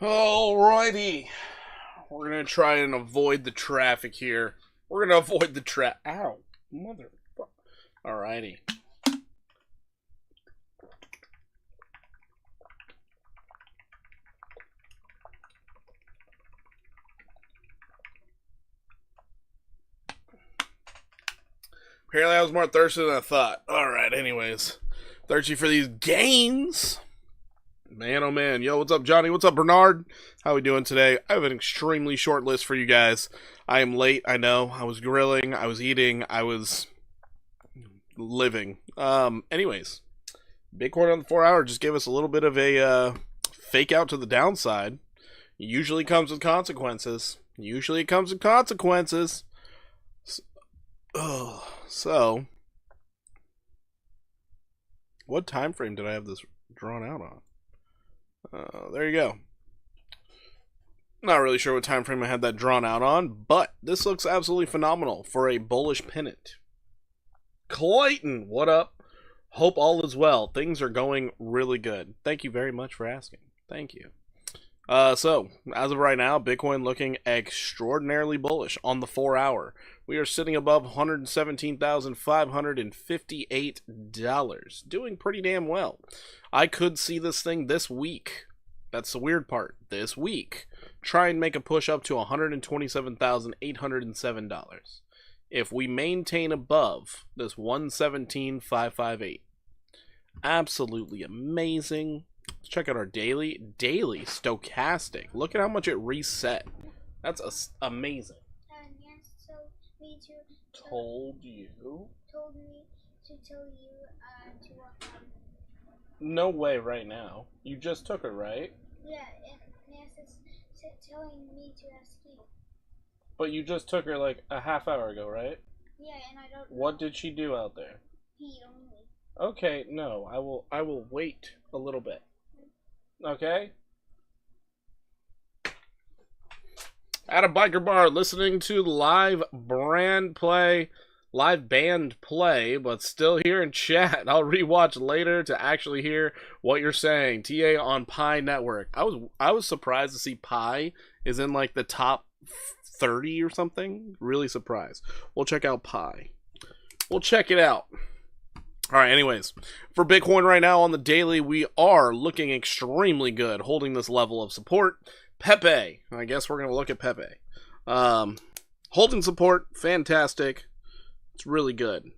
Alrighty. We're going to try and avoid the traffic here. We're going to avoid the Ow. Motherfucker. Alrighty. Apparently I was more thirsty than I thought. Alright, anyways. Thirsty for these gains. Man, oh man. Yo, what's up, Johnny? What's up, Bernard? How we doing today? I have an extremely short list for you guys. I am late, I know. I was grilling, I was eating, I was living. Anyways. Bitcoin on the 4 hour just gave us a little bit of a fake out to the downside. Usually comes with consequences. Usually it comes with consequences. So, what time frame did I have this drawn out on? There you go. Not really sure what time frame I had that drawn out on, but this looks absolutely phenomenal for a bullish pennant. Clayton, what up? Hope all is well. Things are going really good. Thank you very much for asking. Thank you. So, as of right now, Bitcoin looking extraordinarily bullish on the 4 hour. We are sitting above $117,558. Doing pretty damn well. I could see this thing this week. That's the weird part. This week. Try and make a push up to $127,807. If we maintain above this 117,558. Absolutely amazing. Let's check out our daily stochastic. Look at how much it reset. That's amazing. Yes, so me to told me to tell you to No way right now. You just took her, right? yeah, and Nancy's telling me to ask you. But you just took her like a half hour ago, right? Yeah, and I don't know. What did she do out there? He only. Okay, no, I will wait a little bit. Okay? At a biker bar, listening to live band play, but still here in chat. I'll rewatch later to actually hear what you're saying. TA on Pi Network. I was surprised to see Pi is in like the top 30 or something. Really surprised. We'll check out Pi. We'll check it out. Alright, anyways, for Bitcoin right now on the daily, we are looking extremely good, holding this level of support. PEPE, I guess we're going to look at PEPE. Holding support, fantastic. It's really good.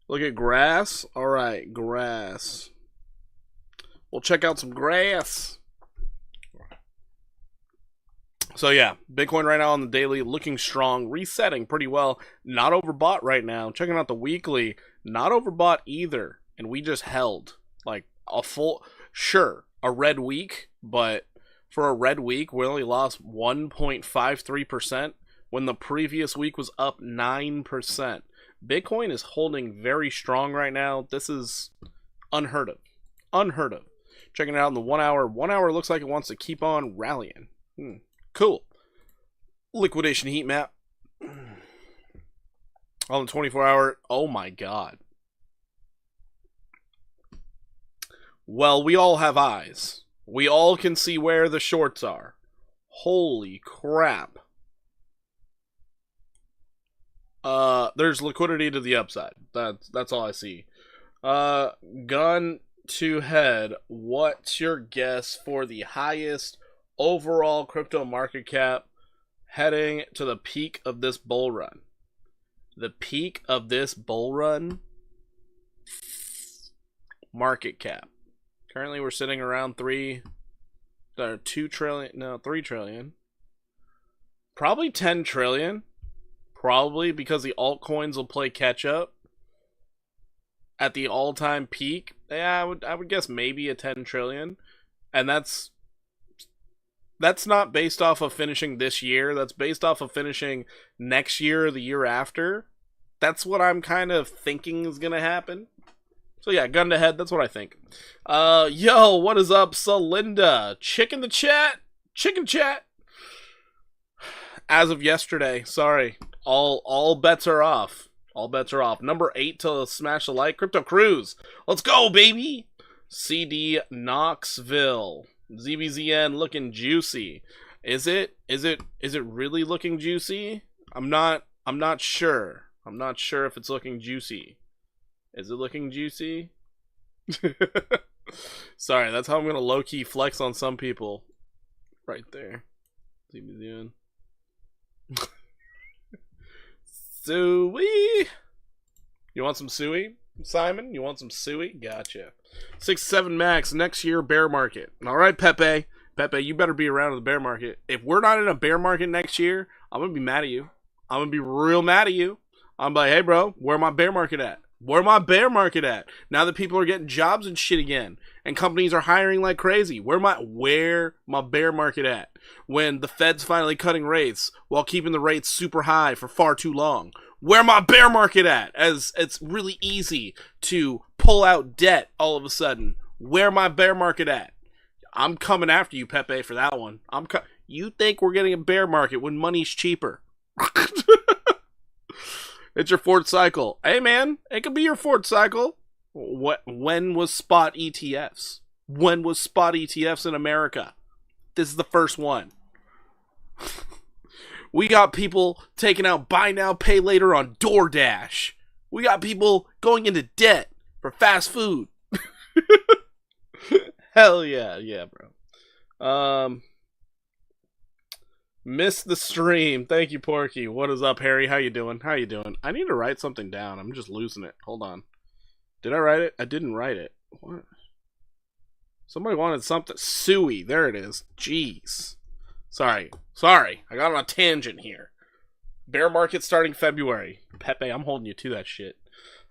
Look at grass. Alright, grass. We'll check out some grass. So yeah, Bitcoin right now on the daily, looking strong, resetting pretty well. Not overbought right now. Checking out the weekly, not overbought either. And we just held like a full, sure, a red week, but for a red week, we only lost 1.53% when the previous week was up 9%. Bitcoin is holding very strong right now. This is unheard of. Unheard of. Checking it out in the 1 hour. 1 hour looks like it wants to keep on rallying. Cool. Liquidation heat map. On the 24 hour. Oh my god. Well, we all have eyes. We all can see where the shorts are. Holy crap. There's liquidity to the upside. That's all I see. Gun to head. What's your guess for the highest overall crypto market cap heading to the peak of this bull run? The peak of this bull run market cap. Currently we're sitting around 2 trillion, no, 3 trillion. Probably 10 trillion. Probably because the altcoins will play catch up at the all-time peak. Yeah, I would guess maybe a 10 trillion. And that's not based off of finishing this year. That's based off of finishing next year or the year after. That's what I'm kind of thinking is going to happen. So yeah, gun to head, that's what I think. Yo, what is up, Celinda? Chicken the chat? Chicken chat? As of yesterday, sorry. All bets are off. All bets are off. Number 8 to smash the like. Crypto Cruise. Let's go, baby! CD Knoxville. ZBZN looking juicy. Is it really looking juicy? I'm not sure. I'm not sure if it's looking juicy. Is it looking juicy? Sorry, that's how I'm gonna low-key flex on some people. Right there. ZBZN. Suey. You want some suey, Simon? You want some suey? Gotcha. 6-7 max next year bear market. All right, Pepe. Pepe, you better be around in the bear market. If we're not in a bear market next year, I'm gonna be mad at you. I'm gonna be real mad at you. I'm like, hey, bro, where my bear market at? Where my bear market at? Now that people are getting jobs and shit again, and companies are hiring like crazy, where my bear market at? When the Fed's finally cutting rates while keeping the rates super high for far too long, where my bear market at? As it's really easy to pull out debt all of a sudden. Where my bear market at? I'm coming after you, Pepe, for that one. You think we're getting a bear market when money's cheaper? It's your fourth cycle. Hey, man, it could be your fourth cycle. When was spot ETFs? When was spot ETFs in America? This is the first one. We got people taking out buy now, pay later on DoorDash. We got people going into debt for fast food. Hell yeah, bro. Missed the stream. Thank you, Porky. What is up, Harry? How you doing? I need to write something down. I'm just losing it. Hold on. Did I write it? I didn't write it. What? Somebody wanted something. Suey. There it is. Jeez. Sorry. I got on a tangent here. Bear market starting February. Pepe, I'm holding you to that shit.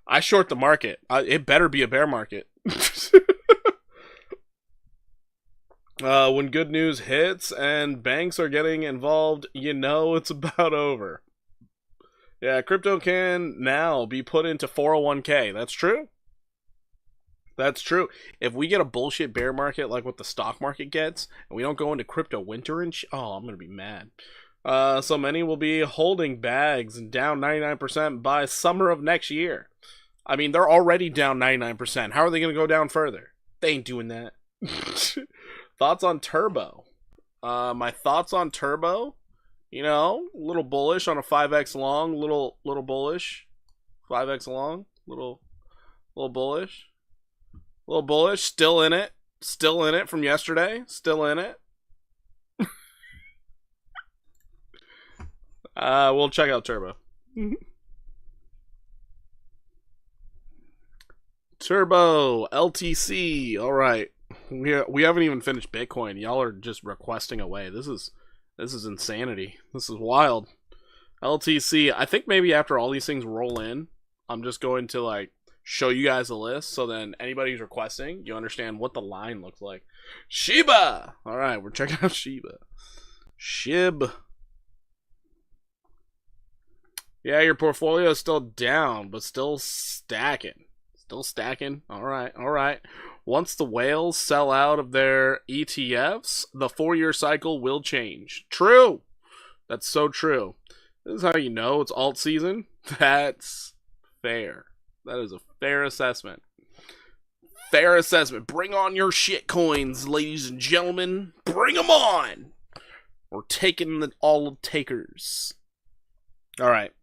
I short the market. It better be a bear market. When good news hits and banks are getting involved, you know it's about over. Yeah, crypto can now be put into 401k. That's true. That's true. If we get a bullshit bear market like what the stock market gets, and we don't go into crypto winter and oh, I'm going to be mad. So many will be holding bags and down 99% by summer of next year. I mean, they're already down 99%. How are they going to go down further? They ain't doing that. Thoughts on Turbo? My thoughts on Turbo? You know, a little bullish on a 5x long, little bullish. 5x long, little bullish. A little bullish, still in it from yesterday, still in it. We'll check out Turbo. Turbo, LTC, all right. We haven't even finished Bitcoin. Y'all are just requesting away. This is insanity. This is wild. LTC, I think maybe after all these things roll in, I'm just going to like show you guys a list so then anybody who's requesting, you understand what the line looks like. Shiba! Alright, we're checking out Shiba. Shib. Yeah, your portfolio is still down, but still stacking. Alright. Once the whales sell out of their ETFs, the 4-year cycle will change. True! That's so true. This is how you know it's alt season. That's fair. That is a fair assessment. Fair assessment. Bring on your shit coins, ladies and gentlemen. Bring them on! We're taking all of takers. Alright.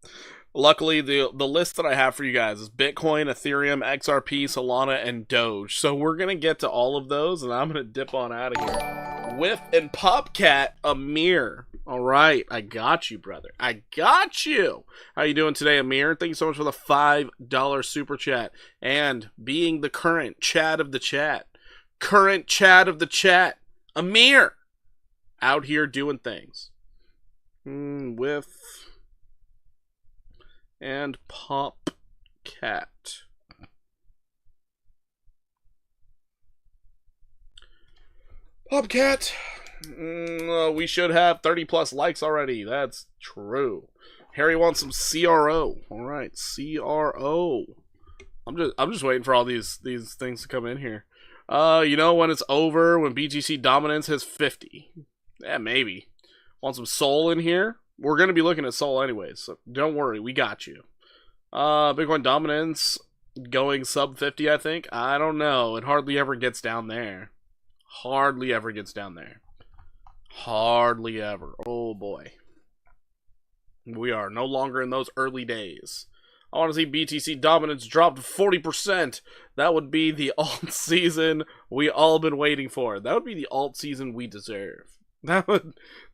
Luckily, the list that I have for you guys is Bitcoin, Ethereum, XRP, Solana, and Doge. So we're going to get to all of those, and I'm going to dip on out of here. Whiff and Popcat, Amir. All right, I got you, brother. I got you. How you doing today, Amir? Thank you so much for the $5 super chat. And being the current Chad of the chat. Current Chad of the chat. Amir. Out here doing things. Whiff and Popcat. Popcat. We should have 30 plus likes already. That's true. Harry wants some CRO. All right, CRO. I'm just waiting for all these things to come in here. You know when it's over, when BTC dominance hits 50. Yeah, maybe. Want some Sol in here? We're gonna be looking at Sol anyways, so don't worry, we got you. Bitcoin dominance going sub 50, I think. I don't know. It hardly ever gets down there. Hardly ever gets down there. Hardly ever. Oh boy. We are no longer in those early days. I want to see BTC dominance drop to 40%. That would be the alt season we all been waiting for. That would be the alt season we deserve. That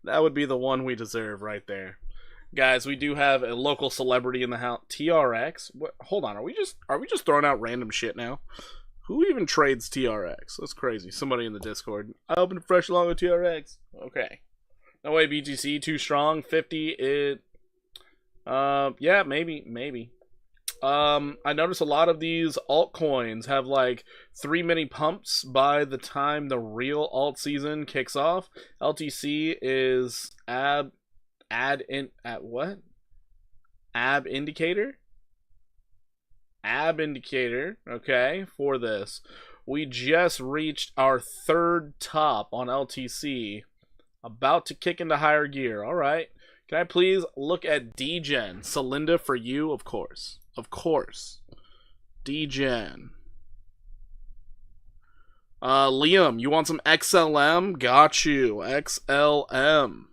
would be the one we deserve right there. Guys, we do have a local celebrity in the house. TRX? What? Hold on, are we just throwing out random shit now? Who even trades TRX? That's crazy. Somebody in the Discord. I opened a fresh long with TRX. Okay. No way, BTC too strong. 50 it. Yeah, maybe. I notice a lot of these altcoins have like 3 mini pumps by the time the real alt season kicks off. LTC is ab indicator. Ab indicator, okay, for this. We just reached our 3rd top on LTC. About to kick into higher gear. Alright. Can I please look at DGen? Celinda for you, of course. Of course. DGen. Liam, you want some XLM? Got you. XLM.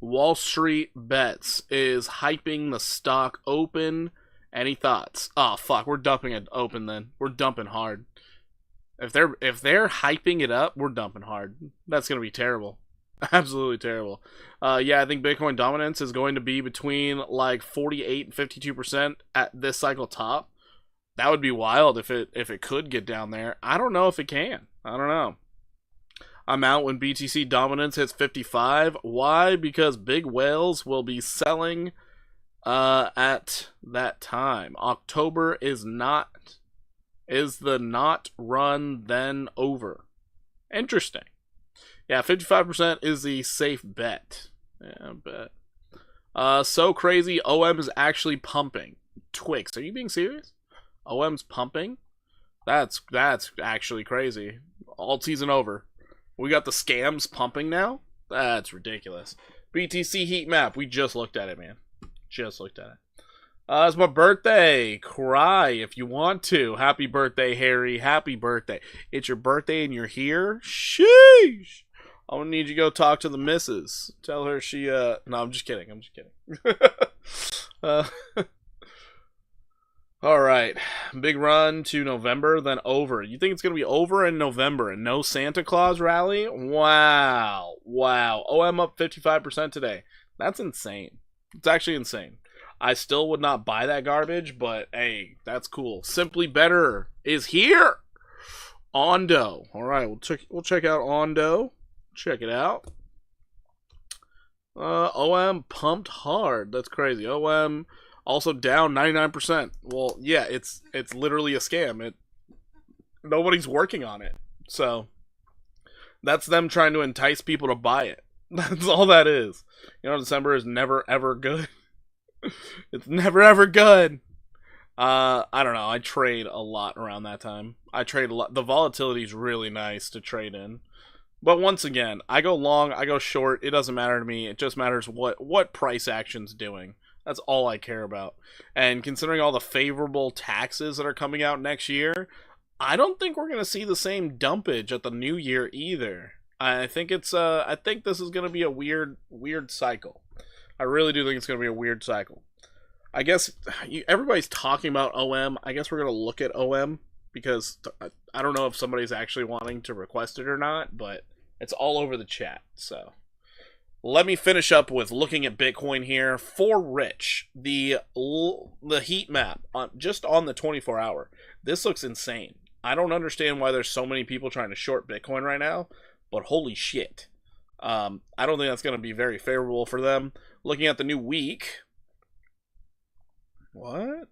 Wall Street Bets is hyping the stock open. Any thoughts? Oh fuck, we're dumping it open then. We're dumping hard. If they're hyping it up, we're dumping hard. That's gonna be terrible. Absolutely terrible. Yeah, I think Bitcoin dominance is going to be between like 48 and 52% at this cycle top. That would be wild if it could get down there. I don't know if it can. I don't know. I'm out when BTC dominance hits 55. Why? Because big whales will be selling at that time. October is the not run then over. Interesting. Yeah, 55% is the safe bet. Yeah, I bet. So crazy, OM is actually pumping. Twix, are you being serious? OM's pumping? That's actually crazy. Alt season over. We got the scams pumping now? That's ridiculous. BTC heat map, we just looked at it, man. Just looked at it. It's my birthday. Cry if you want to. Happy birthday, Harry. Happy birthday. It's your birthday and you're here? Sheesh. I'm gonna need you to go talk to the missus. Tell her she, no, I'm just kidding. I'm just kidding. Alright. Big run to November, then over. You think it's gonna be over in November and no Santa Claus rally? Wow. Wow. OM up 55% today. That's insane. It's actually insane. I still would not buy that garbage, but hey, that's cool. Simply Better is here. Ondo. Alright, we'll check out Ondo. Check it out. OM pumped hard. That's crazy. OM also down 99%. Well, yeah, it's literally a scam. Nobody's working on it. So that's them trying to entice people to buy it. That's all that is. You know, December is never ever good. It's never ever good. I don't know. I trade a lot around that time. I trade a lot. The volatility is really nice to trade in. But once again, I go long, I go short. It doesn't matter to me. It just matters what price action's doing. That's all I care about. And considering all the favorable taxes that are coming out next year, I don't think we're going to see the same dumpage at the new year either. I think this is going to be a weird cycle. I really do think it's going to be a weird cycle. I guess everybody's talking about OM. I guess we're going to look at OM because I don't know if somebody's actually wanting to request it or not, but it's all over the chat. So let me finish up with looking at Bitcoin here. For Rich, the heat map just on the 24-hour. This looks insane. I don't understand why there's so many people trying to short Bitcoin right now, but holy shit. I don't think that's going to be very favorable for them. Looking at the new week. What?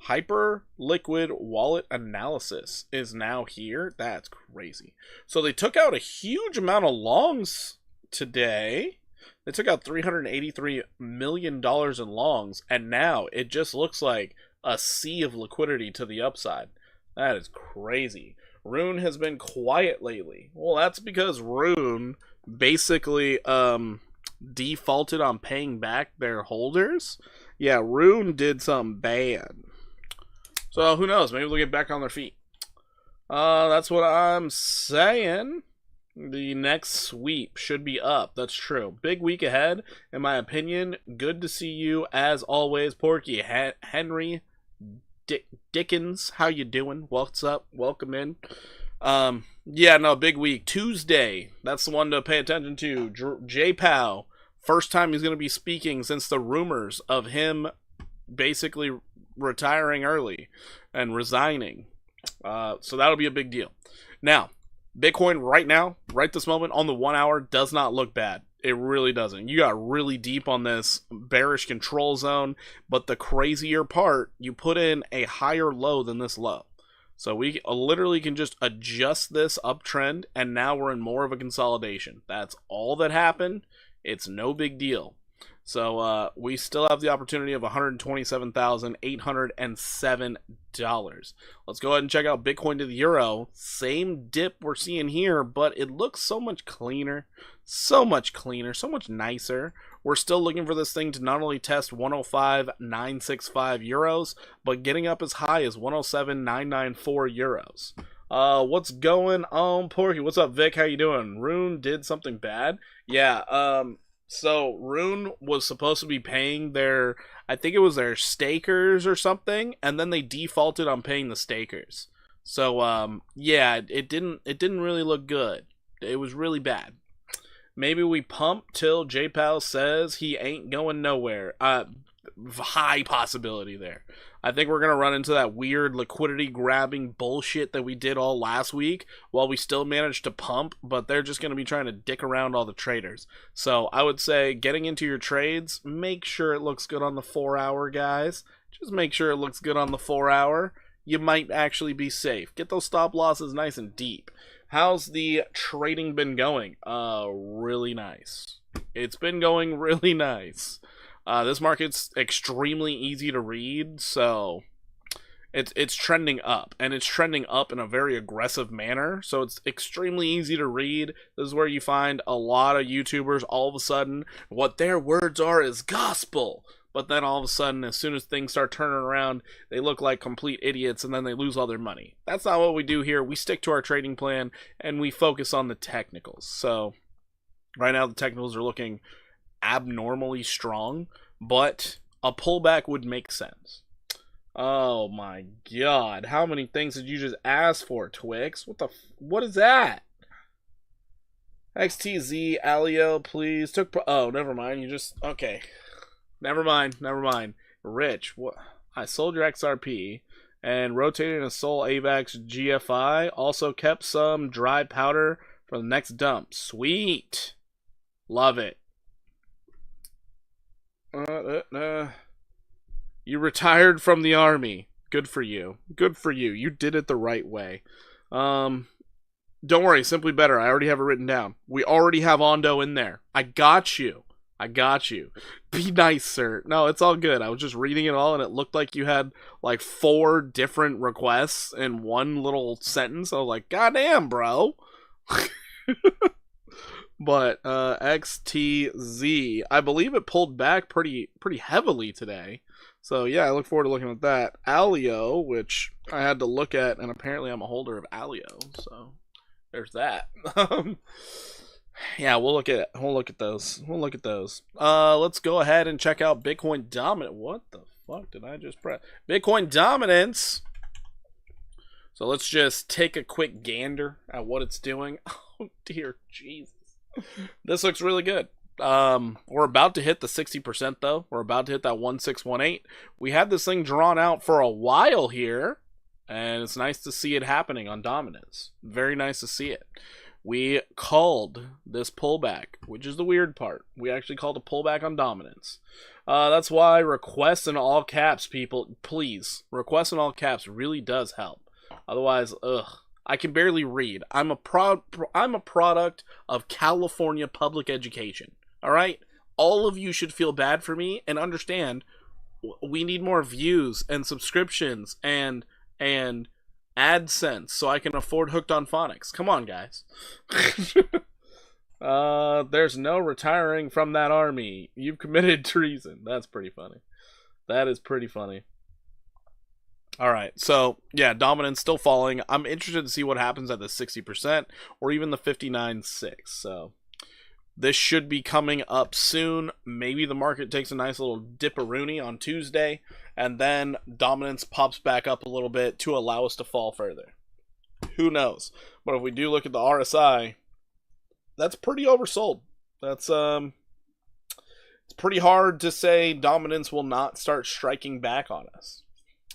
Hyper liquid wallet analysis is now here. That's crazy. So they took out a huge amount of longs today. They took out $383 million in longs, and now it just looks like a sea of liquidity to the upside. That is crazy. Rune has been quiet lately. Well, that's because Rune basically defaulted on paying back their holders. Yeah, Rune did something bad. So who knows? Maybe they'll get back on their feet. That's what I'm saying. The next sweep should be up. That's true. Big week ahead, in my opinion. Good to see you as always, Porky Henry Dickens. How you doing? What's up? Welcome in. Yeah, no, big week. Tuesday. That's the one to pay attention to. J Pow. First time he's going to be speaking since the rumors of him basically retiring early and resigning. So that'll be a big deal. Now, Bitcoin right now, right this moment, on the 1 hour, does not look bad. It really doesn't. You got really deep on this bearish control zone, but the crazier part, you put in a higher low than this low. So we literally can just adjust this uptrend, and now we're in more of a consolidation. That's all that happened. It's no big deal. So we still have the opportunity of $127,807. Let's go ahead and check out Bitcoin to the euro. Same dip we're seeing here, but it looks so much cleaner. So much cleaner, so much nicer. We're still looking for this thing to not only test 105,965 euros, but getting up as high as 107,994 euros. What's going on, Porky? What's up, Vic? How you doing? Rune did something bad? Yeah, so Rune was supposed to be paying their, I think it was their stakers or something, and then they defaulted on paying the stakers. So yeah, it didn't really look good. It was really bad. Maybe we pump till J-Pal says he ain't going nowhere. High possibility there. I think we're going to run into that weird liquidity grabbing bullshit that we did all last week while we still managed to pump, but they're just going to be trying to dick around all the traders. So I would say getting into your trades, make sure it looks good on the 4 hour, guys. Just make sure it looks good on the 4 hour. You might actually be safe. Get those stop losses nice and deep. How's the trading been going? Really nice. It's been going really nice. This market's extremely easy to read, so it's trending up, and it's trending up in a very aggressive manner, so it's extremely easy to read. This is where you find a lot of YouTubers all of a sudden, what their words are is gospel, but then all of a sudden, as soon as things start turning around, they look like complete idiots, and then they lose all their money. That's not what we do here. We stick to our trading plan, and we focus on the technicals. So right now, the technicals are looking abnormally strong, but a pullback would make sense. Oh my god, how many things did you just ask for, Twix? What is that? XTZ Alio, please. Oh, never mind. You just okay. Never mind. Rich, what? I sold your XRP and rotated a Sol AVAX GFI. Also kept some dry powder for the next dump. Sweet. Love it. You retired from the army. Good for you. Good for you. You did it the right way. Don't worry, Simply Better. I already have it written down. We already have Ondo in there. I got you. Be nice, sir. No, it's all good. I was just reading it all, and it looked like you had like 4 different requests in one little sentence. I was like, goddamn, bro. But XTZ, I believe it pulled back pretty heavily today. So yeah, I look forward to looking at that. Alio, which I had to look at, and apparently I'm a holder of Alio, so there's that. Yeah, we'll look at those. Let's go ahead and check out Bitcoin Dominant. What the fuck did I just press? Bitcoin Dominance. So let's just take a quick gander at what it's doing. Oh dear Jesus. This looks really good. We're about to hit the 60% though. We're about to hit that 1618. We had this thing drawn out for a while here, and it's nice to see it happening on Dominance. Very nice to see it. We called this pullback, which is the weird part. We actually called a pullback on Dominance. That's why request in all caps, people. Please, request in all caps really does help. Otherwise, I can barely read. I'm a product of California public education. All right? All of you should feel bad for me and understand we need more views and subscriptions and AdSense so I can afford Hooked on Phonics. Come on, guys. There's no retiring from that army. You've committed treason. That's pretty funny. That is pretty funny. All right, so yeah, dominance still falling. I'm interested to see what happens at the 60% or even the 59.6. So this should be coming up soon. Maybe the market takes a nice little dip-a-rooney on Tuesday, and then dominance pops back up a little bit to allow us to fall further. Who knows? But if we do look at the RSI, that's pretty oversold. That's it's pretty hard to say dominance will not start striking back on us.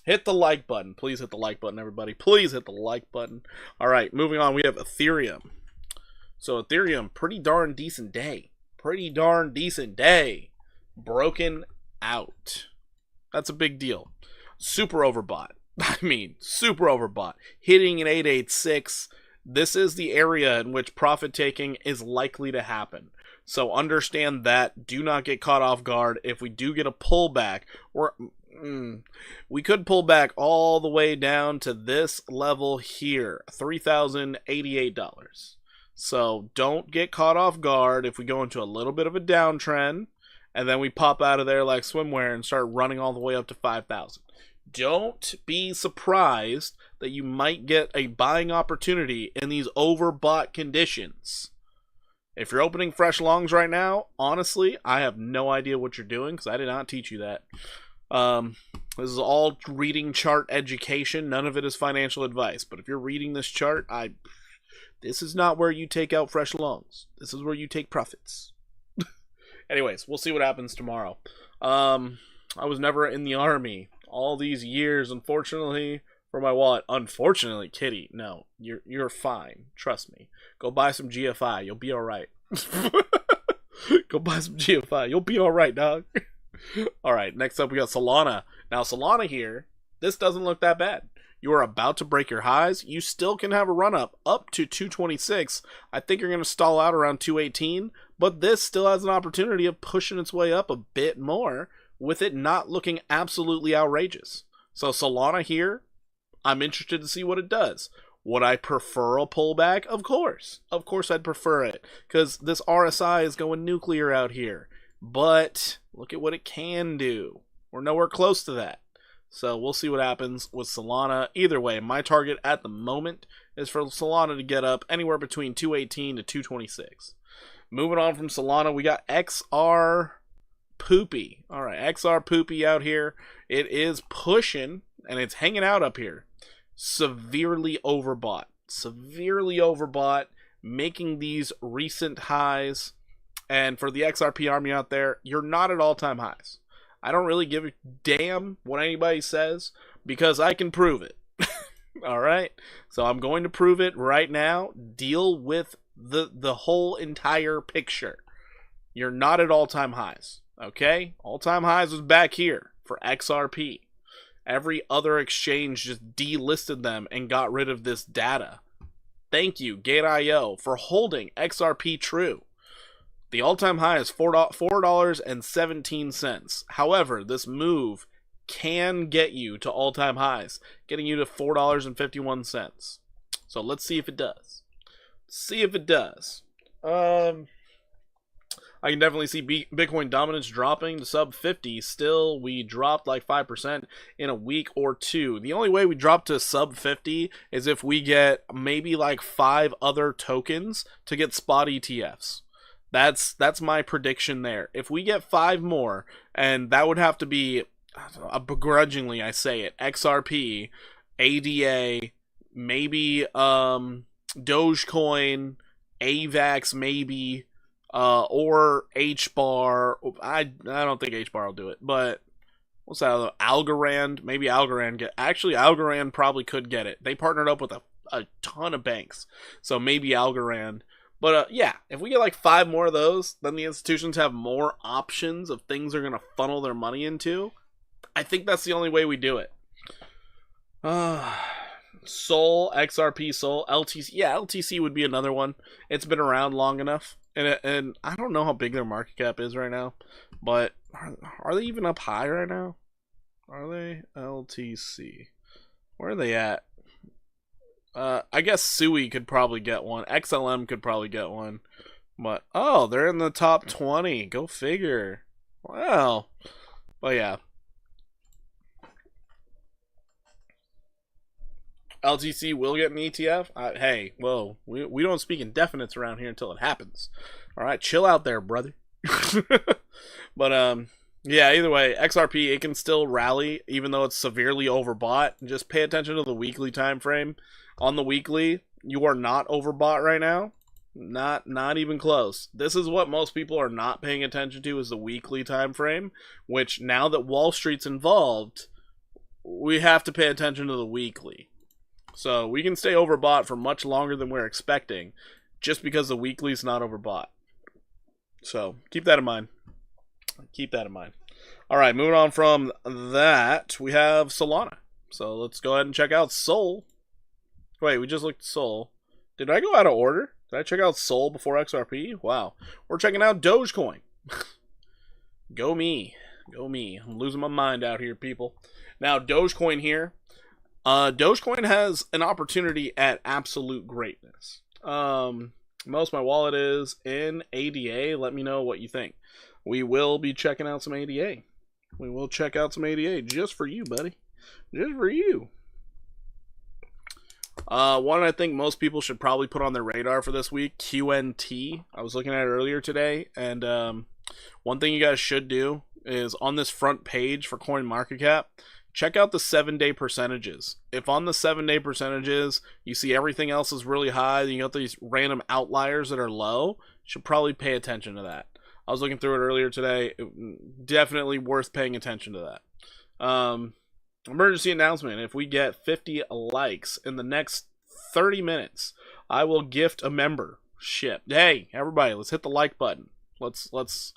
Hit the like button. Please hit the like button, everybody. Please hit the like button. All right, moving on. We have Ethereum. So Ethereum, pretty darn decent day. Pretty darn decent day. Broken out. That's a big deal. Super overbought. I mean, super overbought. Hitting an 886. This is the area in which profit taking is likely to happen. So understand that. Do not get caught off guard. If we do get a pullback, we could pull back all the way down to this level here, $3,088. So don't get caught off guard if we go into a little bit of a downtrend and then we pop out of there like swimwear and start running all the way up to 5,000. Don't be surprised that you might get a buying opportunity in these overbought conditions. If you're opening fresh longs right now, honestly, I have no idea what you're doing because I did not teach you that. This is all reading chart education. None of it is financial advice. But if you're reading this chart, this is not where you take out fresh longs. This is where you take profits. Anyways, we'll see what happens tomorrow. I was never in the army all these years, unfortunately, for my wallet. Unfortunately, Kitty, no, you're fine. Trust me. Go buy some GFI. You'll be all right. Go buy some GFI. You'll be all right, dog. All right, next up we got Solana. Now, Solana here, this doesn't look that bad. You are about to break your highs. You still can have a run up to 226. I think you're going to stall out around 218, but this still has an opportunity of pushing its way up a bit more with it not looking absolutely outrageous. So Solana here, I'm interested to see what it does. Would I prefer a pullback? Of course. Of course I'd prefer it because this RSI is going nuclear out here. But look at what it can do. We're nowhere close to that. So we'll see what happens with Solana. Either way, my target at the moment is for Solana to get up anywhere between 218 to 226. Moving on from Solana, we got XR Poopy. All right, XR Poopy out here. It is pushing, and it's hanging out up here. Severely overbought. Severely overbought, making these recent highs. And for the XRP army out there, you're not at all-time highs. I don't really give a damn what anybody says because I can prove it. All right? So I'm going to prove it right now. Deal with the whole entire picture. You're not at all-time highs. Okay? All-time highs was back here for XRP. Every other exchange just delisted them and got rid of this data. Thank you, Gate.io, for holding XRP true. The all-time high is $4.17. However, this move can get you to all-time highs, getting you to $4.51. So let's see if it does. See if it does. I can definitely see Bitcoin dominance dropping to sub 50. Still, we dropped like 5% in a week or two. The only way we drop to sub 50 is if we get maybe like 5 other tokens to get spot ETFs. That's my prediction there. If we get 5 more, and that would have to be, begrudgingly I say it, XRP, ADA, maybe Dogecoin, AVAX maybe, or HBAR. I don't think HBAR will do it, but what's that other? Algorand, maybe Algorand Algorand probably could get it. They partnered up with a ton of banks, so maybe Algorand. But yeah, if we get like 5 more of those, then the institutions have more options of things they're going to funnel their money into. I think that's the only way we do it. Sol, XRP, Sol, LTC. Yeah, LTC would be another one. It's been around long enough. And I don't know how big their market cap is right now. But are they even up high right now? Are they? LTC. Where are they at? I guess Sui could probably get one. XLM could probably get one. But, oh, they're in the top 20. Go figure. Wow. But yeah. LTC will get an ETF. Hey, whoa, we don't speak in definites around here until it happens. All right, chill out there, brother. But yeah, either way, XRP, it can still rally even though it's severely overbought. Just pay attention to the weekly time frame. On the weekly, you are not overbought right now. Not even close. This is what most people are not paying attention to, is the weekly time frame, which now that Wall Street's involved, we have to pay attention to the weekly. So we can stay overbought for much longer than we're expecting just because the weekly's not overbought. So keep that in mind. Keep that in mind. All right, moving on from that, we have Solana. So let's go ahead and check out Sol. Wait, we just looked at Sol. Did I go out of order? Did I check out Sol before XRP? Wow. We're checking out Dogecoin. Go me. Go me. I'm losing my mind out here, people. Now, Dogecoin here. Dogecoin has an opportunity at absolute greatness. Most of my wallet is in ADA. Let me know what you think. We will be checking out some ADA. We will check out some ADA just for you, buddy. Just for you. One I think most people should probably put on their radar for this week, QNT. I was looking at it earlier today, and one thing you guys should do is on this front page for CoinMarketCap, check out the 7-day percentages. If on the 7-day percentages you see everything else is really high, then you got these random outliers that are low, you should probably pay attention to that. I was looking through it earlier today. Definitely worth paying attention to that. Emergency announcement. If we get 50 likes in the next 30 minutes, I will gift a membership. Hey, everybody, let's hit the like button. Let's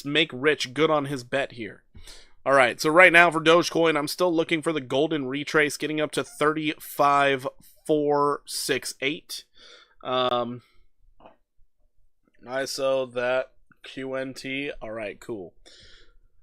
make Rich good on his bet here. All right, so right now for Dogecoin, I'm still looking for the golden retrace, getting up to 35,468. I saw that QNT. All right, cool.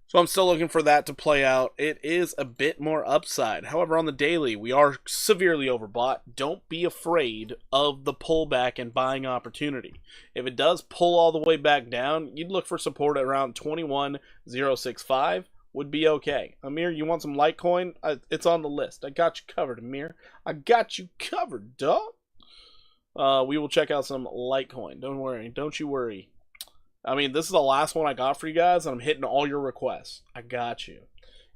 So I'm still looking for that to play out. It is a bit more upside. However, on the daily, we are severely overbought. Don't be afraid of the pullback and buying opportunity. If it does pull all the way back down, you'd look for support at around 21,065. Would be okay. Amir, you want some Litecoin? It's on the list. I got you covered, Amir. I got you covered, dog. We will check out some Litecoin. Don't worry. Don't you worry. I mean, this is the last one I got for you guys, and I'm hitting all your requests. I got you.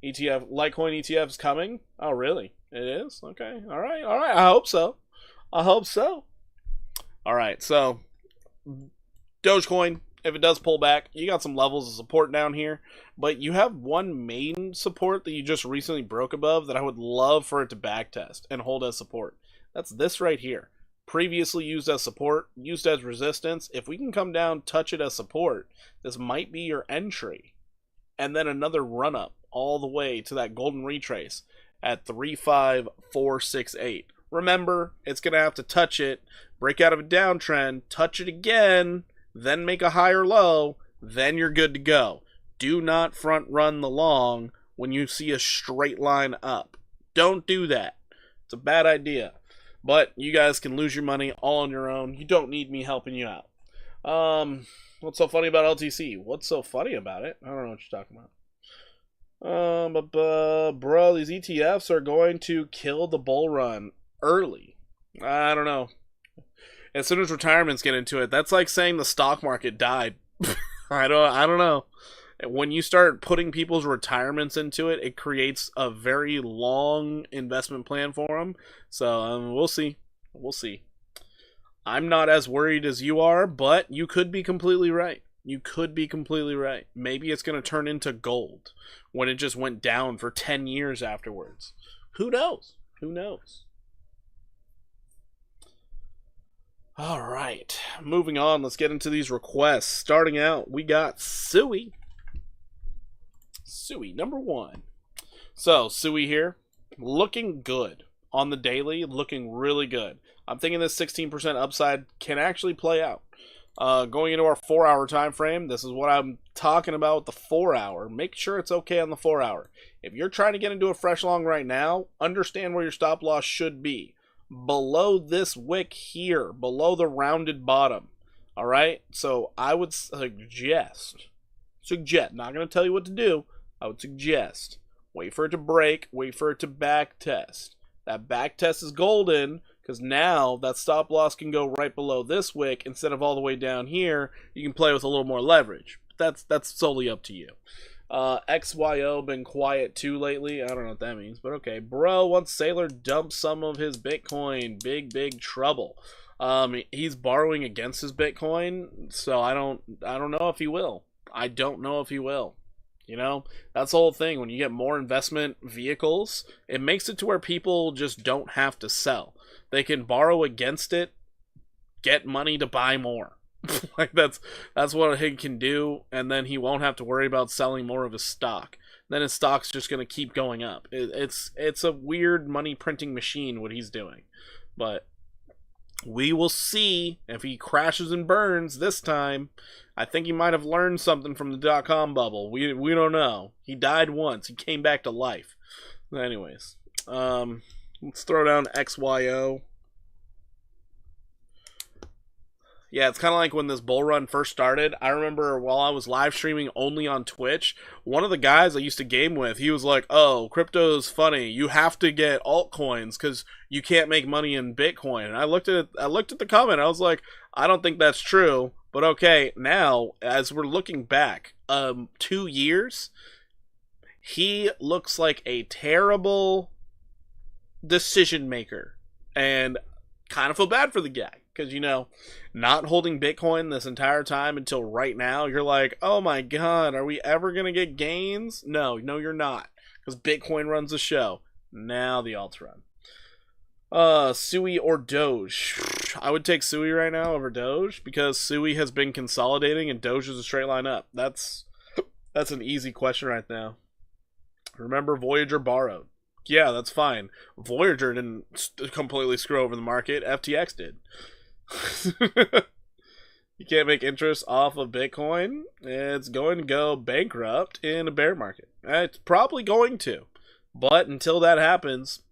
ETF, Litecoin ETF is coming? Oh, really? It is? Okay. All right. All right. I hope so. I hope so. All right. So, Dogecoin, if it does pull back, you got some levels of support down here, but you have one main support that you just recently broke above that I would love for it to backtest and hold as support. That's this right here. Previously used as support, used as resistance. If we can come down, touch it as support, this might be your entry. And then another run up all the way to that golden retrace at 35,468. Remember, it's going to have to touch it, break out of a downtrend, touch it again, then make a higher low, then you're good to go. Do not front run the long when you see a straight line up. Don't do that. It's a bad idea. But you guys can lose your money all on your own. You don't need me helping you out. What's so funny about LTC? What's so funny about it? I don't know what you're talking about. Bro, these ETFs are going to kill the bull run early. I don't know. As soon as retirements get into it, that's like saying the stock market died. I don't know. When you start putting people's retirements into it, it creates a very long investment plan for them. So we'll see. We'll see. I'm not as worried as you are, but you could be completely right. You could be completely right. Maybe it's going to turn into gold when it just went down for 10 years afterwards. Who knows? Who knows? All right. Moving on. Let's get into these requests. Starting out, we got Suey. Suey, number 1. So, Suey here, looking good on the daily, looking really good. I'm thinking this 16% upside can actually play out. Going into our 4-hour time frame, this is what I'm talking about with the 4-hour. Make sure it's okay on the 4-hour. If you're trying to get into a fresh long right now, understand where your stop loss should be. Below this wick here, below the rounded bottom. All right? So, I would suggest, not going to tell you what to do, I would suggest, wait for it to break, wait for it to back test. That back test is golden because now that stop loss can go right below this wick instead of all the way down here. You can play with a little more leverage. That's solely up to you. XYO been quiet too lately. I don't know what that means, but okay. Bro, once Sailor dumps some of his Bitcoin, big trouble. He's borrowing against his Bitcoin, so I don't know if he will. I don't know if he will. You know, that's the whole thing. When you get more investment vehicles, it makes it to where people just don't have to sell. They can borrow against it, get money to buy more. Like that's what he can do, and then he won't have to worry about selling more of his stock. Then his stock's just going to keep going up. It's a weird money printing machine what he's doing. But we will see if he crashes and burns this time. I think he might have learned something from the dot-com bubble. We don't know. He died once. He came back to life. Anyways, let's throw down XYO. Yeah, it's kind of like when this bull run first started. I remember while I was live streaming only on Twitch, one of the guys I used to game with, he was like, "Oh, crypto's funny. You have to get altcoins because you can't make money in Bitcoin." And I looked at the comment. I was like, "I don't think that's true." But okay, now as we're looking back, 2 years, he looks like a terrible decision maker, and kind of feel bad for the guy. Because, you know, not holding Bitcoin this entire time until right now, you're like, oh my god, are we ever going to get gains? No, you're not. Because Bitcoin runs the show. Now the alts run. Sui or Doge? I would take Sui right now over Doge, because Sui has been consolidating and Doge is a straight line up. That's an easy question right now. Remember, Voyager borrowed. Yeah, that's fine. Voyager didn't completely screw over the market. FTX did. You can't make interest off of Bitcoin. It's going to go bankrupt in a bear market. It's probably going to. But until that happens,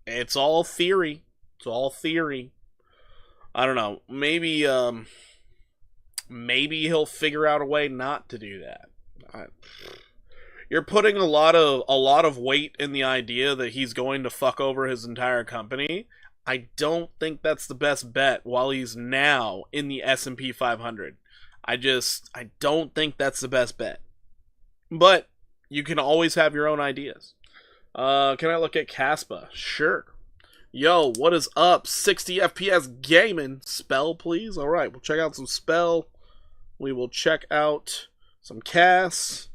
it's all theory. It's all theory. I don't know. Maybe he'll figure out a way not to do that. You're putting a lot of weight in the idea that he's going to fuck over his entire company. I don't think that's the best bet while he's now in the S&P 500. I don't think that's the best bet. But you can always have your own ideas. Can I look at Caspa? Sure. Yo, what is up? 60 FPS gaming. Spell, please. All right, we'll check out some Spell. We will check out some Cas.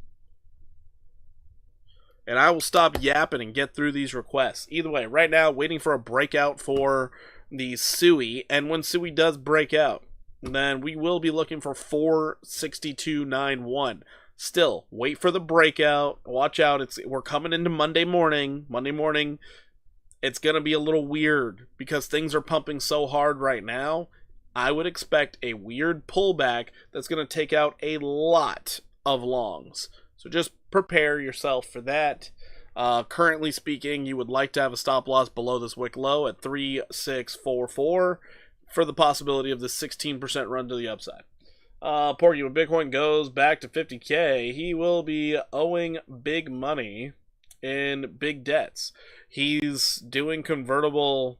And I will stop yapping and get through these requests. Either way, right now, waiting for a breakout for the Sui. And when Sui does break out, then we will be looking for 462.91. Still, wait for the breakout. Watch out. We're coming into Monday morning. Monday morning, it's going to be a little weird because things are pumping so hard right now. I would expect a weird pullback that's going to take out a lot of longs. So just prepare yourself for that. Currently speaking, you would like to have a stop loss below this wick low at 3644 for the possibility of the 16% run to the upside. Porky, when Bitcoin goes back to 50K, he will be owing big money in big debts. He's doing convertible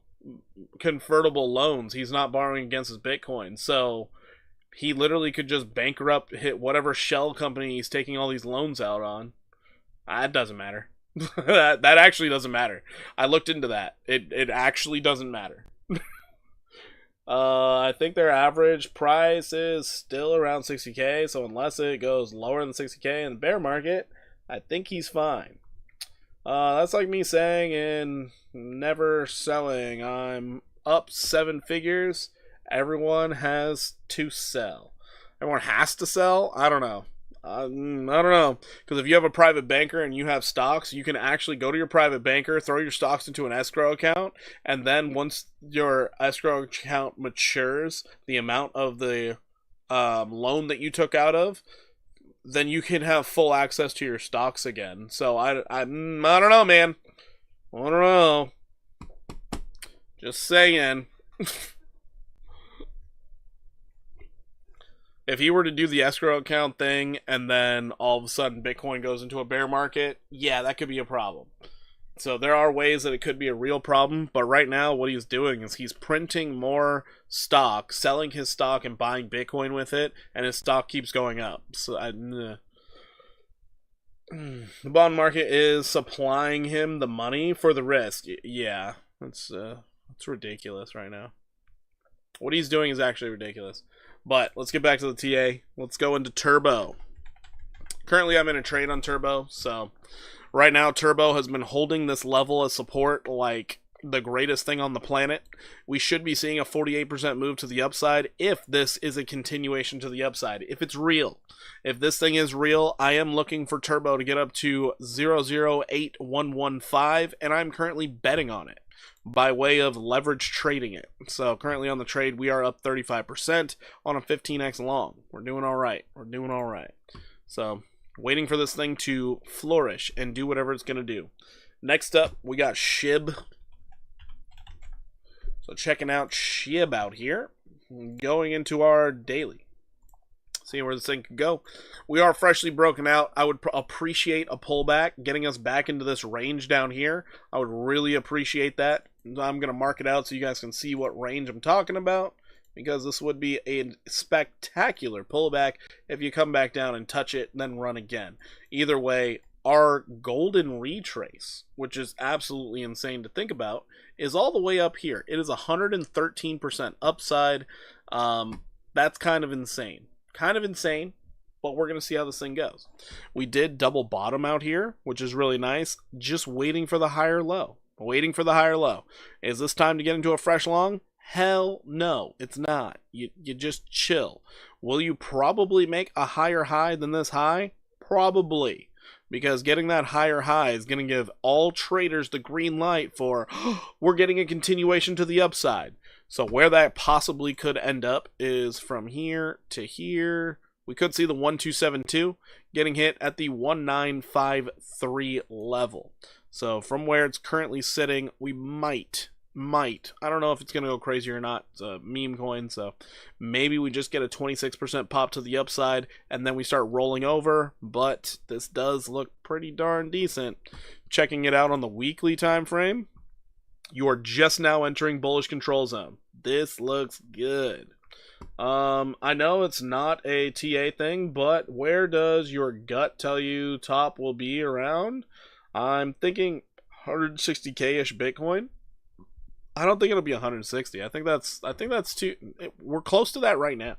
loans. He's not borrowing against his Bitcoin. So he literally could just bankrupt, hit whatever shell company he's taking all these loans out on. That doesn't matter. that actually doesn't matter. I looked into that. It actually doesn't matter. I think their average price is still around 60K, so unless it goes lower than 60K in the bear market, I think he's fine. That's like me saying in never selling, I'm up 7 figures. Everyone has to sell. Everyone has to sell? I don't know. I don't know. Because if you have a private banker and you have stocks, you can actually go to your private banker, throw your stocks into an escrow account, and then once your escrow account matures, the amount of the loan that you took out of, then you can have full access to your stocks again. So I don't know, man. I don't know. Just saying. If he were to do the escrow account thing and then all of a sudden Bitcoin goes into a bear market, yeah, that could be a problem. So there are ways that it could be a real problem, but right now what he's doing is he's printing more stock, selling his stock and buying Bitcoin with it, and his stock keeps going up. So the bond market is supplying him the money for the risk. Yeah, it's ridiculous right now. What he's doing is actually ridiculous. But let's get back to the TA. Let's go into Turbo. Currently I'm in a trade on Turbo, so right now Turbo has been holding this level of support like the greatest thing on the planet. We should be seeing a 48% move to the upside if this is a continuation to the upside. If it's real. If this thing is real, I am looking for Turbo to get up to 008115, and I'm currently betting on it by way of leverage trading it. So currently on the trade, we are up 35% on a 15x long. We're doing all right. We're doing all right. So waiting for this thing to flourish and do whatever it's going to do. Next up, we got SHIB. So checking out SHIB out here. Going into our daily. Seeing where this thing could go. We are freshly broken out. I would appreciate a pullback, getting us back into this range down here. I would really appreciate that. I'm going to mark it out so you guys can see what range I'm talking about, because this would be a spectacular pullback if you come back down and touch it and then run again. Either way, our golden retrace, which is absolutely insane to think about, is all the way up here. It is 113% upside. That's kind of insane. Kind of insane, but we're going to see how this thing goes. We did double bottom out here, which is really nice. Just waiting for the higher low. Waiting for the higher low. Is this time to get into a fresh long? Hell no, it's not. You just chill. Will you probably make a higher high than this high? Probably. Because getting that higher high is going to give all traders the green light for, we're getting a continuation to the upside. So where that possibly could end up is from here to here. We could see the 1272 getting hit at the 1953 level. So from where it's currently sitting, we might. I don't know if it's going to go crazy or not. It's a meme coin, so maybe we just get a 26% pop to the upside, and then we start rolling over, but this does look pretty darn decent. Checking it out on the weekly time frame, you are just now entering bullish control zone. This looks good. I know it's not a TA thing, but where does your gut tell you top will be around? I'm thinking 160k-ish Bitcoin. I don't think it'll be 160. I think that's too. We're close to that right now.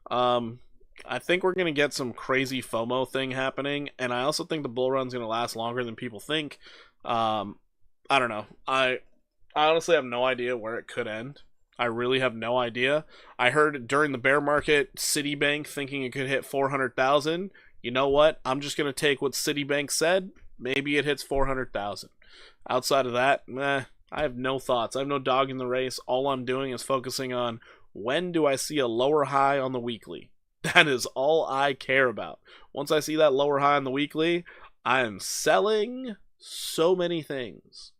I think we're gonna get some crazy FOMO thing happening, and I also think the bull run's gonna last longer than people think. I don't know. I honestly have no idea where it could end. I really have no idea. I heard during the bear market, Citibank thinking it could hit 400,000. You know what? I'm just gonna take what Citibank said. Maybe it hits 400,000. Outside of that, meh. I have no thoughts. I have no dog in the race. All I'm doing is focusing on when do I see a lower high on the weekly. That is all I care about. Once I see that lower high on the weekly, I am selling so many things.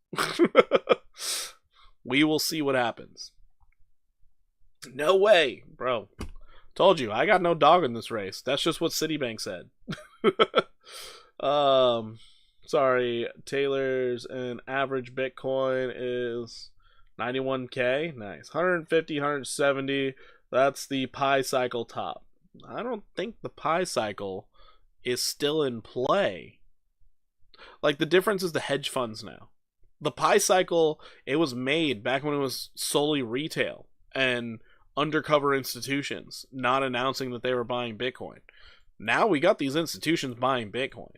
We will see what happens. No way, bro. Told you, I got no dog in this race. That's just what Citibank said. Sorry, Taylor's and average Bitcoin is 91k. Nice. 150, 170. That's the Pi cycle top. I don't think the Pi cycle is still in play. Like, the difference is the hedge funds now. The Pi cycle, it was made back when it was solely retail and undercover institutions not announcing that they were buying Bitcoin. Now we got these institutions buying Bitcoin.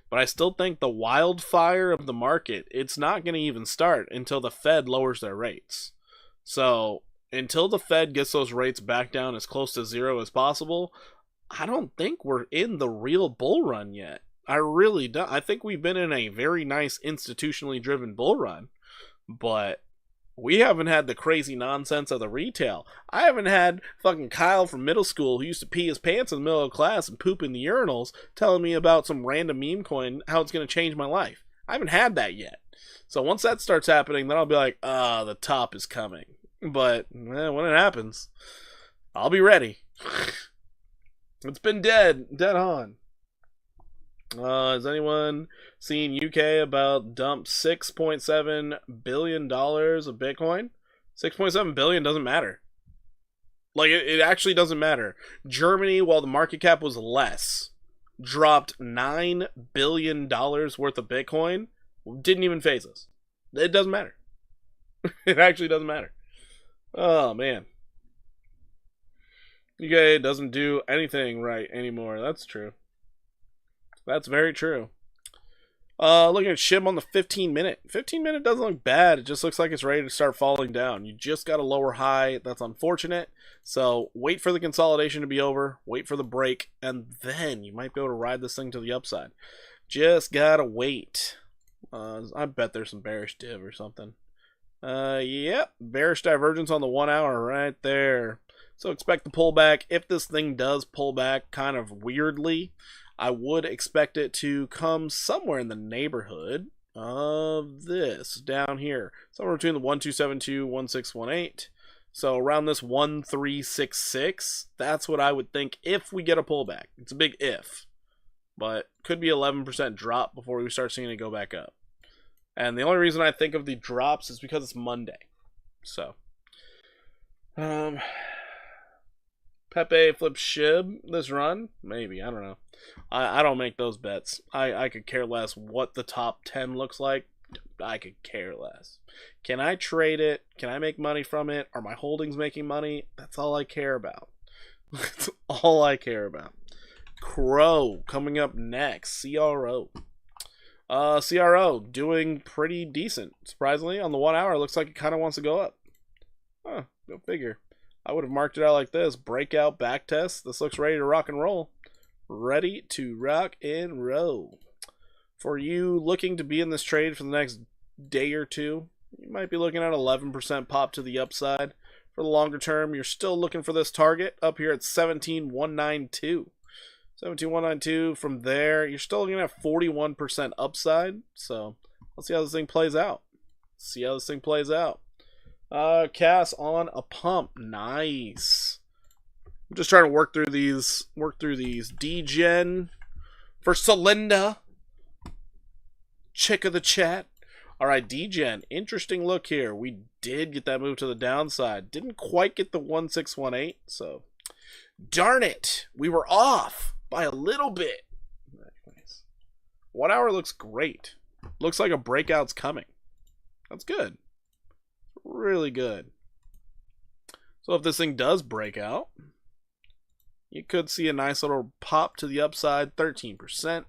But I still think the wildfire of the market, it's not going to even start until the Fed lowers their rates. So until the Fed gets those rates back down as close to zero as possible, I don't think we're in the real bull run yet. I really don't. I think we've been in a very nice institutionally driven bull run, but we haven't had the crazy nonsense of the retail. I haven't had fucking Kyle from middle school who used to pee his pants in the middle of class and poop in the urinals telling me about some random meme coin, how it's going to change my life. I haven't had that yet. So once that starts happening, then I'll be like, the top is coming. But when it happens, I'll be ready. It's been dead on. Has anyone seen UK about dump $6.7 billion of Bitcoin? 6.7 billion doesn't matter. Like, it actually doesn't matter. Germany, while the market cap was less, dropped $9 billion worth of Bitcoin. Didn't even phase us. It doesn't matter. It actually doesn't matter. Oh, man. UK doesn't do anything right anymore. That's true. That's very true. Looking at SHIB on the 15 minute. 15 minute doesn't look bad. It just looks like it's ready to start falling down. You just got a lower high. That's unfortunate. So wait for the consolidation to be over. Wait for the break. And then you might be able to ride this thing to the upside. Just gotta wait. I bet there's some bearish div or something. Yep. Bearish divergence on the 1 hour right there. So expect the pullback. If this thing does pull back kind of weirdly, I would expect it to come somewhere in the neighborhood of this down here. Somewhere between the 1272, 1618. So around this 1366, that's what I would think if we get a pullback. It's a big if. But could be 11% drop before we start seeing it go back up. And the only reason I think of the drops is because it's Monday. So. PEPE flips SHIB this run? Maybe, I don't know. I don't make those bets. I could care less what the top 10 looks like. I could care less. Can I trade it? Can I make money from it? Are my holdings making money? That's all I care about. That's all I care about. Crow coming up next. CRO. CRO doing pretty decent. Surprisingly, on the 1 hour, it looks like it kind of wants to go up. Huh, go figure. I would have marked it out like this. Breakout, back test. This looks ready to rock and roll. Ready to rock and roll. For you looking to be in this trade for the next day or two, you might be looking at 11% pop to the upside. For the longer term, you're still looking for this target up here at 17,192. 17,192. From there, you're still looking at 41% upside. So let's see how this thing plays out. Cass on a pump. Nice. I'm just trying to work through these. Degen for Celinda. Chick of the chat. Alright, Degen. Interesting look here. We did get that move to the downside. Didn't quite get the 1618. So, darn it. We were off by a little bit. Nice. 1 hour looks great. Looks like a breakout's coming. That's good. Really good. So if this thing does break out, you could see a nice little pop to the upside, 13%.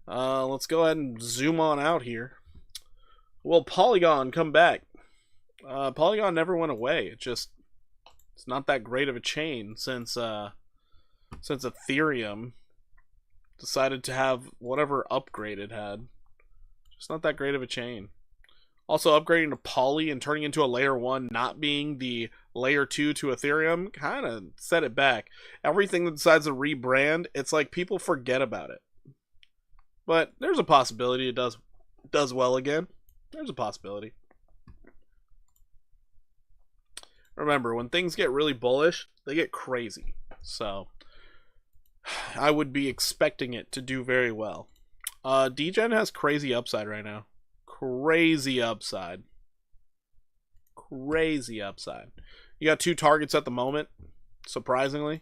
Let's go ahead and zoom on out here. Will Polygon come back? Polygon never went away. It's not that great of a chain since Ethereum decided to have whatever upgrade it had. Just not that great of a chain. Also, upgrading to Poly and turning into a layer 1, not being the layer 2 to Ethereum, kind of set it back. Everything that decides to rebrand, it's like people forget about it. But there's a possibility it does well again. There's a possibility. Remember, when things get really bullish, they get crazy. So, I would be expecting it to do very well. Degen has crazy upside right now. Crazy upside. You got 2 targets at the moment, surprisingly.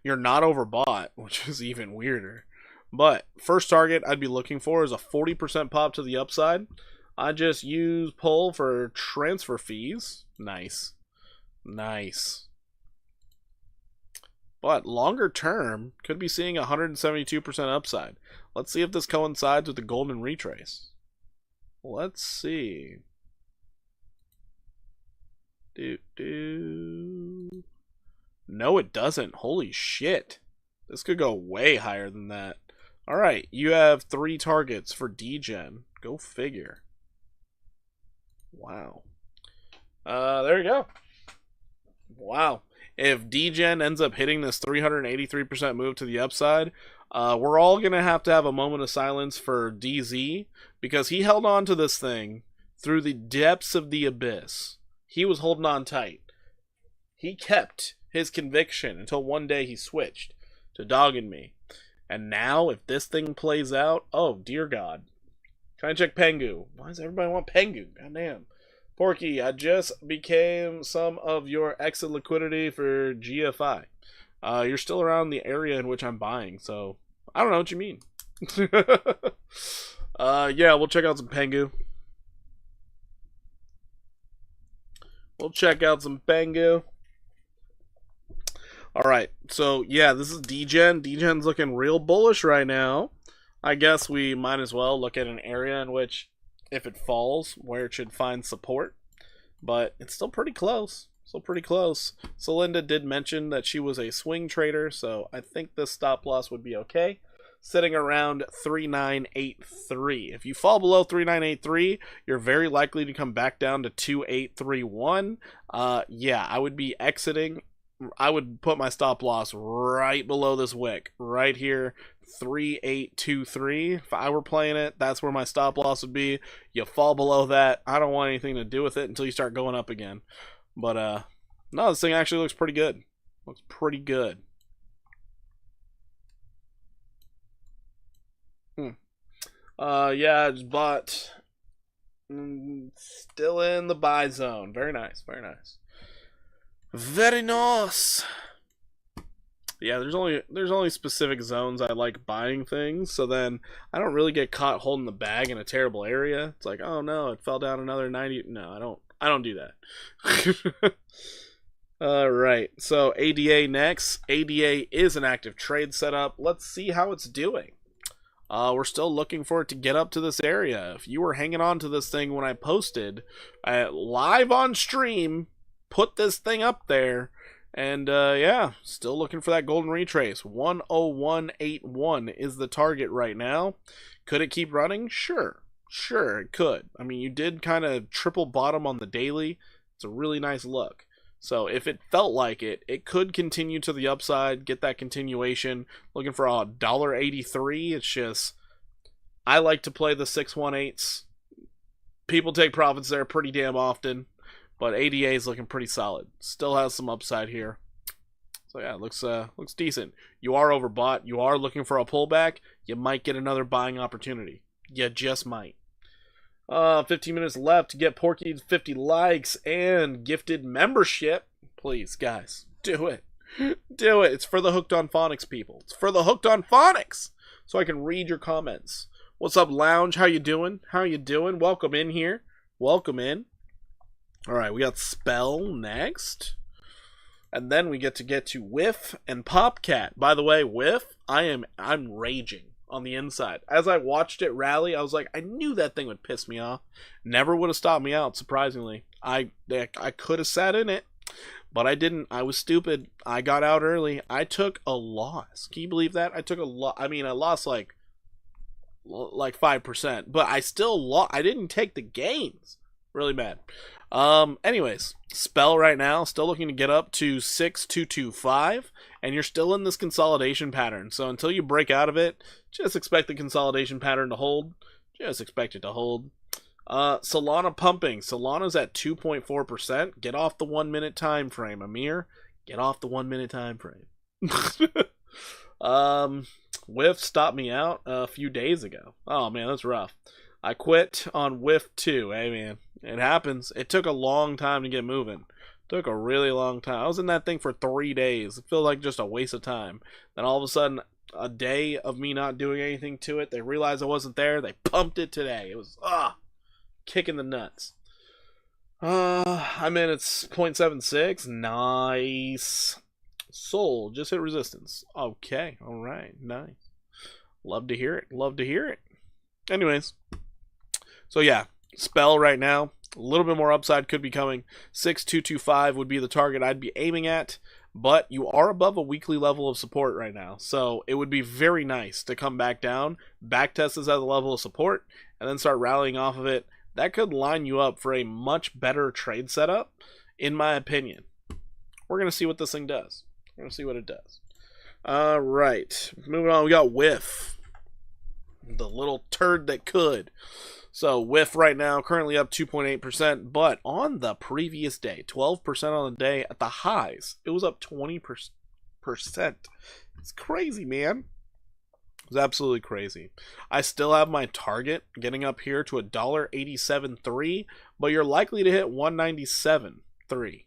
You're not overbought, which is even weirder. But first target I'd be looking for is a 40% pop to the upside. I just use pull for transfer fees. Nice. But longer term, could be seeing 172% upside. Let's see if this coincides with the golden retrace. Let's see. No, it doesn't. Holy shit. This could go way higher than that. Alright, you have 3 targets for Degen. Go figure. Wow. There you go. Wow. If Degen ends up hitting this 383% move to the upside, we're all going to have a moment of silence for DZ, because he held on to this thing through the depths of the abyss. He was holding on tight. He kept his conviction until one day he switched to dogging me. And now, if this thing plays out, oh dear God. Can I check Pengu? Why does everybody want Pengu? Goddamn. Porky, I just became some of your exit liquidity for GFI. You're still around the area in which I'm buying, so I don't know what you mean. Yeah, we'll check out some Pengu. We'll check out some Pengu. Alright, so yeah, this is DGen. DGen's looking real bullish right now. I guess we might as well look at an area in which, if it falls, where it should find support. But it's still pretty close. Still pretty close. Celinda did mention that she was a swing trader, so I think this stop loss would be okay. Sitting around 3983. If you fall below 3983, you're very likely to come back down to 2831. Yeah, I would be exiting. I would put my stop loss right below this wick, right here, 3823. If I were playing it, that's where my stop loss would be. You fall below that, I don't want anything to do with it until you start going up again. But no, this thing actually looks pretty good. Looks pretty good. Yeah, I just bought. Still in the buy zone. Very nice, very nice. Very nice. Yeah, there's only specific zones I like buying things, so then I don't really get caught holding the bag in a terrible area. It's like, oh no, it fell down another 90. No, I don't do that. Alright, so ADA next. ADA is an active trade setup. Let's see how it's doing. We're still looking for it to get up to this area. If you were hanging on to this thing when I posted live on stream, put this thing up there, and yeah, still looking for that golden retrace. 10181 is the target right now. Could it keep running? Sure, it could. I mean, you did kind of triple bottom on the daily. It's a really nice look. So if it felt like it, it could continue to the upside, get that continuation. Looking for a $1.83. It's just, I like to play the 618s. People take profits there pretty damn often, but ADA is looking pretty solid. Still has some upside here. So yeah, it looks decent. You are overbought. You are looking for a pullback. You might get another buying opportunity. You just might. 15 minutes left to get Porky's 50 likes and gifted membership. Please, guys, do it. Do it. It's for the Hooked on Phonics people. It's for the Hooked on Phonics. So I can read your comments. What's up, Lounge? How you doing? How you doing? Welcome in here. Welcome in. Alright, we got Spell next. And then we get to Whiff and Popcat. By the way, Whiff, I'm raging on the inside. As I watched it rally, I was like, I knew that thing would piss me off. Never would have stopped me out, surprisingly. I could have sat in it, but I didn't. I was stupid. I got out early. I took a loss. Can you believe that? I took a loss. I mean, I lost like 5%, but I still lost. I didn't take the gains. Really bad. Anyways, Spell right now, still looking to get up to 6225, and you're still in this consolidation pattern. So until you break out of it, just expect the consolidation pattern to hold. Just expect it to hold. Solana pumping. Solana's at 2.4%. Get off the 1 minute time frame, Amir. Get off the 1 minute time frame. Whiff stopped me out a few days ago. Oh man, that's rough. I quit on Whiff too. Hey man, it happens. It took a long time to get moving. Took a really long time. I was in that thing for 3 days. It felt like just a waste of time. Then all of a sudden, a day of me not doing anything to it, they realized I wasn't there. They pumped it today. It was kicking the nuts. I'm in. It's 0.76. Nice. Soul just hit resistance. Okay. All right. Nice. Love to hear it. Love to hear it. Anyways. So yeah, Spell right now, a little bit more upside could be coming. 6225 would be the target I'd be aiming at, but you are above a weekly level of support right now. So it would be very nice to come back down, back test this at the level of support, and then start rallying off of it. That could line you up for a much better trade setup, in my opinion. We're going to see what this thing does. We're going to see what it does. All right, moving on, we got Whiff. The little turd that could. So Whiff right now currently up 2.8%, but on the previous day, 12% on the day at the highs, it was up 20%. It's crazy, man. It's absolutely crazy. I still have my target getting up here to $1.87.3, but you're likely to hit 197.3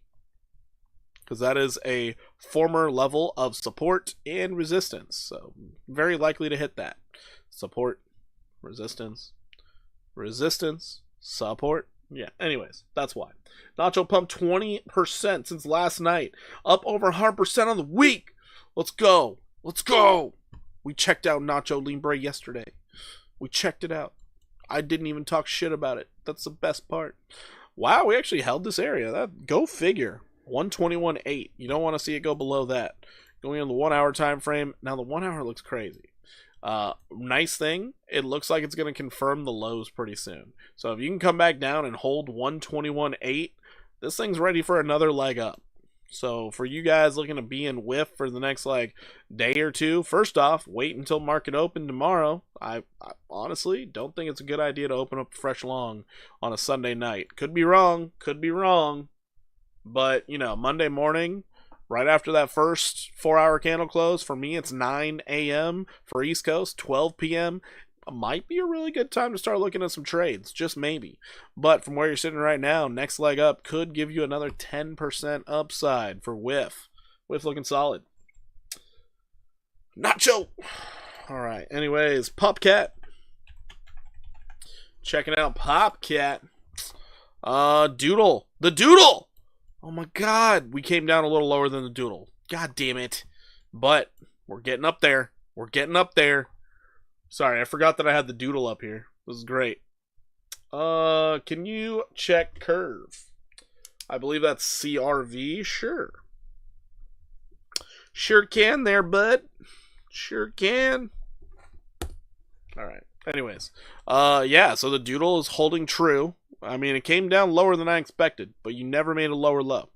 because that is a former level of support and resistance. So very likely to hit that. Support, resistance, resistance, support. Yeah, anyways, that's why. Nacho pumped 20% since last night. Up over 100% on the week. Let's go. Let's go. We checked out Nacho Libre yesterday. We checked it out. I didn't even talk shit about it. That's the best part. Wow, we actually held this area. Go figure. 121.8. You don't want to see it go below that. Going on the 1 hour time frame. Now the 1 hour looks crazy. Nice thing, it looks like it's going to confirm the lows pretty soon. So if you can come back down and hold 121.8, this thing's ready for another leg up. So for you guys looking to be in whiff for the next day or two, first off, wait until market open tomorrow. I honestly don't think it's a good idea to open up a fresh long on a Sunday night. Could be wrong, but Monday morning, right after that first 4 hour candle close, for me it's 9 a.m. for East Coast, 12 p.m. Might be a really good time to start looking at some trades, just maybe. But from where you're sitting right now, next leg up could give you another 10% upside for whiff. Whiff looking solid. Nacho! Alright, anyways, Popcat. Checking out Popcat. Doodle. The Doodle! Oh my god, we came down a little lower than the Doodle. God damn it. But we're getting up there. We're getting up there. Sorry, I forgot that I had the Doodle up here. This is great. Can you check curve? I believe that's CRV. Sure. Sure can there, bud. Sure can. Alright. Anyways. Yeah, so the Doodle is holding true. I mean, it came down lower than I expected, but you never made a lower low.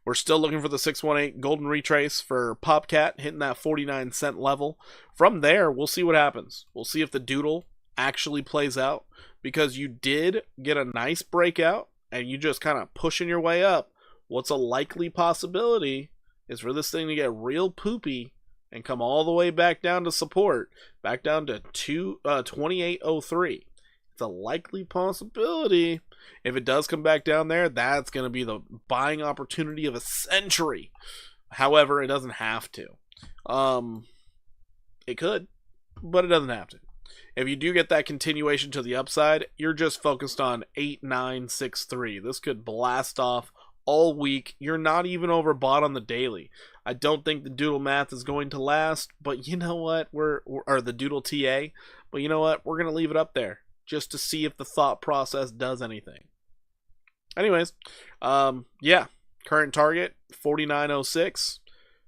We're still looking for the 618 golden retrace for Popcat, hitting that 49-cent level. From there, we'll see what happens. We'll see if the Doodle actually plays out, because you did get a nice breakout, and you just kind of pushing your way up. What's a likely possibility is for this thing to get real poopy and come all the way back down to support, back down to 28.03. It's a likely possibility. If it does come back down there, that's going to be the buying opportunity of a century. However, it doesn't have to. It could, but it doesn't have to. If you do get that continuation to the upside, you're just focused on 8963. This could blast off all week. You're not even overbought on the daily. I don't think the Doodle math is going to last, but you know what? Or the Doodle TA, but you know what? We're going to leave it up there just to see if the thought process does anything. Anyways, yeah, current target 49.06.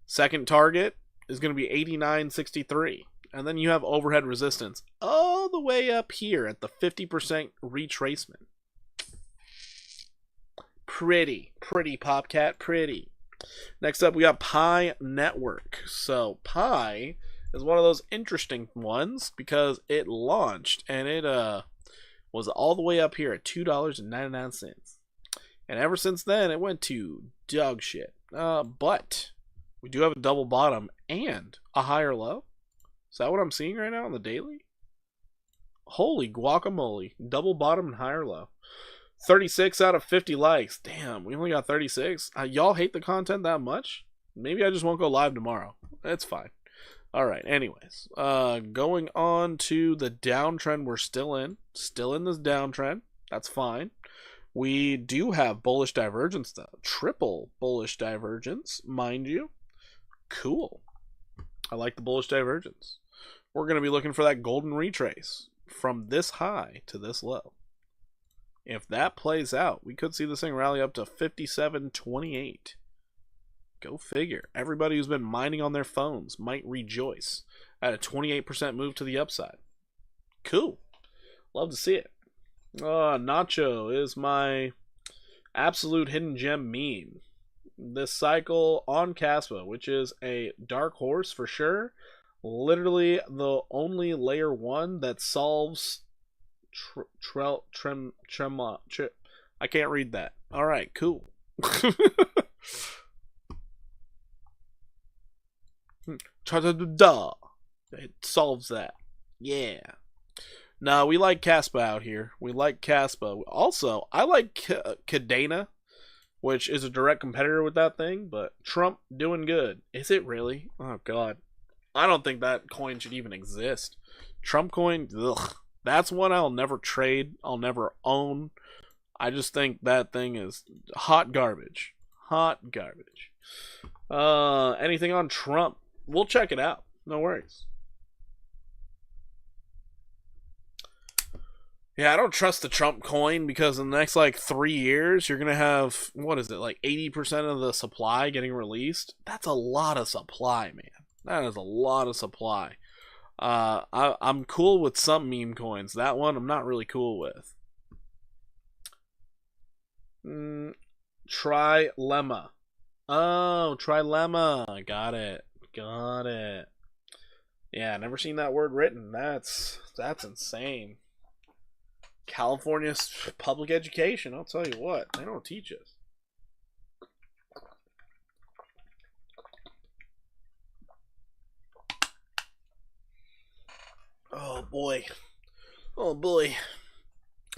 Second target is going to be 89.63. And then you have overhead resistance all the way up here at the 50% retracement. Pretty Popcat, pretty. Next up, we got Pi Network. So Pi is one of those interesting ones because it launched and it was all the way up here at $2.99. And ever since then, it went to dog shit. But we do have a double bottom and a higher low. Is that what I'm seeing right now on the daily? Holy guacamole. Double bottom and higher low. 36 out of 50 likes. Damn, we only got 36. Y'all hate the content that much? Maybe I just won't go live tomorrow. That's fine. Alright, anyways. Going on to the downtrend we're still in. Still in this downtrend. That's fine. We do have bullish divergence though. Triple bullish divergence, mind you. Cool. I like the bullish divergence. We're going to be looking for that golden retrace from this high to this low. If that plays out, we could see this thing rally up to 57.28. Go figure. Everybody who's been mining on their phones might rejoice at a 28% move to the upside. Cool. Love to see it. Nacho is my absolute hidden gem meme. This cycle on Caspa, which is a dark horse for sure. Literally the only layer 1 that solves I can't read that. Alright, cool. It solves that. Yeah. No, we like Caspa out here. We like Caspa. Also, I like Cadena, which is a direct competitor with that thing, but Trump doing good. Is it really? Oh, God. I don't think that coin should even exist. Trump coin, ugh. That's one I'll never trade. I'll never own. I just think that thing is hot garbage. Hot garbage. Anything on Trump? We'll check it out. No worries. Yeah, I don't trust the Trump coin because in the next like 3 years, you're gonna have what is it, like 80% of the supply getting released? That's a lot of supply, man. That is a lot of supply. I'm cool with some meme coins. That one I'm not really cool with. Trilemma. Oh, trilemma. Got it. Got it. Yeah, never seen that word written. That's insane. California's public education, I'll tell you what, they don't teach us. Oh boy. Oh boy.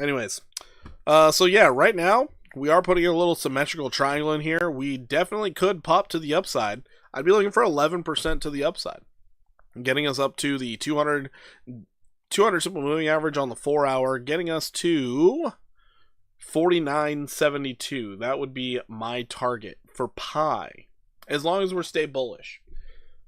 Anyways, so yeah, right now we are putting a little symmetrical triangle in here. We definitely could pop to the upside. I'd be looking for 11% to the upside, getting us up to the 200 simple moving average on the 4 hour, getting us to 49.72. That would be my target for Pi, as long as we stay bullish.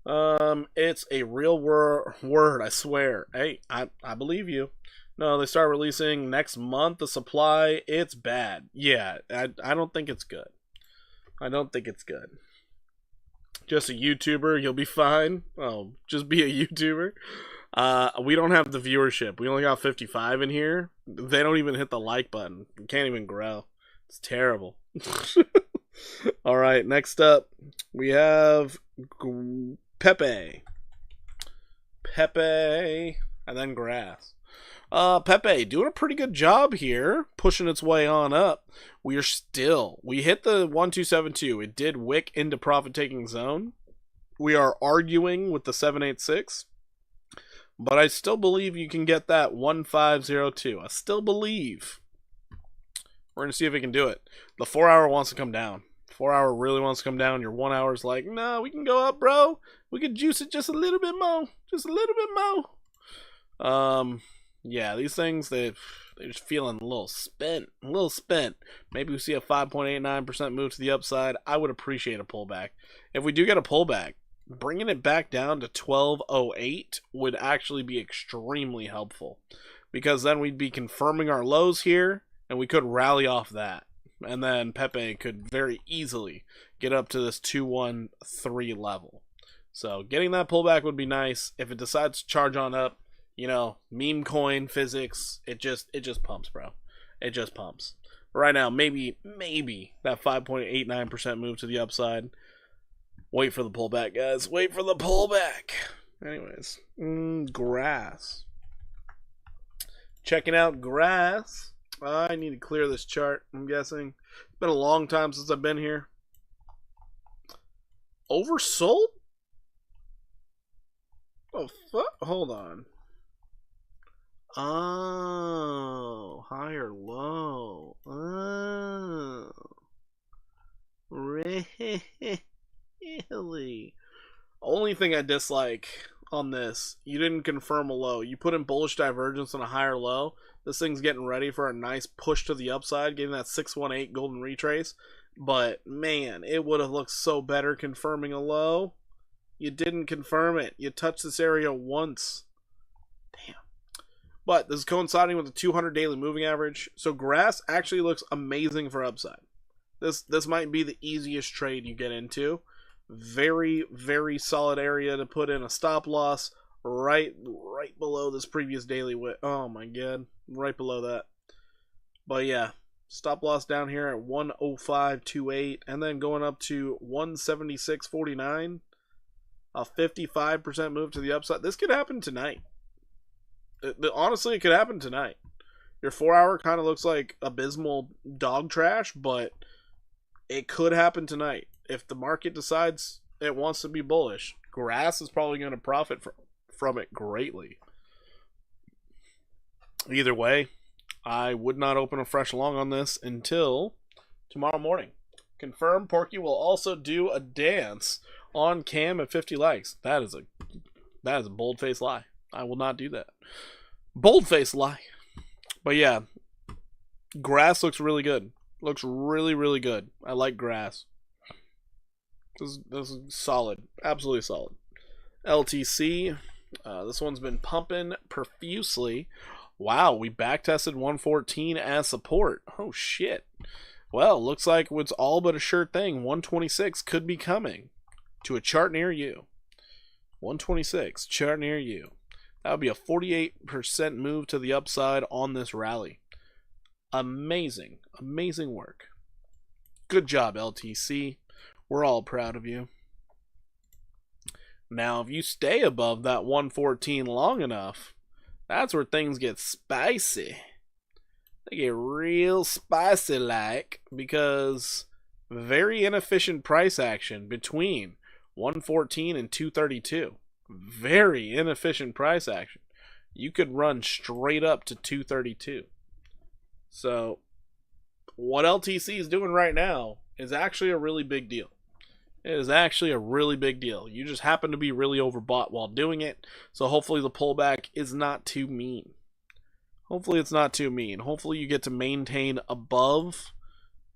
It's a real word, I swear. Hey, I believe you. No, they start releasing next month. The supply, it's bad. Yeah, I don't think it's good. I don't think it's good. Just a YouTuber, you'll be fine. Oh, just be a YouTuber. We don't have the viewership. We only got 55 in here. They don't even hit the like button. We can't even grow. It's terrible. All right, next up, we have PEPE. PEPE, and then grass. PEPE doing a pretty good job here, pushing its way on up. We hit the 1272. It did wick into profit taking zone. We are arguing with the 786, but I still believe you can get that 1502. I still believe. We're gonna see if we can do it. The 4 hour wants to come down. 4 hour really wants to come down. Your 1 hour's like, no, we can go up, bro. We could juice it just a little bit more. Just a little bit more. Yeah, these things, they're just feeling a little spent. A little spent. Maybe we see a 5.89% move to the upside. I would appreciate a pullback. If we do get a pullback, bringing it back down to 1208 would actually be extremely helpful. Because then we'd be confirming our lows here, and we could rally off that. And then PEPE could very easily get up to this 213 level. So getting that pullback would be nice. If it decides to charge on up, you know, meme coin physics, it just pumps, bro. It just pumps. Right now, maybe that 5.89% move to the upside. Wait for the pullback, guys. Wait for the pullback. Anyways, grass. Checking out grass. I need to clear this chart, I'm guessing. It's been a long time since I've been here. Oversold? Oh, fuck. Hold on. Oh, high or low. Oh. Really? Only thing I dislike on this, you didn't confirm a low. You put in bullish divergence on a higher low. This thing's getting ready for a nice push to the upside, getting that 618 golden retrace. But, man, it would have looked so better confirming a low. You didn't confirm it. You touched this area once. Damn. But this is coinciding with the 200 daily moving average. So grass actually looks amazing for upside. This might be the easiest trade you get into. Very, very solid area to put in a stop loss right below this previous daily wick. Oh my god, right below that. But yeah, stop loss down here at 105.28 and then going up to 176.49. A 55% move to the upside. This could happen tonight. Honestly, it could happen tonight. Your 4 hour kind of looks like abysmal dog trash, but it could happen tonight. If the market decides it wants to be bullish, grass is probably going to profit from it greatly. Either way, I would not open a fresh long on this until tomorrow morning. Confirm Porky will also do a dance on cam at 50 likes. That is a bold-faced lie. I will not do that. Bold-faced lie. But yeah, grass looks really good. Looks really, really good. I like grass. This is solid. Absolutely solid. LTC. This one's been pumping profusely. Wow, we backtested 114 as support. Oh, shit. Well, looks like it's all but a sure thing. 126 could be coming to a chart near you. 126, chart near you. That would be a 48% move to the upside on this rally. Amazing. Amazing work. Good job, LTC. We're all proud of you. Now, if you stay above that 114 long enough, that's where things get spicy. They get real spicy like, because very inefficient price action between 114 and 232. Very inefficient price action. You could run straight up to 232. So, what LTC is doing right now is actually a really big deal. It is actually a really big deal. You just happen to be really overbought while doing it. So hopefully the pullback is not too mean. Hopefully it's not too mean. Hopefully you get to maintain above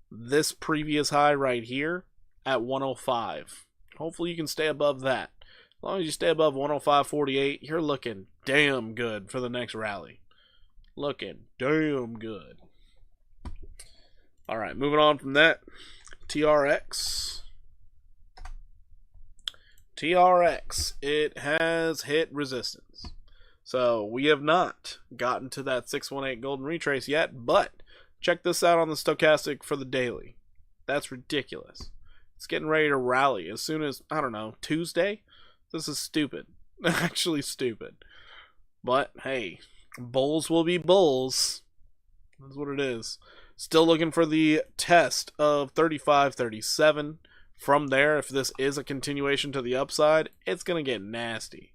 this previous high right here at 105. Hopefully you can stay above that. As long as you stay above 105.48, you're looking damn good for the next rally. Looking damn good. Alright, moving on from that. TRX. TRX, it has hit resistance. So we have not gotten to that 618 golden retrace yet, but check this out on the stochastic for the daily. That's ridiculous. It's getting ready to rally as soon as, I don't know, Tuesday? This is stupid. Actually stupid. But hey, bulls will be bulls. That's what it is. Still looking for the test of 35.37. From there, if this is a continuation to the upside, it's going to get nasty.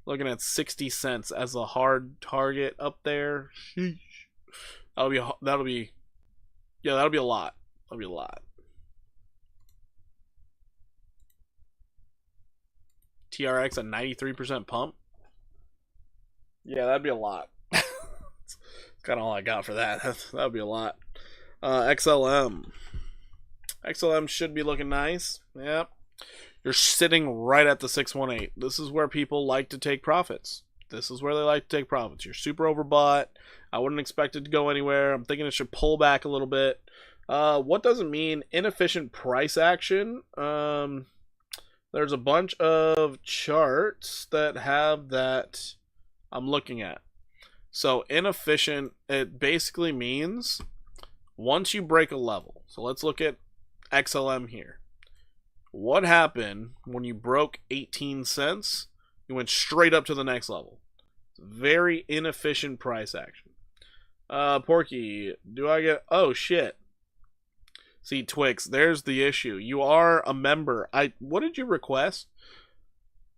Looking at 60 cents as a hard target up there. Sheesh. That'll be a lot. That'll be a lot. TRX at 93% pump. Yeah, that'd be a lot. That's kind of all I got for that. That'd be a lot. XLM. XLM should be looking nice. Yep. You're sitting right at the 618. This is where people like to take profits. This is where they like to take profits. You're super overbought. I wouldn't expect it to go anywhere. I'm thinking it should pull back a little bit. What doesn't mean inefficient price action? There's a bunch of charts that have that I'm looking at. So inefficient, it basically means once you break a level. So let's look at XLM here. What happened when you broke 18 cents? You went straight up to the next level. Very inefficient price action. Porky, do I get... Oh, shit. See, Twix, there's the issue. You are a member. What did you request?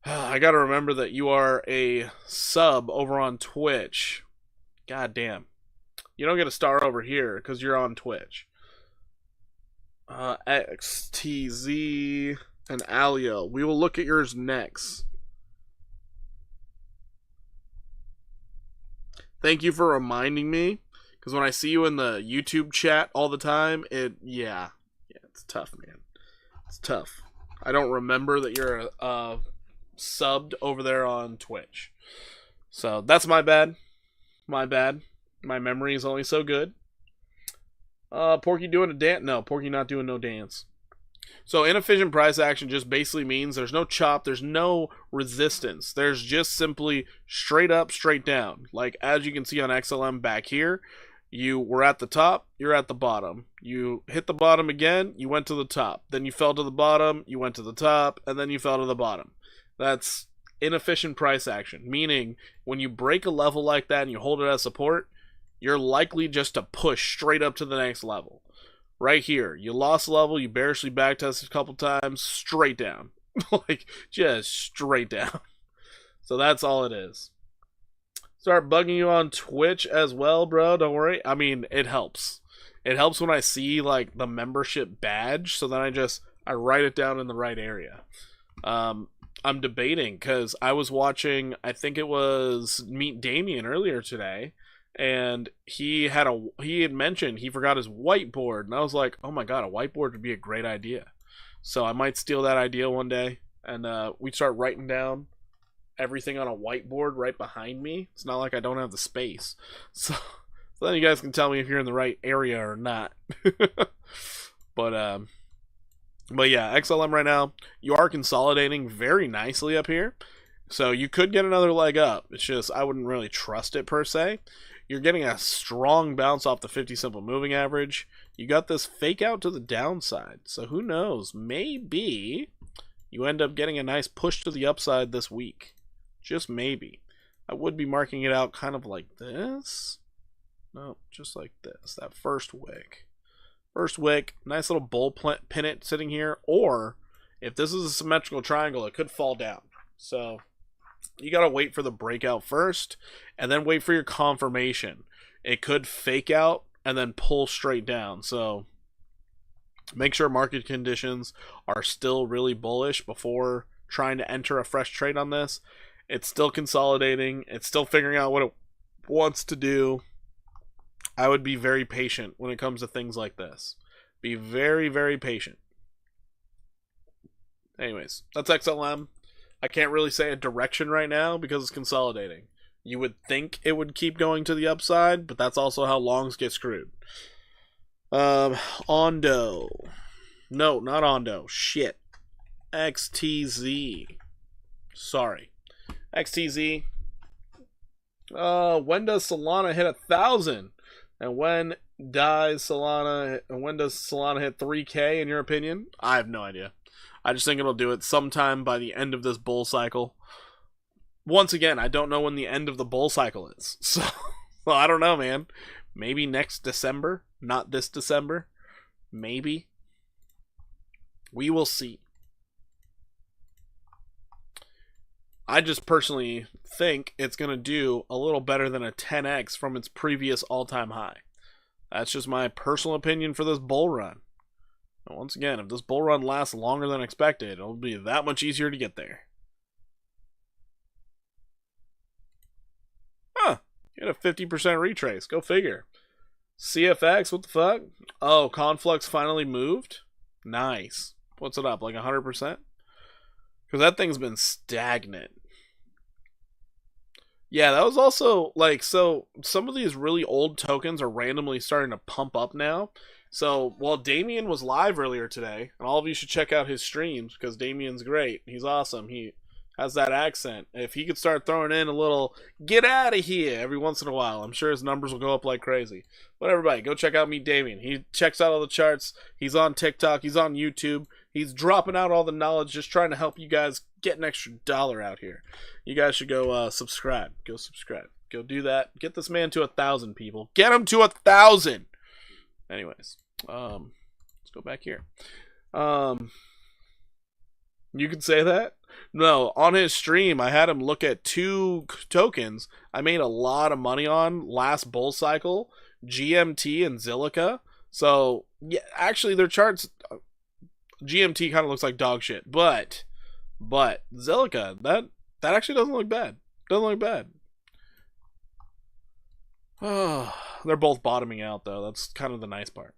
I gotta remember that you are a sub over on Twitch. God damn. You don't get a star over here because you're on Twitch. XTZ and Alio. We will look at yours next. Thank you for reminding me, because when I see you in the YouTube chat all the time, yeah, it's tough, man. It's tough. I don't remember that you're subbed over there on Twitch. So that's my bad. My bad. My memory is only so good. Porky doing a dance? No, Porky not doing no dance. So inefficient price action just basically means there's no chop, there's no resistance. There's just simply straight up, straight down. Like as you can see on XLM back here, you were at the top, you're at the bottom. You hit the bottom again, you went to the top. Then you fell to the bottom, you went to the top, and then you fell to the bottom. That's inefficient price action. Meaning, when you break a level like that and you hold it as support, you're likely just to push straight up to the next level. Right here, you lost level, you bearishly backtested a couple times, straight down. Like, just straight down. So that's all it is. Start bugging you on Twitch as well, bro. Don't worry. I mean, it helps. It helps when I see like the membership badge, so then I write it down in the right area. I'm debating because I was watching, I think it was Meet Damien earlier today, and he had mentioned he forgot his whiteboard, and I was like, oh my god, a whiteboard would be a great idea. So I might steal that idea one day, and we start writing down everything on a whiteboard right behind me. It's not like I don't have the space, so then you guys can tell me if you're in the right area or not. But yeah, XLM right now, you are consolidating very nicely up here, so you could get another leg up. It's just I wouldn't really trust it per se. You're getting a strong bounce off the 50 simple moving average. You got this fake out to the downside, so who knows? Maybe you end up getting a nice push to the upside this week. Just maybe. I would be marking it out kind of like this. No, just like this. That first wick. First wick, nice little bull pennant sitting here. Or, if this is a symmetrical triangle, it could fall down. So, you gotta wait for the breakout first, and then wait for your confirmation. It could fake out, and then pull straight down. So, make sure market conditions are still really bullish before trying to enter a fresh trade on this. It's still consolidating. It's still figuring out what it wants to do. I would be very patient when it comes to things like this. Be very, very patient. Anyways, that's XLM. I can't really say a direction right now because it's consolidating. You would think it would keep going to the upside, but that's also how longs get screwed. Ondo. No, not Ondo. Shit. XTZ. Sorry. XTZ. When does Solana hit 1,000? And when does Solana hit 3K in your opinion? I have no idea. I just think it'll do it sometime by the end of this bull cycle. Once again, I don't know when the end of the bull cycle is. So, well, I don't know, man. Maybe next December, not this December. Maybe. We will see. I just personally think it's going to do a little better than a 10x from its previous all-time high. That's just my personal opinion for this bull run. And once again, if this bull run lasts longer than expected, it'll be that much easier to get there. Huh. You had a 50% retrace. Go figure. CFX, what the fuck? Oh, Conflux finally moved? Nice. What's it up, like 100%? Because that thing's been stagnant. Yeah, that was also, like, so some of these really old tokens are randomly starting to pump up now. So, while Damien was live earlier today, and all of you should check out his streams, because Damien's great. He's awesome. He has that accent. If he could start throwing in a little, get out of here, every once in a while, I'm sure his numbers will go up like crazy. But everybody, go check out Meet Damien. He checks out all the charts. He's on TikTok. He's on YouTube. He's dropping out all the knowledge, just trying to help you guys get an extra dollar out here. You guys should go subscribe. Go subscribe. Go do that. Get this man to 1,000 people. Get him to 1,000! Anyways, let's go back here. You can say that? No, on his stream, I had him look at 2 tokens I made a lot of money on last bull cycle, GMT and Zilliqa. So, yeah, actually, their charts, GMT kind of looks like dog shit, but Zilliqa, that actually doesn't look bad. Doesn't look bad. Oh, they're both bottoming out, though. That's kind of the nice part.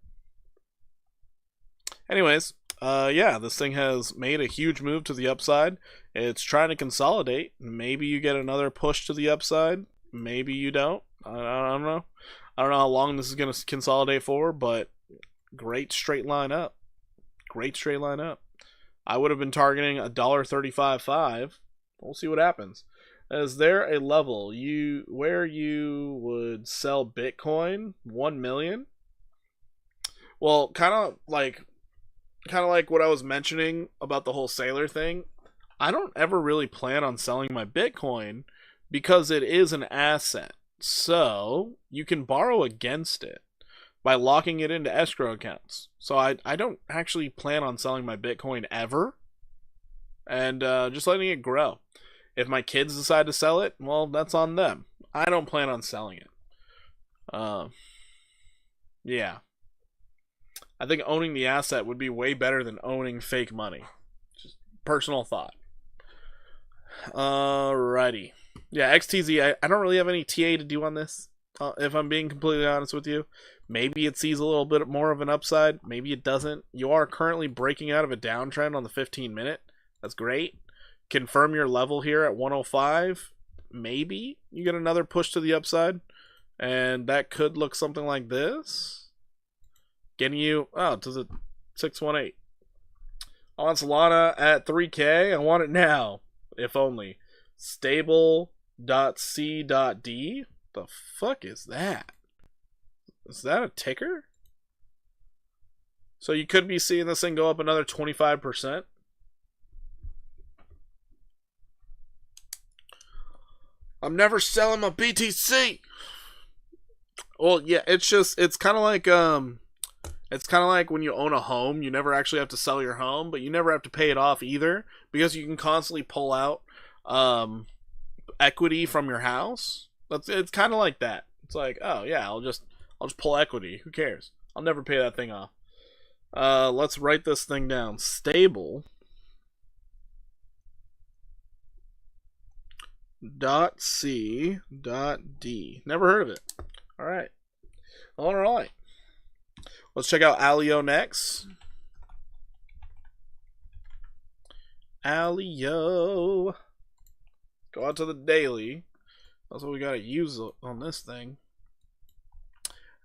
Anyways, yeah, this thing has made a huge move to the upside. It's trying to consolidate. Maybe you get another push to the upside. Maybe you don't. I don't know. I don't know how long this is going to consolidate for, but great straight line up. Great straight line up. I would have been targeting $1.35.5. We'll see what happens. Is there a level where you would sell Bitcoin 1 million? Well, kind of like what I was mentioning about the whole Sailor thing. I don't ever really plan on selling my Bitcoin because it is an asset. So you can borrow against it by locking it into escrow accounts. So I don't actually plan on selling my Bitcoin ever, and just letting it grow. If my kids decide to sell it, well, that's on them. I don't plan on selling it. Yeah. I think owning the asset would be way better than owning fake money. Just personal thought. Alrighty. Yeah, XTZ, I don't really have any TA to do on this, if I'm being completely honest with you. Maybe it sees a little bit more of an upside. Maybe it doesn't. You are currently breaking out of a downtrend on the 15-minute. That's great. Confirm your level here at 105. Maybe you get another push to the upside. And that could look something like this. Getting you, to the 618. I want Solana at 3K. I want it now. If only. Stable.c.d? The fuck is that? Is that a ticker? So you could be seeing this thing go up another 25%. I'm never selling my BTC. Well, yeah, it's kind of like when you own a home, you never actually have to sell your home, but you never have to pay it off either, because you can constantly pull out equity from your house. It's kind of like that. It's like, oh yeah, I'll just pull equity. Who cares? I'll never pay that thing off. Let's write this thing down. Stable. .c.d. Never heard of it. All right. Let's check out Alio next. Alio. Go out to the daily. That's what we gotta use on this thing.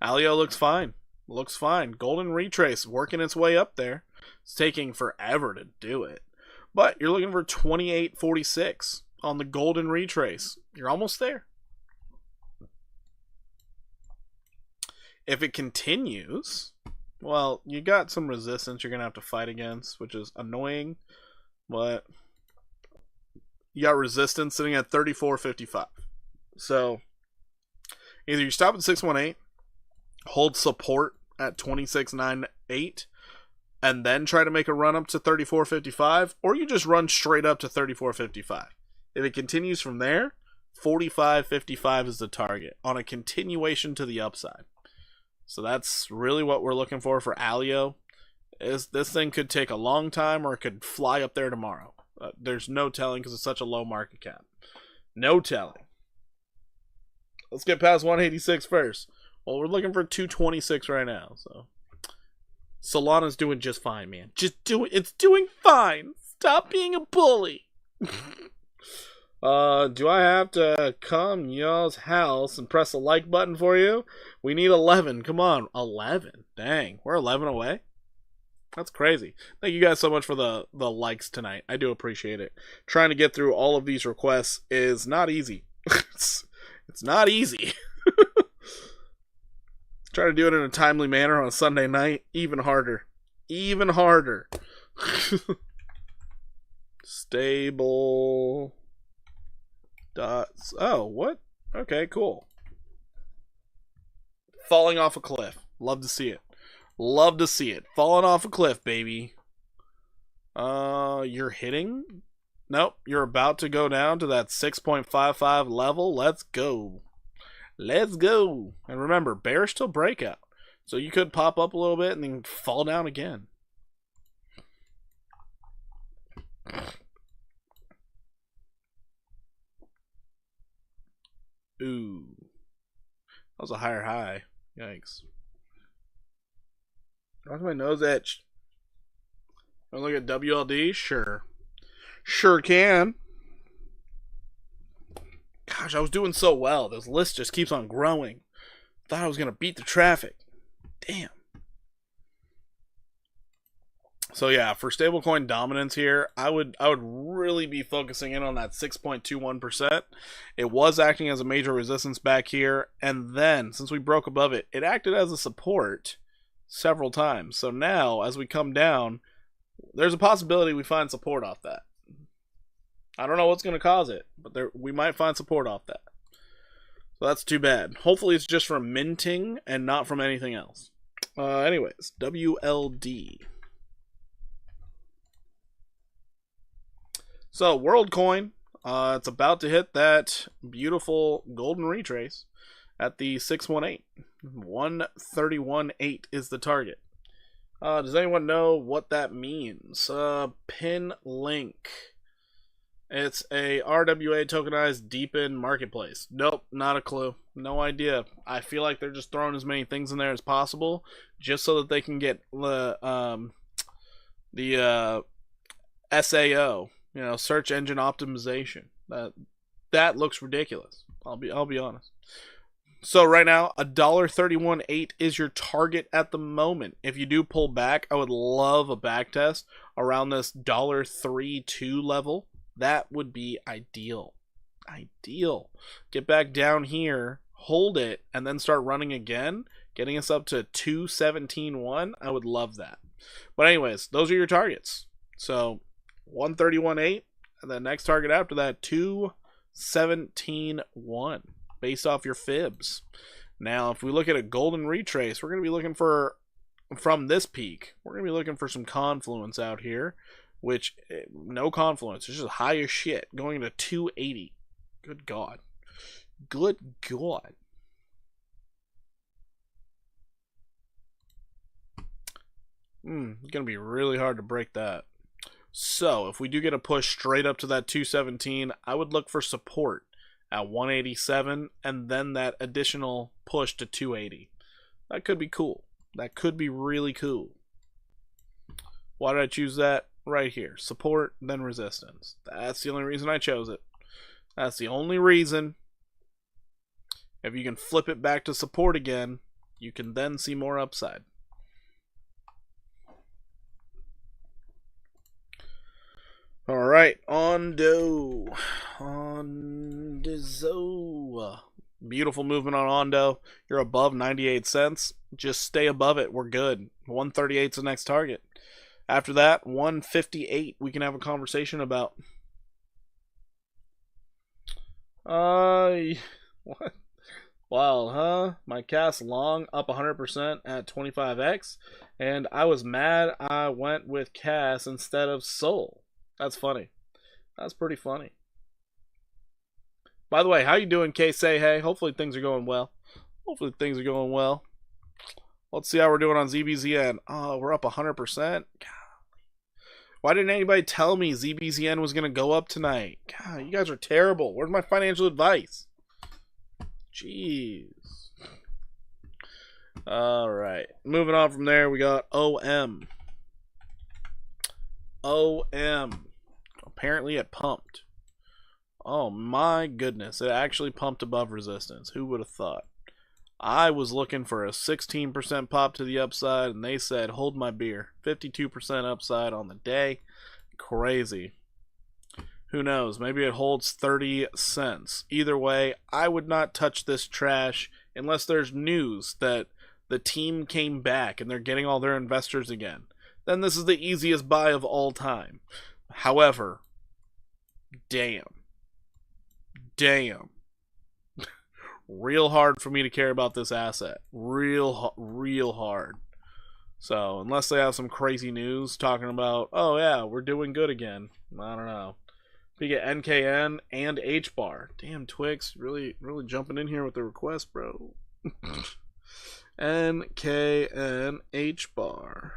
Alio looks fine. Looks fine. Golden retrace working its way up there. It's taking forever to do it. But you're looking for 28.46 on the golden retrace. You're almost there. If it continues, well, you got some resistance you're going to have to fight against, which is annoying. But you got resistance sitting at 34.55. So either you stop at 618, hold support at 26.98, and then try to make a run up to 34.55, or you just run straight up to 34.55. If it continues from there, 45.55 is the target on a continuation to the upside. So that's really what we're looking for Alio. This thing could take a long time, or it could fly up there tomorrow. There's no telling because it's such a low market cap. No telling. Let's get past 186 first. Well, we're looking for 226 right now. So Solana's doing just fine, man. It's doing fine. Stop being a bully. Do I have to come y'all's house and press the like button for you? We need 11. Come on, 11. Dang, we're 11 away. That's crazy. Thank you guys so much for the likes tonight. I do appreciate it. Trying to get through all of these requests is not easy. It's not easy. Try to do it in a timely manner on a Sunday night. Even harder. Even harder. Stable. Dots. Oh, what? Okay, cool. Falling off a cliff. Love to see it. Love to see it. Falling off a cliff, baby. You're hitting? Nope. You're about to go down to that 6.55 level. Let's go. Let's go. And remember, bearish till breakout. So you could pop up a little bit and then fall down again. Ooh. That was a higher high. Yikes. Why's my nose itched? Wanna look at WLD? Sure. Sure can. Gosh, I was doing so well. This list just keeps on growing. Thought I was going to beat the traffic. Damn. So yeah, for stablecoin dominance here, I would really be focusing in on that 6.21%. It was acting as a major resistance back here, and then since we broke above it, it acted as a support several times. So now, as we come down, there's a possibility we find support off that. I don't know what's going to cause it, but we might find support off that. So that's too bad. Hopefully it's just from minting and not from anything else. Anyways, WLD. So WorldCoin, It's about to hit that beautiful golden retrace at the 618. 131.8 is the target. Does anyone know what that means? Pin link. It's a RWA tokenized deepen marketplace. Nope, not a clue. No idea. I feel like they're just throwing as many things in there as possible just so that they can get the SAO, search engine optimization. That looks ridiculous. I'll be honest. So right now, $1.31.8 is your target at the moment. If you do pull back, I would love a back test around this $1.32 level. That would be ideal. Ideal. Get back down here, hold it, and then start running again, getting us up to 217.1. I would love that. But anyways, those are your targets. So 131.8, and the next target after that, 217.1, based off your fibs. Now, if we look at a golden retrace, we're going to be looking for, from this peak, we're going to be looking for some confluence out here. Which, no confluence. It's just high as shit. Going to 280. Good God. Good God. Going to be really hard to break that. So, if we do get a push straight up to that 217, I would look for support at 187 and then that additional push to 280. That could be cool. That could be really cool. Why did I choose that? Right here, support, then resistance. That's the only reason I chose it. That's the only reason. If you can flip it back to support again, you can then see more upside. Alright, Ondo. Ondozo. Beautiful movement on Ondo. You're above 98 cents. Just stay above it. We're good. 138 is the next target. After that, 158, we can have a conversation about. What? Wow, huh? My cast long up 100% at 25x, and I was mad I went with Cass instead of Soul. That's funny. That's pretty funny. By the way, how you doing, K? Say hey. Hopefully things are going well. Let's see how we're doing on ZBZN. Oh, we're up 100%. Why didn't anybody tell me ZBZN was going to go up tonight? God, you guys are terrible. Where's my financial advice? Jeez. Alright. Moving on from there, we got OM. Apparently it pumped. Oh my goodness. It actually pumped above resistance. Who would have thought? I was looking for a 16% pop to the upside, and they said, hold my beer. 52% upside on the day. Crazy. Who knows? Maybe it holds 30 cents. Either way, I would not touch this trash unless there's news that the team came back and they're getting all their investors again. Then this is the easiest buy of all time. However, damn. Real hard for me to care about this asset. Real hard. So, unless they have some crazy news talking about, oh yeah, we're doing good again. I don't know. We get NKN and H-bar. Damn, Twix, really jumping in here with the request, bro. NKN H-bar.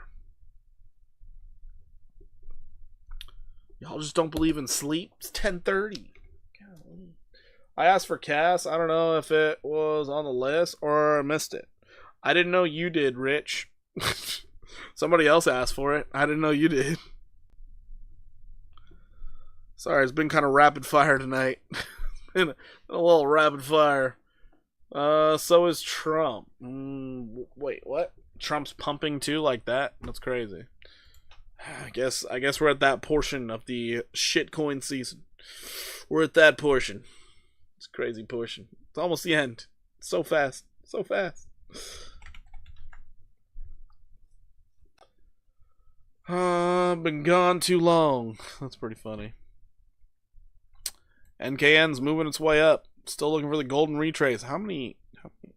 Y'all just don't believe in sleep? It's 10:30. I asked for Cass. I don't know if it was on the list or I missed it. I didn't know you did, Rich. Somebody else asked for it. I didn't know you did. Sorry, it's been kind of rapid fire tonight. been a little rapid fire. So is Trump. Wait, what? Trump's pumping too like that? That's crazy. I guess we're at that portion of the shitcoin season. We're at that portion. It's a crazy portion. It's almost the end. So fast. Been gone too long. That's pretty funny. NKN's moving its way up. Still looking for the golden retrace. How many?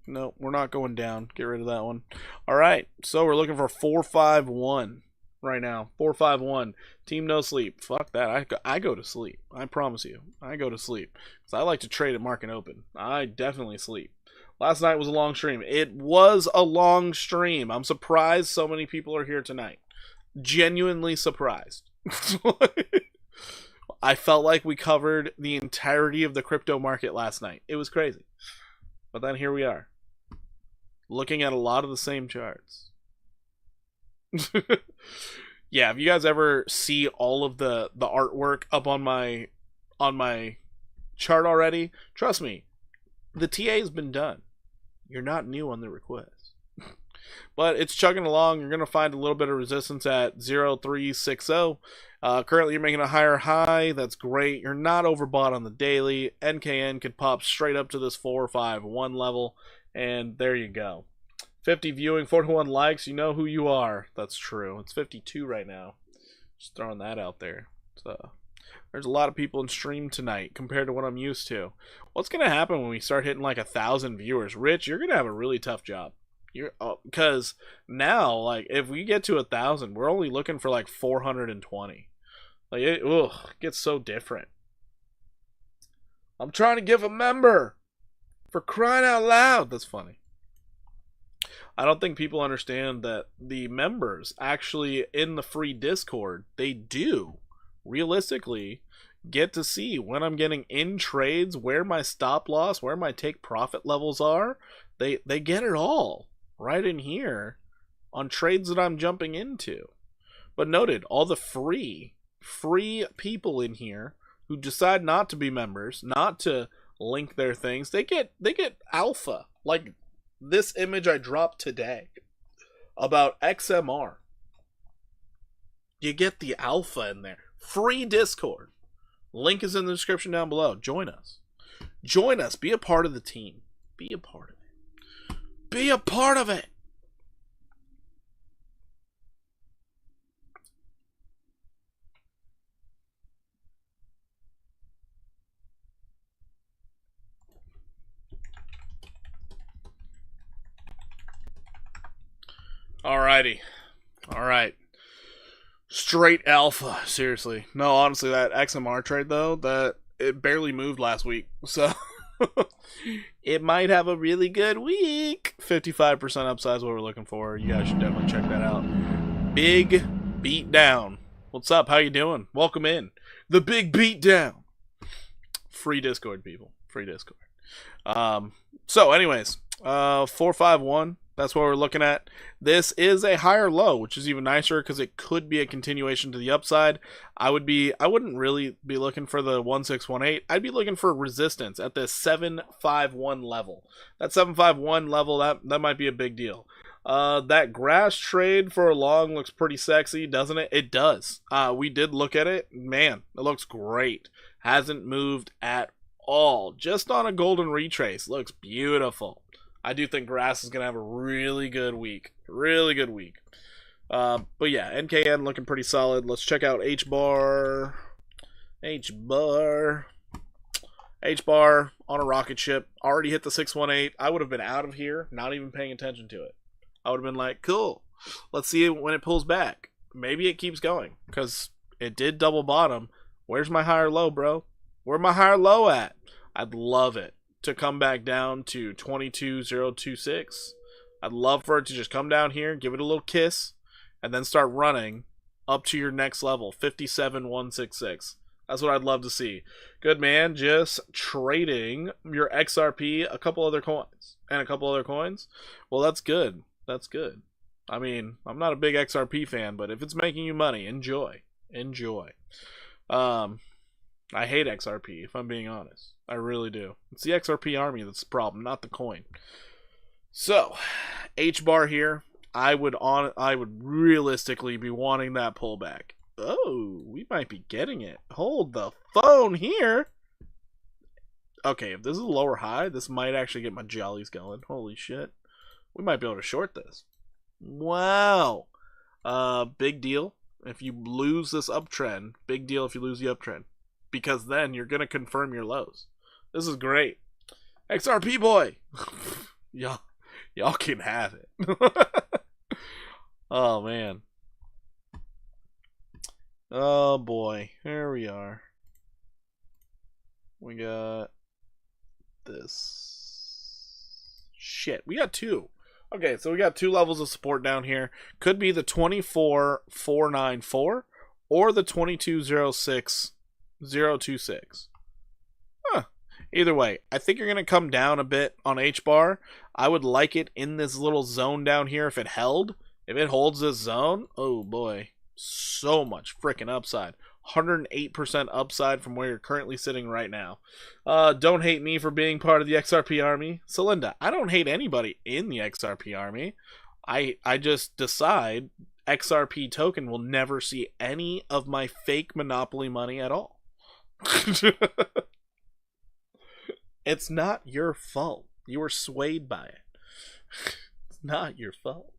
No, we're not going down. Get rid of that one. Alright, so we're looking for 451. right now. 451. Team no sleep. Fuck that. I go to sleep. I promise you. I go to sleep. Because I like to trade at market open. I definitely sleep. Last night was a long stream. It was a long stream. I'm surprised so many people are here tonight. Genuinely surprised. I felt like we covered the entirety of the crypto market last night. It was crazy. But then here we are. Looking at a lot of the same charts. Yeah, if you guys ever see all of the artwork up on my chart already, trust me, the TA has been done. You're not new on the request. But it's chugging along. You're going to find a little bit of resistance at 0.360. Currently, you're making a higher high. That's great. You're not overbought on the daily. NKN could pop straight up to this 451 level. And there you go. 50 viewing, 41 likes. You know who you are. That's true. It's 52 right now. Just throwing that out there. So there's a lot of people in stream tonight compared to what I'm used to. What's going to happen when we start hitting like 1,000 viewers? Rich, you're going to have a really tough job. Because now, like, if we get to 1,000, we're only looking for like 420. Like, it gets so different. I'm trying to give a member. For crying out loud. That's funny. I don't think people understand that the members actually in the free Discord, they do realistically get to see when I'm getting in trades, where my stop loss, where my take profit levels are. They get it all right in here on trades that I'm jumping into. But noted, all the free people in here who decide not to be members, not to link their things, they get alpha. Like this image I dropped today about XMR. You get the alpha in there. Free Discord. Link is in the description down below. Join us. Join us. Be a part of the team. Be a part of it. Be a part of it. Alrighty. Alright. Straight alpha. Seriously. No, honestly, that XMR trade, though, that it barely moved last week. So, it might have a really good week. 55% upside is what we're looking for. You guys should definitely check that out. Big beat down. What's up? How you doing? Welcome in. The big beat down. Free Discord, people. Free Discord. So, anyways, 451. That's what we're looking at. This is a higher low, which is even nicer because it could be a continuation to the upside. I wouldn't really be looking for the 1618. I'd be looking for resistance at the 751 level. That 751 level, that might be a big deal. That grass trade for a long looks pretty sexy, doesn't it? It does. We did look at it. Man, it looks great. Hasn't moved at all. Just on a golden retrace. Looks beautiful. I do think grass is going to have a really good week. Really good week. But yeah, NKN looking pretty solid. Let's check out H-bar. H-bar on a rocket ship. Already hit the 618. I would have been out of here, not even paying attention to it. I would have been like, cool. Let's see when it pulls back. Maybe it keeps going because it did double bottom. Where's my higher low, bro? Where my higher low at? I'd love it to come back down to 22,026. I'd love for it to just come down here, give it a little kiss, and then start running up to your next level, 57,166. That's what I'd love to see. Good man, just trading your XRP, a couple other coins, and a couple other coins. Well, that's good. That's good. I mean, I'm not a big XRP fan, but if it's making you money, enjoy. Enjoy. I hate XRP, if I'm being honest. I really do. It's the XRP army that's the problem, not the coin. So, H-bar here. I would realistically be wanting that pullback. Oh, we might be getting it. Hold the phone here. Okay, if this is a lower high, this might actually get my jollies going. Holy shit. We might be able to short this. Wow. Big deal if you lose this uptrend. Big deal if you lose the uptrend. Because then you're going to confirm your lows. This is great. XRP boy. Y'all can have it. Oh, man. Oh boy, here we are. We got this. Shit, we got two. Okay, so we got two levels of support down here. Could be the 24494 or the 2206026. Huh. Either way, I think you're going to come down a bit on H-bar. I would like it in this little zone down here if it held. If it holds this zone, oh boy, so much freaking upside. 108% upside from where you're currently sitting right now. Don't hate me for being part of the XRP army. Celinda, I don't hate anybody in the XRP army. I just decide XRP token will never see any of my fake monopoly money at all. It's not your fault. You were swayed by it. It's not your fault.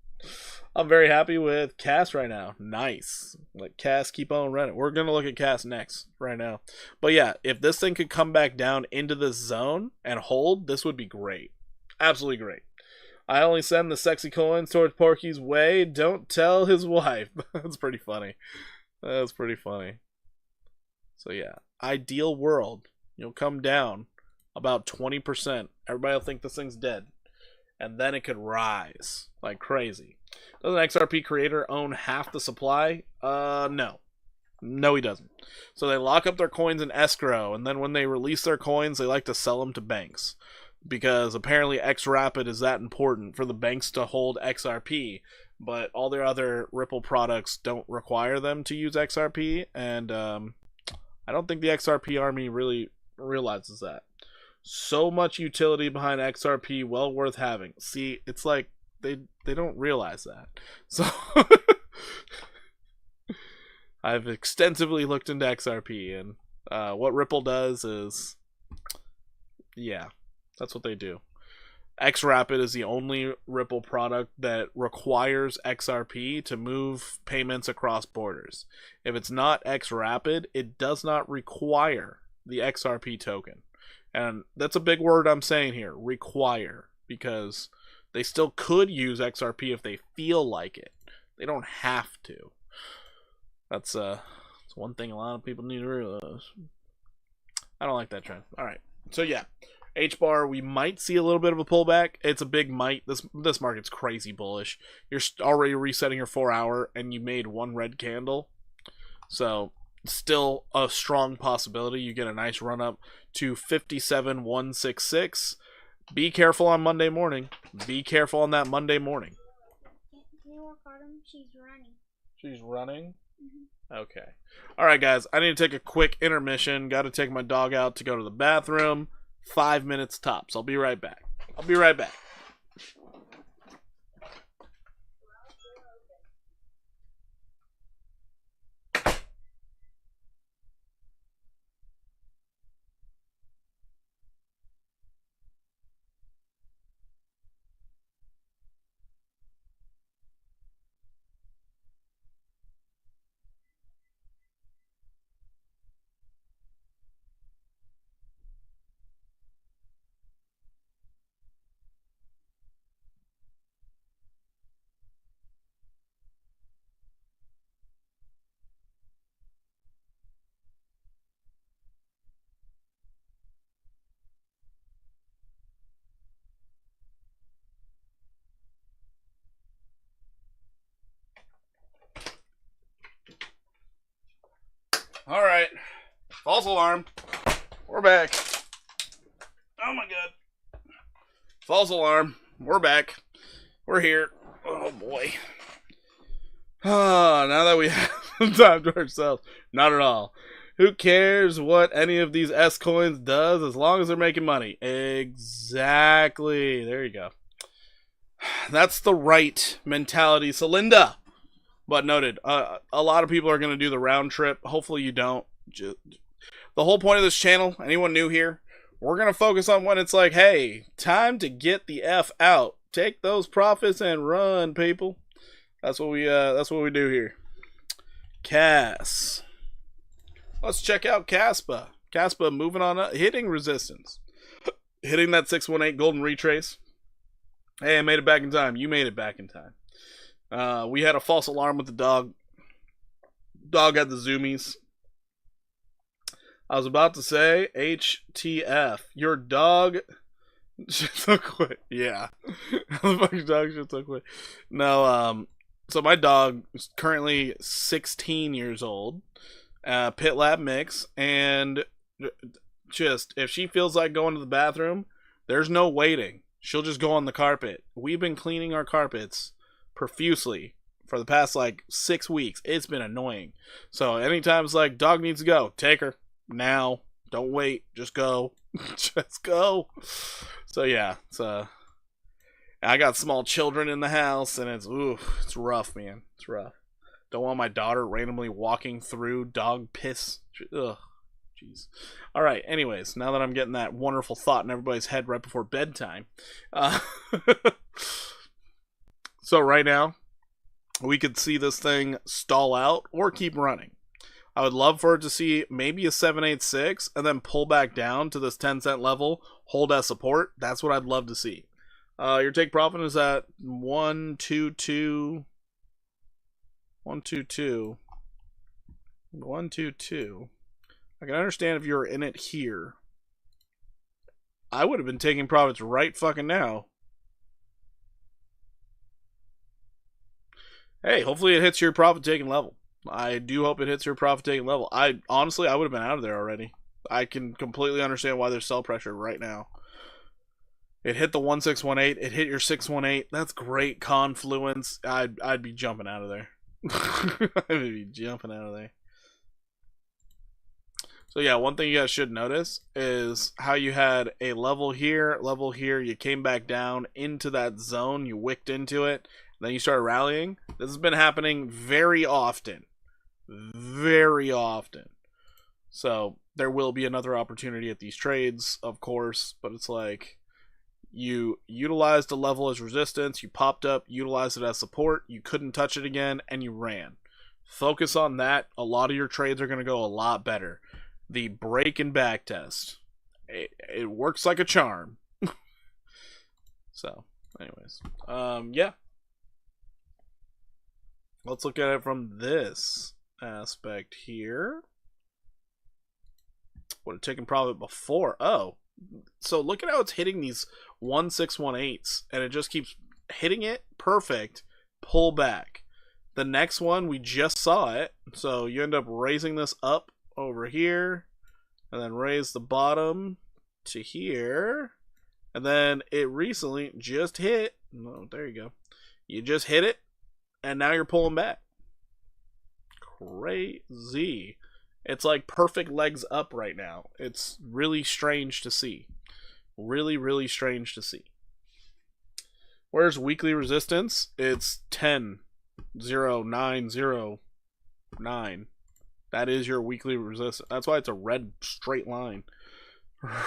I'm very happy with Cass right now. Nice. Let Cass keep on running. We're going to look at Cass next right now. But yeah, if this thing could come back down into this zone and hold, this would be great. Absolutely great. I only send the sexy coins towards Porky's way. Don't tell his wife. That's pretty funny. That's pretty funny. So yeah, ideal world. You'll come down about 20%. Everybody will think this thing's dead. And then it could rise like crazy. Does an XRP creator own half the supply? No. No, he doesn't. So they lock up their coins in escrow, and then when they release their coins, they like to sell them to banks. Because apparently XRapid is that important for the banks to hold XRP, but all their other Ripple products don't require them to use XRP, and I don't think the XRP army really realizes that. So much utility behind XRP, well worth having. See, it's like they don't realize that. So I've extensively looked into XRP, and what Ripple does is, yeah, that's what they do. XRapid is the only Ripple product that requires XRP to move payments across borders. If it's not XRapid, it does not require the XRP token. And that's a big word I'm saying here, require, because they still could use XRP if they feel like it. They don't have to. That's one thing a lot of people need to realize. I don't like that trend. All right. So yeah, H-bar, we might see a little bit of a pullback. It's a big might. This market's crazy bullish. You're already resetting your 4-hour and you made one red candle. So still a strong possibility you get a nice run up to 57,166. Be careful on Monday morning. Be careful on that Monday morning. Can you work on him? She's running. She's running? Mm-hmm. Okay. Alright guys, I need to take a quick intermission. Got to take my dog out to go to the bathroom. 5 minutes tops. I'll be right back. Alright. False alarm. We're back. Oh my god. False alarm. We're back. We're here. Oh boy. Now that we have some time to ourselves. Not at all. Who cares what any of these S coins does as long as they're making money? Exactly. There you go. That's the right mentality, Celinda. But noted, a lot of people are going to do the round trip. Hopefully you don't. The whole point of this channel, anyone new here, we're going to focus on when it's like, hey, time to get the F out. Take those profits and run, people. That's what we do here. Cass. Let's check out Caspa. Caspa moving on up, hitting resistance. Hitting that 618 golden retrace. Hey, I made it back in time. You made it back in time. We had a false alarm with the dog. Dog had the zoomies. I was about to say HTF. Your dog shit so quick. Yeah. How the fuck your dog shit so quick? No, so my dog is currently 16 years old. Pit lab mix, and just if she feels like going to the bathroom, there's no waiting. She'll just go on the carpet. We've been cleaning our carpets profusely for the past like 6 weeks. It's been annoying. So anytime it's like dog needs to go, take her now. Don't wait. Just go. Just go. So yeah, I got small children in the house, and it's rough, man. It's rough. Don't want my daughter randomly walking through dog piss. Ugh. Jeez. All right. Anyways, now that I'm getting that wonderful thought in everybody's head right before bedtime, so right now we could see this thing stall out or keep running. I would love for it to see maybe a 786 and then pull back down to this 10-cent level, hold as support. That's what I'd love to see. Your take profit is at 122. 122. 122. I can understand if you were in it here. I would have been taking profits right fucking now. Hey, hopefully it hits your profit taking level. I do hope it hits your profit taking level. Honestly, I would have been out of there already. I can completely understand why there's sell pressure right now. It hit the 1618. It hit your 618. That's great confluence. I'd be jumping out of there. I'd be jumping out of there. So yeah, one thing you guys should notice is how you had a level here, you came back down into that zone, you wicked into it, then you started rallying. This has been happening very often. Very often. So there will be another opportunity at these trades, of course, but it's like you utilized a level as resistance, you popped up, utilized it as support, you couldn't touch it again, and you ran. Focus on that. A lot of your trades are going to go a lot better. The break and back test. It works like a charm. So, anyways. Yeah. Let's look at it from this aspect here. Would have taken profit before. Oh. So look at how it's hitting these 1618s. And it just keeps hitting it. Perfect. Pull back. The next one, we just saw it. So you end up raising this up over here, and then raise the bottom to here, and then it recently just hit. No, there you go. You just hit it, and now you're pulling back. Crazy. It's like perfect legs up right now. It's really strange to see. Really, really strange to see. Where's weekly resistance? It's 10.0909. That is your weekly resistance. That's why it's a red straight line.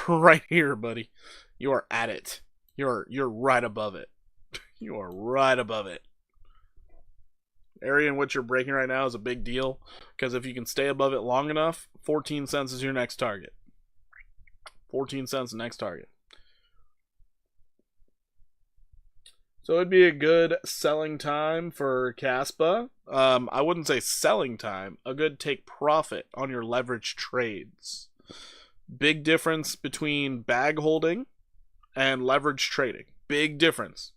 Right here, buddy. You are at it. You're right above it. You are right above it. Area in which you're breaking right now is a big deal, because if you can stay above it long enough, 14 cents is your next target. 14 cents next target. So it'd be a good selling time for Caspa. I wouldn't say selling time. A good take profit on your leverage trades. Big difference between bag holding and leverage trading. Big difference.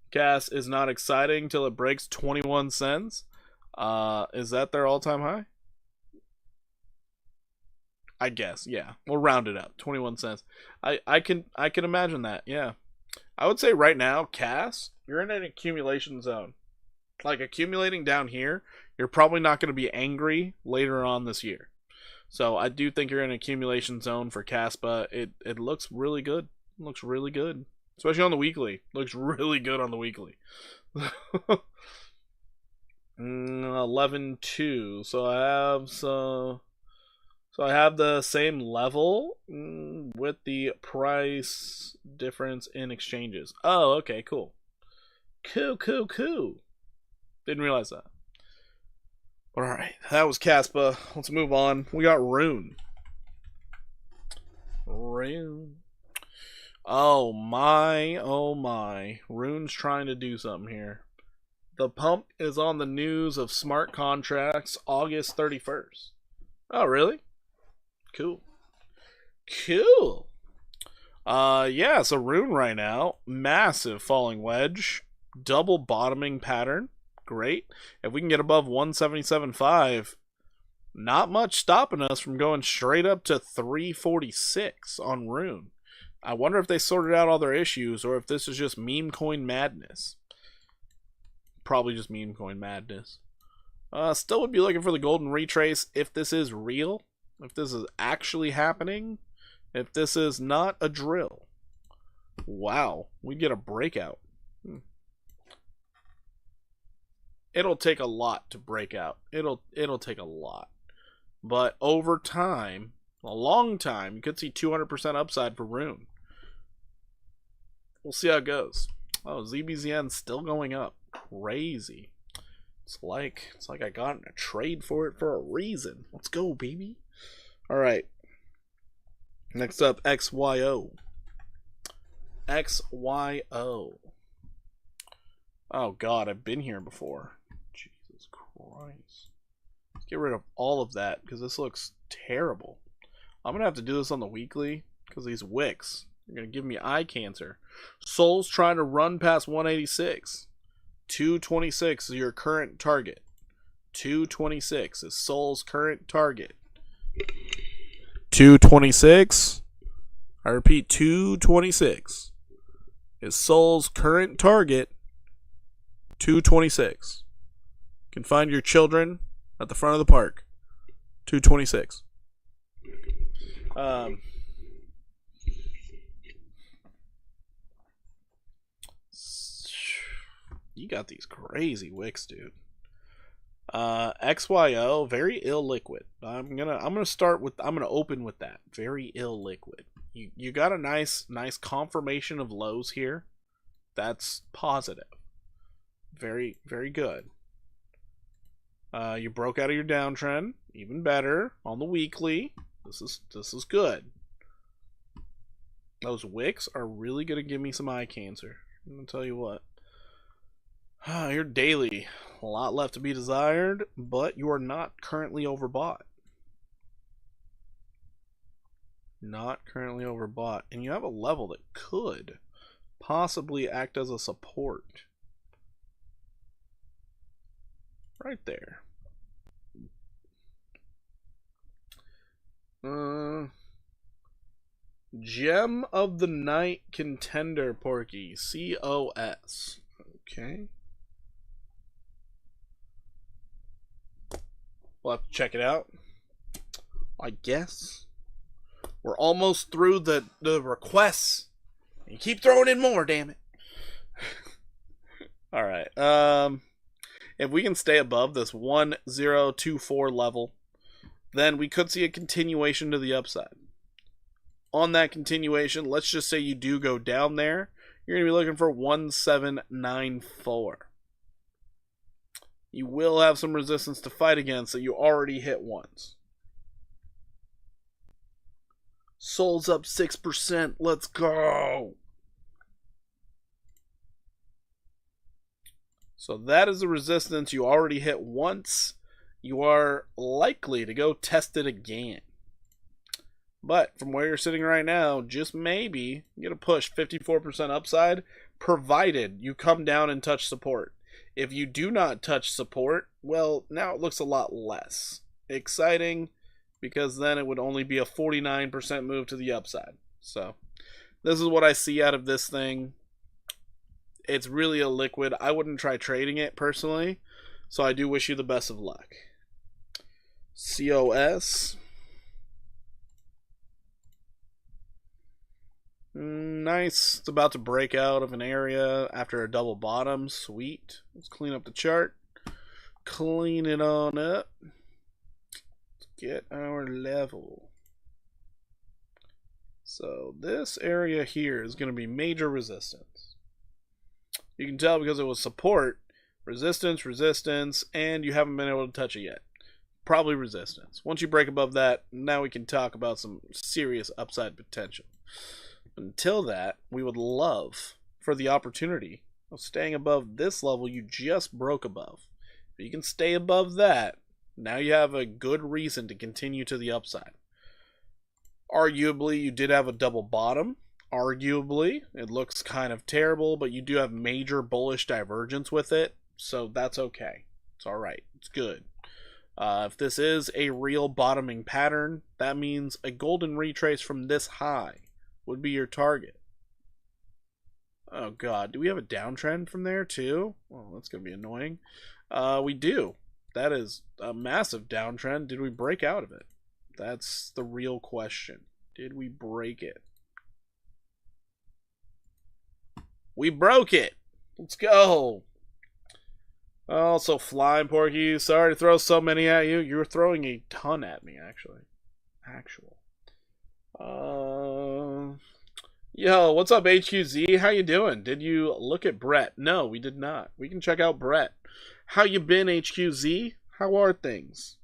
Cas is not exciting till it breaks 21 cents. Is that their all-time high? I guess, yeah. We'll round it up. 21 cents. I can imagine that, yeah. I would say right now, Cas, you're in an accumulation zone. Like accumulating down here, you're probably not going to be angry later on this year. So I do think you're in an accumulation zone for Caspa. It looks really good. It looks really good. Especially on the weekly. Looks really good on the weekly. 11.2. So I have the same level with the price difference in exchanges. Oh, okay, cool. Cool. Didn't realize that. Alright, that was Caspa. Let's move on. We got Rune. Oh my. Rune's trying to do something here. The pump is on the news of smart contracts August 31st. Oh, really? Cool. Cool. Yeah, so Rune right now, massive falling wedge, double bottoming pattern. Great. If we can get above 177.5, not much stopping us from going straight up to 346 on Rune. I wonder if they sorted out all their issues or if this is just meme coin madness. Probably just meme coin madness. Still would be looking for the golden retrace if this is real, if this is actually happening, if this is not a drill. Wow, we get a breakout. It'll take a lot to break out. It'll take a lot. But over time, a long time, you could see 200% upside for Rune. We'll see how it goes. Oh, ZBZN's still going up. Crazy. It's like I got in a trade for it for a reason. Let's go, baby. All right. Next up, XYO. XYO. Oh God, I've been here before. Jesus Christ. Let's get rid of all of that because this looks terrible. I'm gonna have to do this on the weekly because these wicks are gonna give me eye cancer. Sol's trying to run past 186. 226 is your current target. 226 is Sol's current target. 226. I repeat, 226 is Sol's current target. 226. You can find your children at the front of the park. 226. You got these crazy wicks, dude. XYO, very illiquid. I'm gonna open with that. Very illiquid. You got a nice confirmation of lows here. That's positive. Very, very good. You broke out of your downtrend. Even better on the weekly. This is good. Those wicks are really gonna give me some eye cancer. I'm gonna tell you what. Your daily, a lot left to be desired, but you are not currently overbought. Not currently overbought, and you have a level that could possibly act as a support. Right there. Gem of the Night Contender Porky, COS. Okay. We'll have to check it out, I guess. We're almost through the requests. You keep throwing in more, damn it. Alright. If we can stay above this 1024 level, then we could see a continuation to the upside. On that continuation, let's just say you do go down there, you're going to be looking for 1794. You will have some resistance to fight against that you already hit once. Sol's up 6%. Let's go. So that is a resistance you already hit once. You are likely to go test it again. But from where you're sitting right now, just maybe you get a push 54% upside, provided you come down and touch support. If you do not touch support, well, now it looks a lot less exciting because then it would only be a 49% move to the upside. So this is what I see out of this thing. It's really a liquid. I wouldn't try trading it personally, so I do wish you the best of luck. COS. Nice. It's about to break out of an area after a double bottom. Sweet. Let's clean up the chart. Clean it on up. Let's get our level. So this area here is going to be major resistance. You can tell because it was support, resistance, resistance, and you haven't been able to touch it yet. Probably resistance. Once you break above that, now we can talk about some serious upside potential. Until that, we would love for the opportunity Well, staying above this level you just broke above. If you can stay above that, now you have a good reason to continue to the upside. Arguably, you did have a double bottom. Arguably, it looks kind of terrible, but you do have major bullish divergence with it, so that's okay. It's alright. It's good. If this is a real bottoming pattern, that means a golden retrace from this high would be your target. Oh god, do we have a downtrend from there too? Well, that's going to be annoying. We do. That is a massive downtrend. Did we break out of it? That's the real question. Did we break it? We broke it! Let's go! Also, Flying Porky, sorry to throw so many at you. You were throwing a ton at me, actually. Yo, what's up, HQZ? How you doing? Did you look at Brett? No, we did not. We can check out Brett. How you been, HQZ? How are things?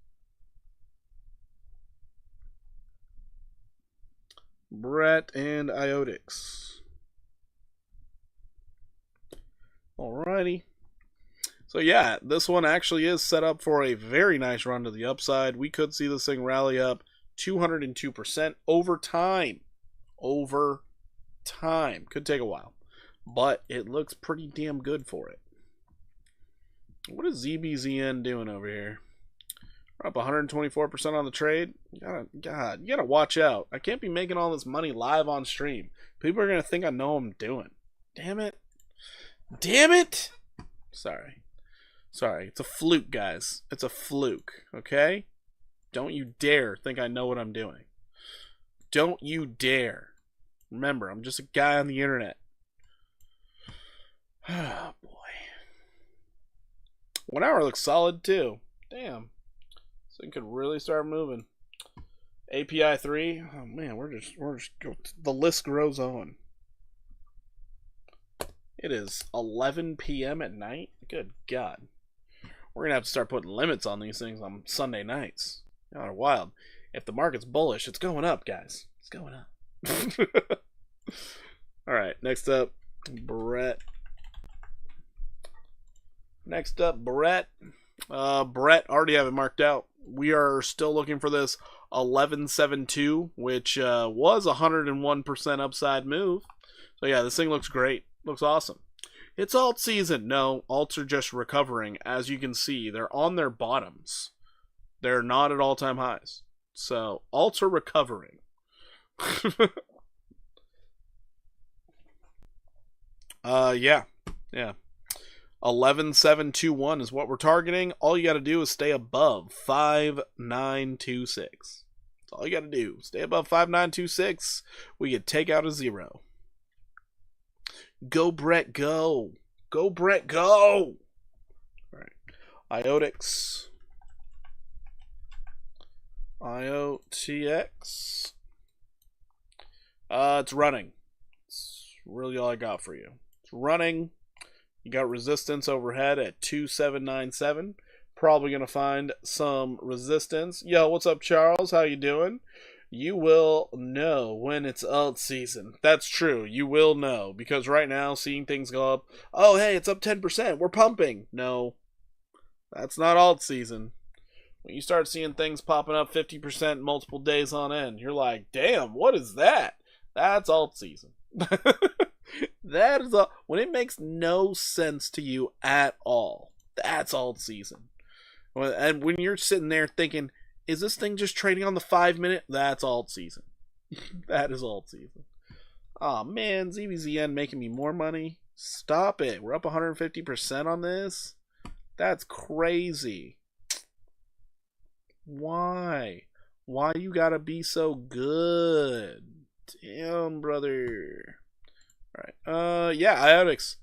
Brett and Iotix. Alrighty. So yeah, this one actually is set up for a very nice run to the upside. We could see this thing rally up 202% over time. Over time. Could take a while. But it looks pretty damn good for it. What is ZBZN doing over here? We're up 124% on the trade. God, you gotta watch out. I can't be making all this money live on stream. People are gonna think I know what I'm doing. Damn it. Damn it! Sorry. It's a fluke, guys. It's a fluke, okay? Don't you dare think I know what I'm doing. Don't you dare. Remember, I'm just a guy on the internet. Oh, boy. 1 hour looks solid, too. Damn. This thing could really start moving. API 3. Oh, man, we're just the list grows on. It is 11 p.m. at night. Good God. We're going to have to start putting limits on these things on Sunday nights. Y'all are wild. If the market's bullish, it's going up, guys. It's going up. Alright, next up, Brett. Brett, already have it marked out. We are still looking for this 11.72, which was 101% upside move. So yeah, this thing looks great. Looks awesome. It's alt season. No, alts are just recovering. As you can see, they're on their bottoms. They're not at all-time highs. So, alts are recovering. Yeah. 11.721 is what we're targeting. All you got to do is stay above 5.926. That's all you got to do. Stay above 5.926. We can take out a zero. Go, Brett, go. Go, Brett, go. All right. Iotix. IOTX. It's running. It's really all I got for you. It's running. You got resistance overhead at 2797. Probably going to find some resistance. Yo, what's up, Charles? How you doing? You will know when it's alt season. That's true. You will know. Because right now, seeing things go up, oh, hey, it's up 10%. We're pumping. No, that's not alt season. When you start seeing things popping up 50% multiple days on end, you're like, damn, what is that? That's alt season. That is when it makes no sense to you at all. That's alt season. And when you're sitting there thinking, is this thing just trading on the 5-minute? That's alt season. That is alt season. Oh man, ZBZN making me more money. Stop it. We're up 150% on this. That's crazy. Why? Why you gotta be so good? Damn, brother. Alright. Yeah, Iotix.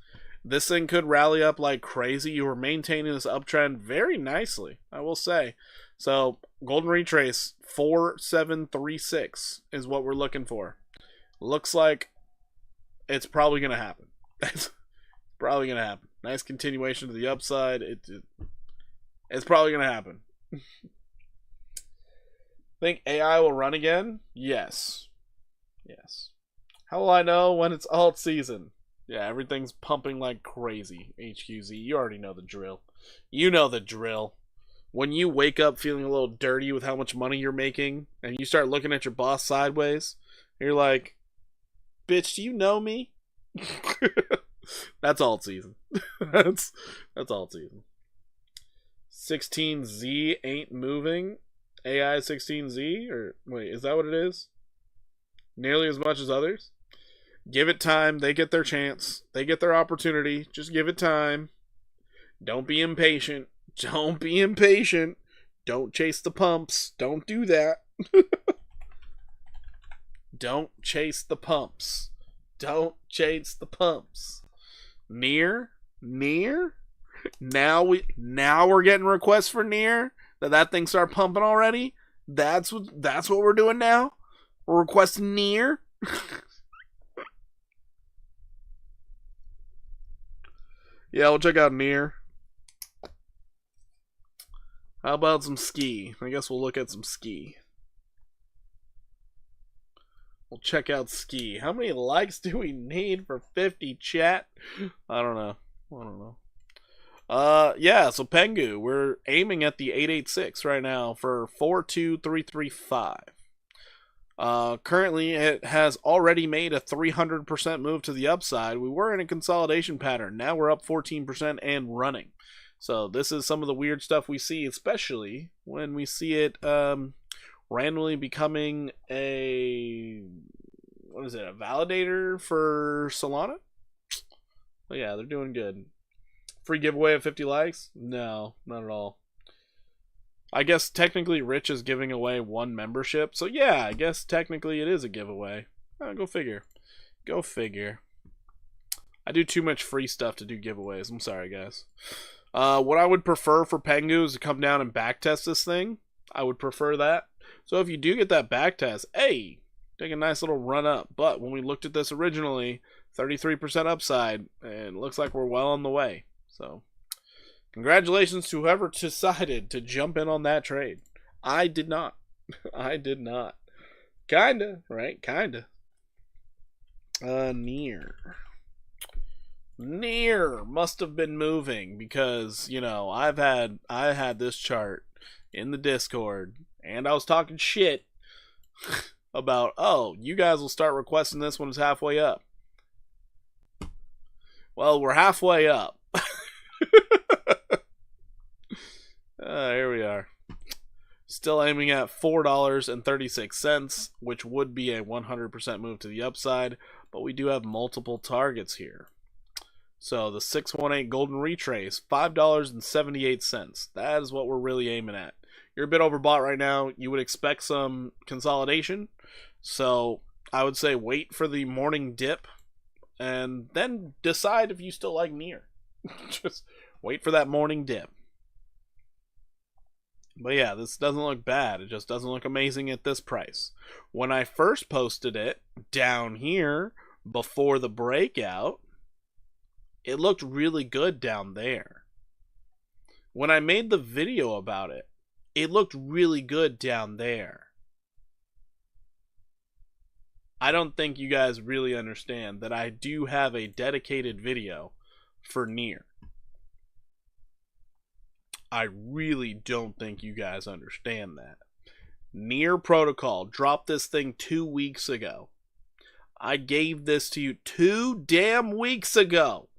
This thing could rally up like crazy. You were maintaining this uptrend very nicely, I will say. So, golden retrace 4736 is what we're looking for. Looks like it's probably going to happen. It's probably going to happen. Nice continuation to the upside. It's probably going to happen. Think AI will run again? Yes. Yes. How will I know when it's alt season? Yeah, everything's pumping like crazy. HQZ, you already know the drill. You know the drill. When you wake up feeling a little dirty with how much money you're making, and you start looking at your boss sideways, you're like, bitch, do you know me? That's alt season. that's alt season. 16Z ain't moving. AI 16Z? Or wait, is that what it is? Nearly as much as others? Give it time. They get their chance. They get their opportunity. Just give it time. Don't be impatient. Don't be impatient. Don't chase the pumps. Don't do that. Don't chase the pumps. Don't chase the pumps. Near? Now we're getting requests for near. That thing start pumping already. That's what we're doing now. We're requesting near. Yeah, we'll check out near. How about some ski? I guess we'll look at some ski. We'll check out ski. How many likes do we need for 50, chat? I don't know. Yeah, so Pengu, we're aiming at the 886 right now for 42335. Currently, it has already made a 300% move to the upside. We were in a consolidation pattern. Now we're up 14% and running. So this is some of the weird stuff we see, especially when we see it randomly becoming a validator for Solana. But yeah, they're doing good. Free giveaway of 50 likes? No, not at all. I guess technically Rich is giving away 1 membership. So yeah, I guess technically it is a giveaway. Go figure. Go figure. I do too much free stuff to do giveaways. I'm sorry, guys. What I would prefer for Pengu is to come down and backtest this thing. I would prefer that. So if you do get that backtest, hey, take a nice little run up. But when we looked at this originally, 33% upside, and it looks like we're well on the way. So congratulations to whoever decided to jump in on that trade. I did not. I did not. Kinda, right? Kinda. Near must have been moving because, you know, I had this chart in the Discord and I was talking shit about, oh, you guys will start requesting this when it's halfway up. Well, we're halfway up. Here we are. Still aiming at $4.36, which would be a 100% move to the upside, but we do have multiple targets here. So the 618 golden retrace, $5.78. That is what we're really aiming at. You're a bit overbought right now. You would expect some consolidation. So I would say wait for the morning dip and then decide if you still like near. Just wait for that morning dip. But yeah, this doesn't look bad. It just doesn't look amazing at this price. When I first posted it down here before the breakout, it looked really good down there. When I made the video about it, it looked really good down there. I don't think you guys really understand that I do have a dedicated video for near. I really don't think you guys understand that. Near Protocol dropped this thing 2 weeks ago. I gave this to you 2 damn weeks ago.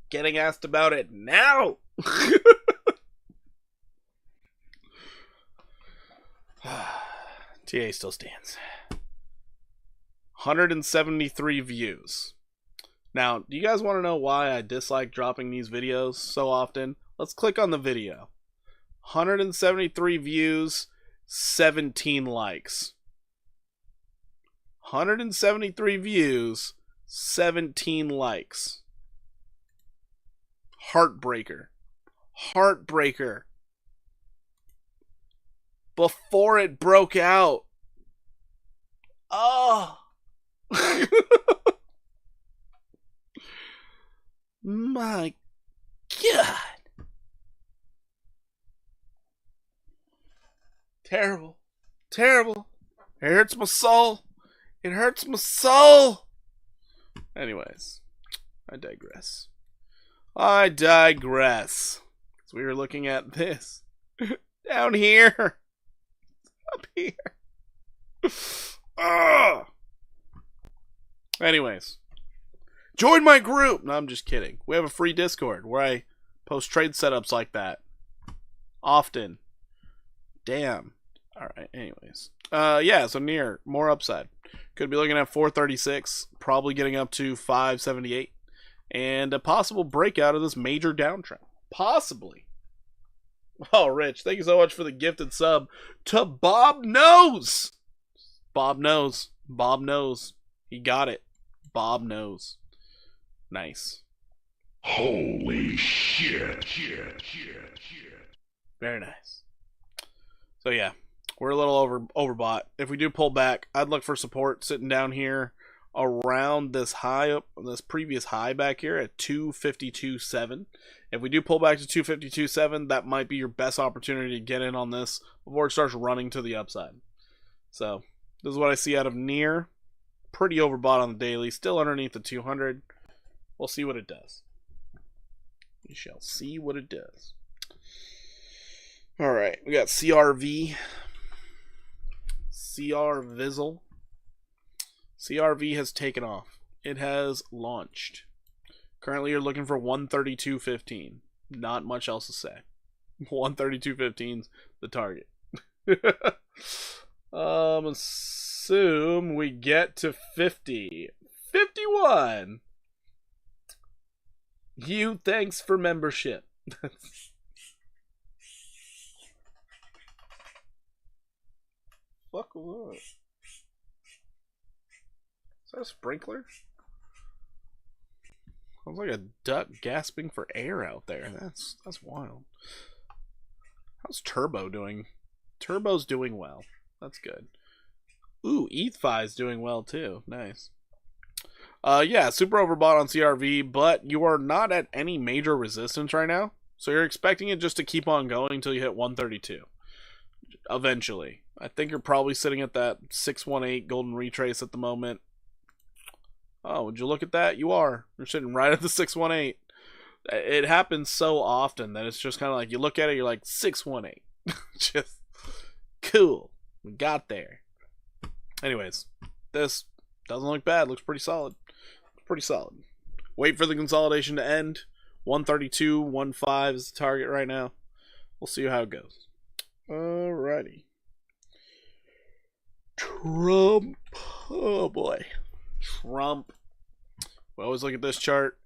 Getting asked about it now. TA still stands. 173 views. Now, do you guys want to know why I dislike dropping these videos so often? Let's click on the video. 173 views, 17 likes. 173 views, 17 likes. Heartbreaker. Heartbreaker. Before it broke out. Oh. My God. Terrible. Terrible. It hurts my soul. It hurts my soul. Anyways, I digress. I digress. So we were looking at this. Down here. Up here. Ugh. Anyways. Join my group! No, I'm just kidding. We have a free Discord where I post trade setups like that. Often. Damn. Alright, anyways. Yeah, so near. More upside. Could be looking at 436. Probably getting up to 578. And a possible breakout of this major downtrend. Possibly. Oh, Rich, thank you so much for the gifted sub to Bob Knows. Bob knows. Bob knows. He got it. Bob knows. Nice. Holy shit. Very nice. So yeah, we're a little overbought. If we do pull back, I'd look for support sitting down here around this high, this previous high back here at 252.7. If we do pull back to 252.7, that might be your best opportunity to get in on this before it starts running to the upside. So this is what I see out of near. Pretty overbought on the daily, still underneath the 200. We'll see what it does. We shall see what it does. Alright, we got CRV. CRVizzle. CRV has taken off. It has launched. Currently you're looking for 132.15. Not much else to say. 132.15's the target. Assume we get to 50. 51. You, thanks for membership. Fuck what? Is that a sprinkler? Sounds like a duck gasping for air out there. That's wild. How's Turbo doing? Turbo's doing well. That's good. Ooh, BYDFi's doing well too. Nice. Yeah, super overbought on CRV, but you are not at any major resistance right now. So you're expecting it just to keep on going until you hit 132. Eventually. I think you're probably sitting at that 618 golden retrace at the moment. Oh, would you look at that? You are. You're sitting right at the 618. It happens so often that it's just kind of like you look at it, you're like 618. Just cool. We got there. Anyways, this doesn't look bad. Looks pretty solid. Pretty solid. Wait for the consolidation to end. 132.15 is the target right now. We'll see how it goes. Alrighty. Trump. Oh boy. Trump. We always look at this chart.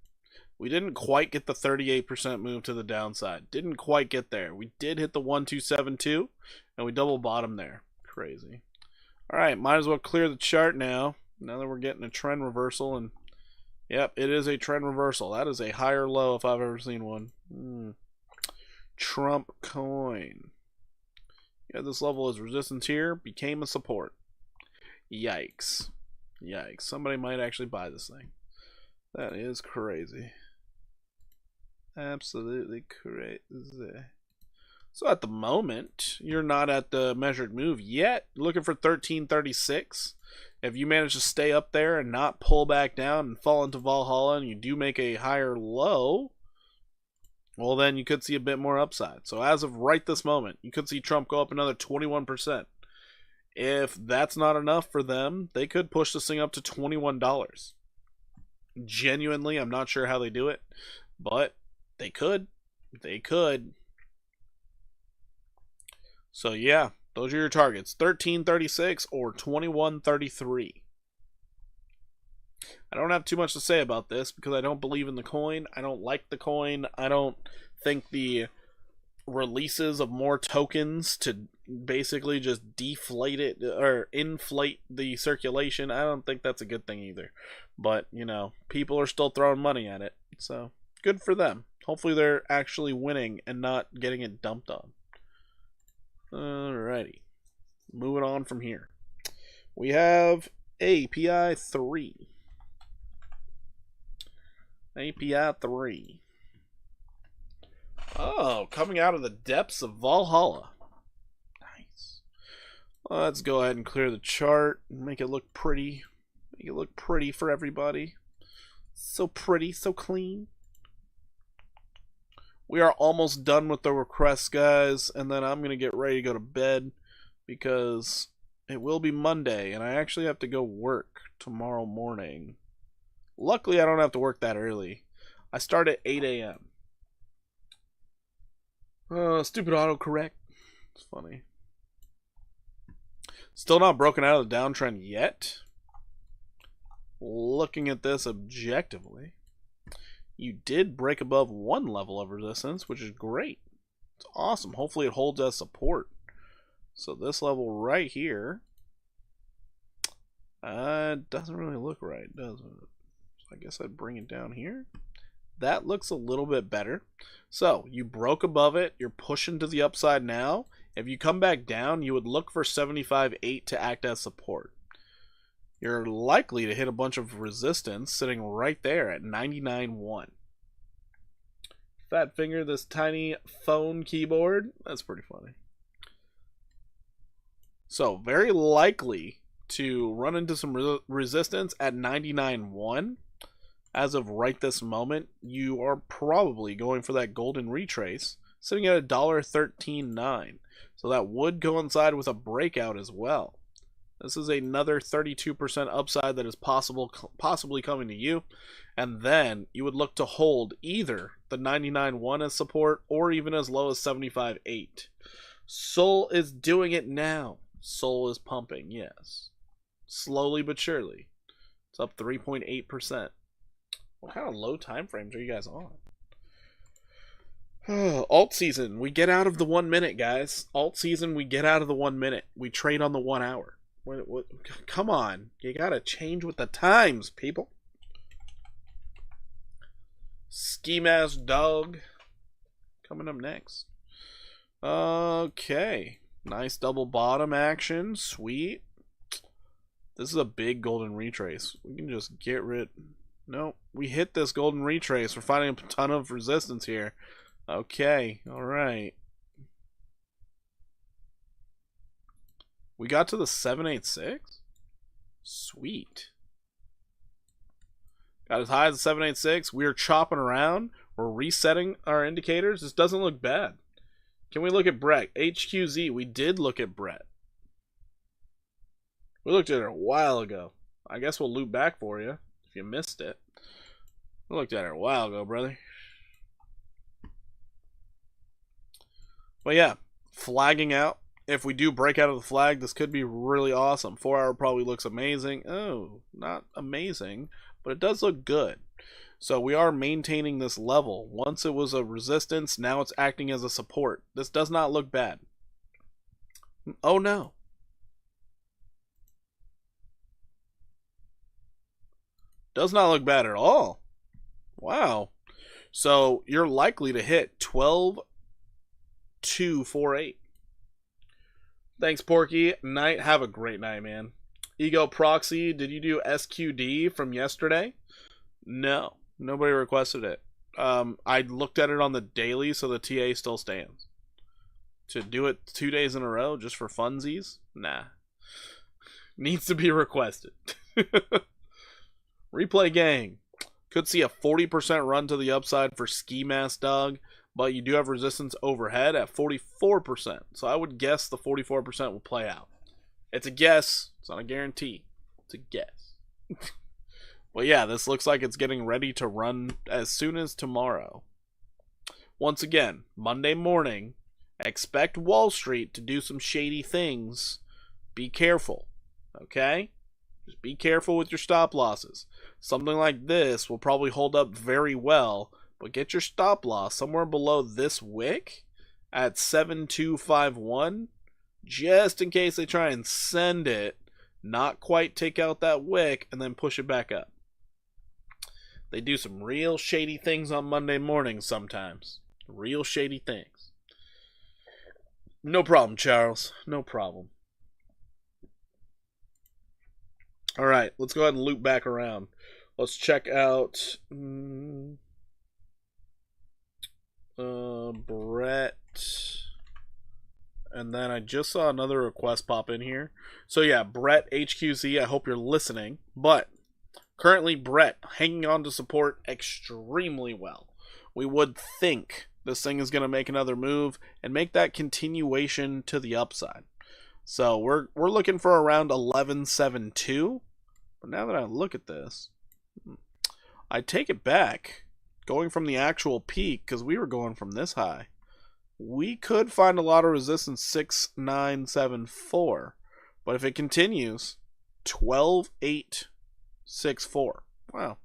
We didn't quite get the 38% move to the downside. Didn't quite get there. We did hit the 1272, and we double bottom there. Crazy. Alright, might as well clear the chart now. Now that we're getting a trend reversal, and yep, it is a trend reversal. That is a higher low if I've ever seen one. Trump coin. Yeah, this level is resistance here. Became a support. Yikes. Yikes. Somebody might actually buy this thing. That is crazy. Absolutely crazy. So at the moment, you're not at the measured move yet. You're looking for 1336. If you manage to stay up there and not pull back down and fall into Valhalla and you do make a higher low, well then you could see a bit more upside. So as of right this moment, you could see Trump go up another 21%. If that's not enough for them, they could push this thing up to $21. Genuinely, I'm not sure how they do it, but they could. They could. So yeah, those are your targets. 1336 or 2133. I don't have too much to say about this because I don't believe in the coin. I don't like the coin. I don't think the releases of more tokens to basically just deflate it or inflate the circulation, I don't think that's a good thing either. But, you know, people are still throwing money at it. So, good for them. Hopefully they're actually winning and not getting it dumped on. Alrighty. Moving on from here. We have API 3. API 3. Oh, coming out of the depths of Valhalla. Nice. Let's go ahead and clear the chart and make it look pretty. Make it look pretty for everybody. So pretty, so clean. We are almost done with the requests, guys, and then I'm going to get ready to go to bed because it will be Monday, and I actually have to go work tomorrow morning. Luckily, I don't have to work that early. I start at 8 a.m. Stupid autocorrect. It's funny. Still not broken out of the downtrend yet. Looking at this objectively, you did break above one level of resistance, which is great. It's awesome. Hopefully it holds as support. So this level right here doesn't really look right, does it? So I guess I'd bring it down here. That looks a little bit better. So you broke above it. You're pushing to the upside now. If you come back down, you would look for 75.8 to act as support. You're likely to hit a bunch of resistance sitting right there at 99.1. Fat finger this tiny phone keyboard. That's pretty funny. So very likely to run into some resistance at 99.1. As of right this moment, you are probably going for that golden retrace, sitting at $1.13.9. So that would coincide with a breakout as well. This is another 32% upside that is possibly coming to you. And then you would look to hold either the 99.1 as support or even as low as 75.8. Sol is doing it now. Sol is pumping, yes. Slowly but surely. It's up 3.8%. What kind of low time frames are you guys on? Alt season, we get out of the 1 minute, guys. Alt season, we get out of the 1 minute. We trade on the 1 hour. What, come on. You gotta change with the times, people. Ski Mask Dog coming up next. Okay. Nice double bottom action. Sweet. This is a big golden retrace. We can just get rid... Nope. We hit this golden retrace. We're finding a ton of resistance here. Okay. Alright. We got to the 786? Sweet. Got as high as the 786. We are chopping around. We're resetting our indicators. This doesn't look bad. Can we look at Brett? HQZ. We did look at Brett. We looked at it a while ago. I guess we'll loop back for you if you missed it. We looked at it a while ago, brother. But yeah, flagging out. If we do break out of the flag, this could be really awesome. 4 hour probably looks amazing. Oh, not amazing, but it does look good. So we are maintaining this level. Once it was a resistance, now it's acting as a support. This does not look bad. Oh no. Does not look bad at all. Wow. So you're likely to hit 12.248. Thanks, Porky. Night. Have a great night, man. Ego Proxy, did you do SQD from yesterday? No. Nobody requested it. I looked at it on the daily, so the TA still stands. To do it 2 days in a row just for funsies? Nah. Needs to be requested. Replay gang. Could see a 40% run to the upside for Ski Mask Dog, but you do have resistance overhead at 44%. So I would guess the 44% will play out. It's a guess. It's not a guarantee. It's a guess. But yeah, this looks like it's getting ready to run as soon as tomorrow. Once again, Monday morning, expect Wall Street to do some shady things. Be careful. Okay? Just be careful with your stop losses. Something like this will probably hold up very well, but get your stop loss somewhere below this wick at 7251, just in case they try and send it, not quite take out that wick, and then push it back up. They do some real shady things on Monday mornings sometimes. Real shady things. No problem, Charles. No problem. Alright, let's go ahead and loop back around. Let's check out Brett. And then I just saw another request pop in here. So yeah, Brett HQZ, I hope you're listening. But Currently, Brett hanging on to support extremely well. We would think this thing is going to make another move and make that continuation to the upside. So we're looking for around 11.72. But now that I look at this, I take it back. Going from the actual peak, because we were going from this high, we could find a lot of resistance 6.974. But if it continues, 12.864. Wow.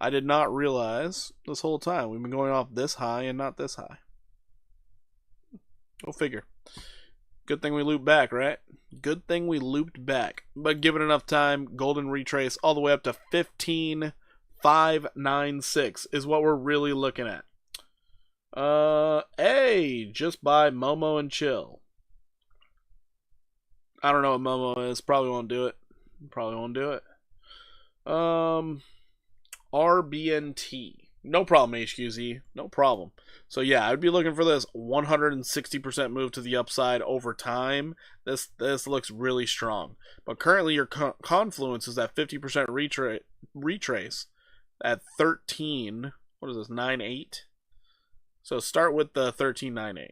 I did not realize this whole time we've been going off this high and not this high. Go figure. Good thing we looped back, right? Good thing we looped back. But given enough time, golden retrace all the way up to 15.596 is what we're really looking at. Hey, just buy Momo and chill. I don't know what Momo is. Probably won't do it. RBNT. No problem, HQZ. No problem. So yeah, I'd be looking for this 160% move to the upside over time. This looks really strong. But currently your confluence is at 50% retrace at 13. What is this? 9.8. So start with the 13.98.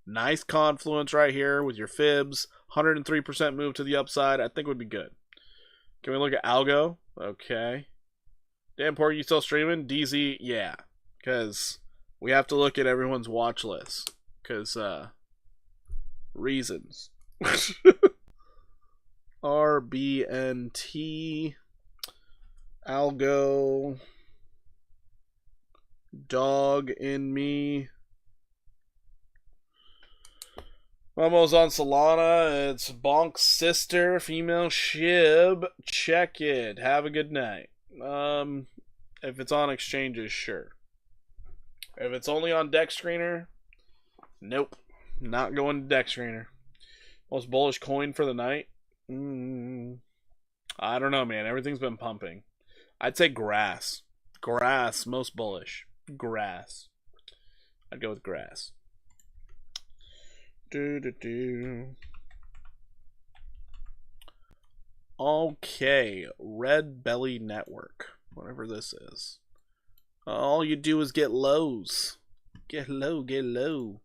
Nice confluence right here with your fibs. 103% move to the upside. I think would be good. Can we look at Algo? Okay. Dan Porter, you still streaming? DZ, yeah. Because we have to look at everyone's watch list. Because, reasons. RBNT. Algo. Dog in me. Momo's on Solana. It's Bonk's sister, female Shib. Check it. Have a good night. If it's on exchanges, sure. If it's only on Deck Screener, nope. Not going to Deck Screener. Most bullish coin for the night? I don't know, man. Everything's been pumping. I'd say grass. Grass, most bullish. Grass. I'd go with grass. Okay, Red Belly Network, whatever this is. All you do is get lows. Get low, get low.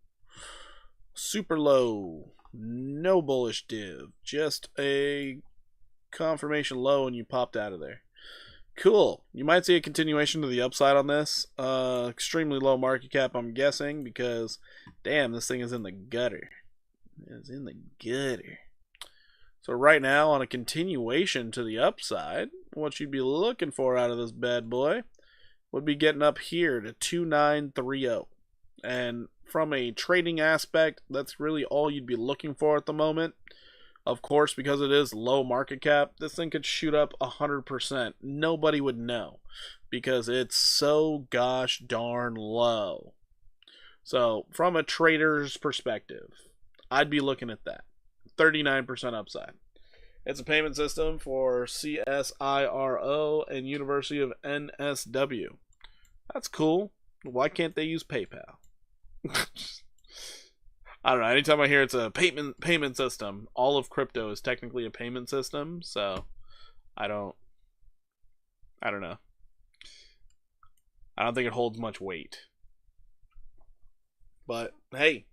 Super low. No bullish div. Just a confirmation low and you popped out of there. Cool. You might see a continuation to the upside on this. Extremely low market cap, I'm guessing, because damn, this thing is in the gutter. It's in the gutter. So right now, on a continuation to the upside, what you'd be looking for out of this bad boy would be getting up here to 2930. And from a trading aspect, that's really all you'd be looking for at the moment. Of course, because it is low market cap, this thing could shoot up 100%. Nobody would know because it's so gosh darn low. So from a trader's perspective, I'd be looking at that. 39% upside. It's a payment system for CSIRO and University of NSW. That's cool. Why can't they use PayPal? I don't know. Anytime I hear it's a payment system, all of crypto is technically a payment system. So I don't know. I don't think it holds much weight. But hey,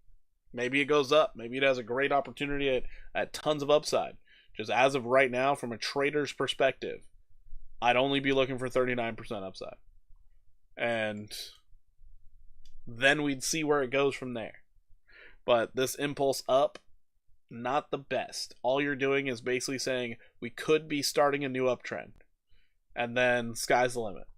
maybe it goes up. Maybe it has a great opportunity at tons of upside. Just as of right now, from a trader's perspective, I'd only be looking for 39% upside. And then we'd see where it goes from there. But this impulse up, not the best. All you're doing is basically saying we could be starting a new uptrend. And then sky's the limit.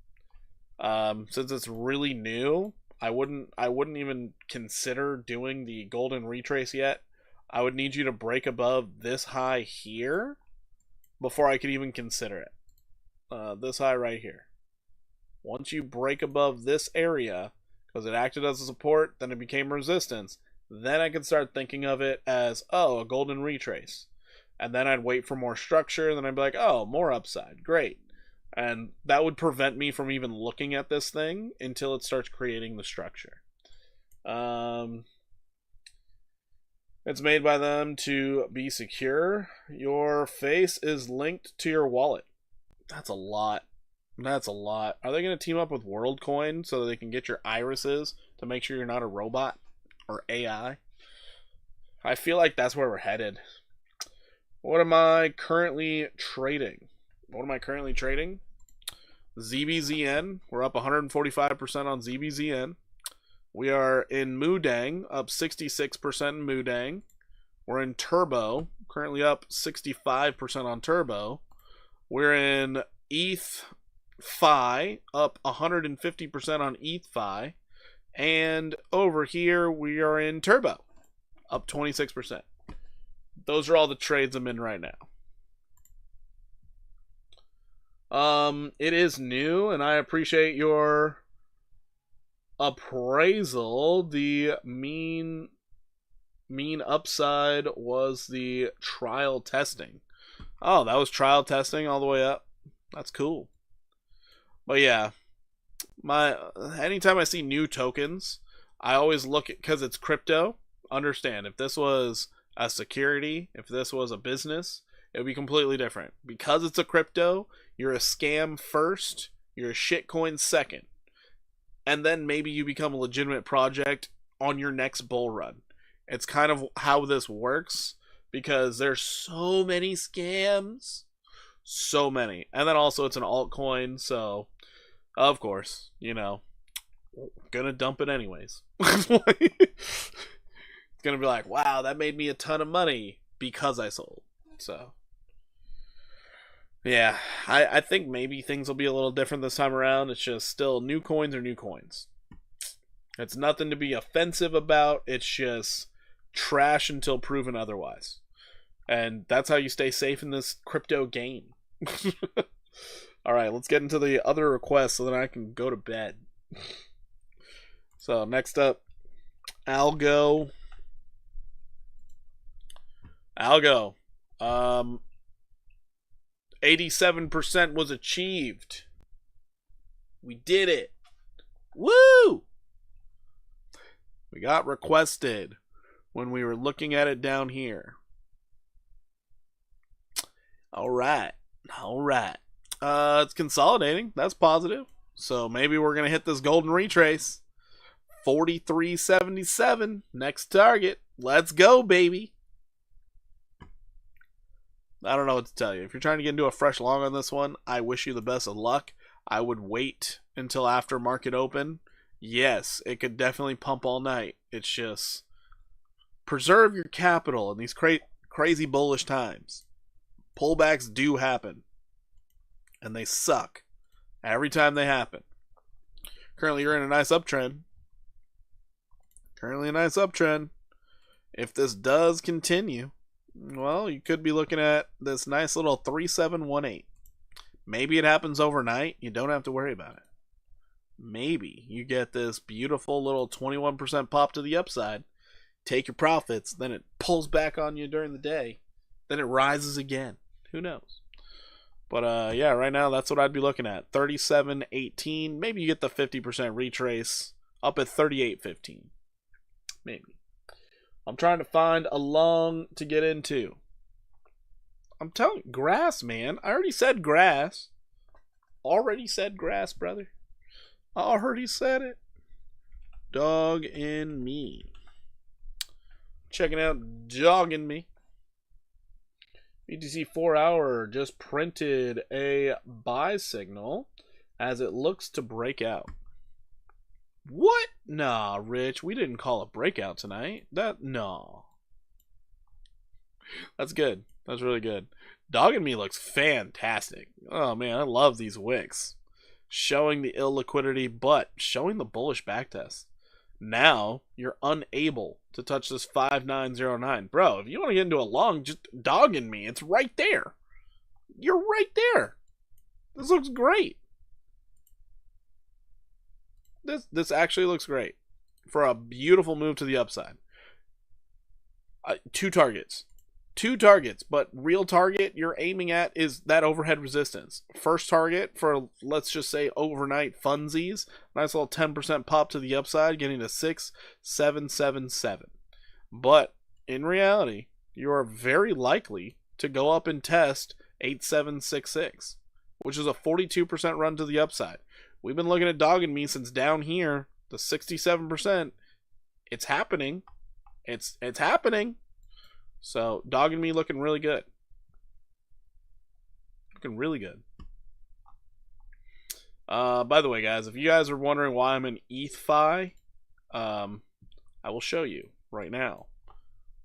Since it's really new, I wouldn't even consider doing the golden retrace yet. I would need you to break above this high here before I could even consider it. This high right here. Once you break above this area, because it acted as a support, then it became resistance, then I could start thinking of it as, oh, a golden retrace. And then I'd wait for more structure, and then I'd be like, oh, more upside. Great. And that would prevent me from even looking at this thing until it starts creating the structure. It's made by them to be secure. Your face is linked to your wallet. That's a lot. That's a lot. Are they going to team up with WorldCoin so that they can get your irises to make sure you're not a robot or AI? I feel like that's where we're headed. What am I currently trading? ZBZN. We're up 145% on ZBZN. We are in Moodang, up 66% in Moodang. We're in Turbo, currently up 65% on Turbo. We're in ETH-Fi, up 150% on ETH-Fi. And over here, we are in Turbo, up 26%. Those are all the trades I'm in right now. It is new, and I appreciate your appraisal. The mean upside was the trial testing. Oh, that was trial testing all the way up. That's cool. But yeah, anytime I see new tokens, I always look at, because it's crypto. Understand, if this was a security, if this was a business, it would be completely different. Because it's a crypto, you're a scam first, you're a shitcoin second, and then maybe you become a legitimate project on your next bull run. It's kind of how this works, because there's so many scams. So many. And then also it's an altcoin, so of course, gonna dump it anyways. It's gonna be like, wow, that made me a ton of money because I sold. So yeah, I think maybe things will be a little different this time around. It's just still new coins are new coins. It's nothing to be offensive about. It's just trash until proven otherwise. And that's how you stay safe in this crypto game. Alright, let's get into the other requests so that I can go to bed. So, next up, Algo. 87% was achieved. We did it. Woo! We got requested when we were looking at it down here. Alright. It's consolidating. That's positive. So maybe we're going to hit this golden retrace. 43.77. Next target. Let's go, baby. I don't know what to tell you. If you're trying to get into a fresh long on this one, I wish you the best of luck. I would wait until after market open. Yes, it could definitely pump all night. It's just preserve your capital in these crazy bullish times. Pullbacks do happen. And they suck every time they happen. Currently, you're in a nice uptrend. If this does continue, well, you could be looking at this nice little 3718. Maybe it happens overnight. You don't have to worry about it. Maybe you get this beautiful little 21% pop to the upside. Take your profits. Then it pulls back on you during the day. Then it rises again. Who knows? But yeah, right now that's what I'd be looking at. 37.18. Maybe you get the 50% retrace up at 38.15. Maybe. I'm trying to find a long to get into. I'm telling you, grass, man. I already said grass. Brother. I already said it. Dog and me. Checking out Dog and me. BTC 4-hour just printed a buy signal as it looks to break out. What? Nah, Rich, we didn't call a breakout tonight. No. That's good. That's really good. Dog and me looks fantastic. Oh man, I love these wicks. Showing the illiquidity, but showing the bullish backtest. Now, you're unable to touch this 5909. Bro, if you want to get into a long, just Dog and me. It's right there. You're right there. This looks great. This actually looks great for a beautiful move to the upside. Two targets, but real target you're aiming at is that overhead resistance. First target for, let's just say, overnight funsies. Nice little 10% pop to the upside, getting to 6,777. But in reality, you are very likely to go up and test 8,766. which is a 42% run to the upside. We've been looking at dogging me since down here, the 67%. It's happening. It's happening. So dogging me looking really good. Looking really good. By the way, guys, if you guys are wondering why I'm in ETHFi, I will show you right now.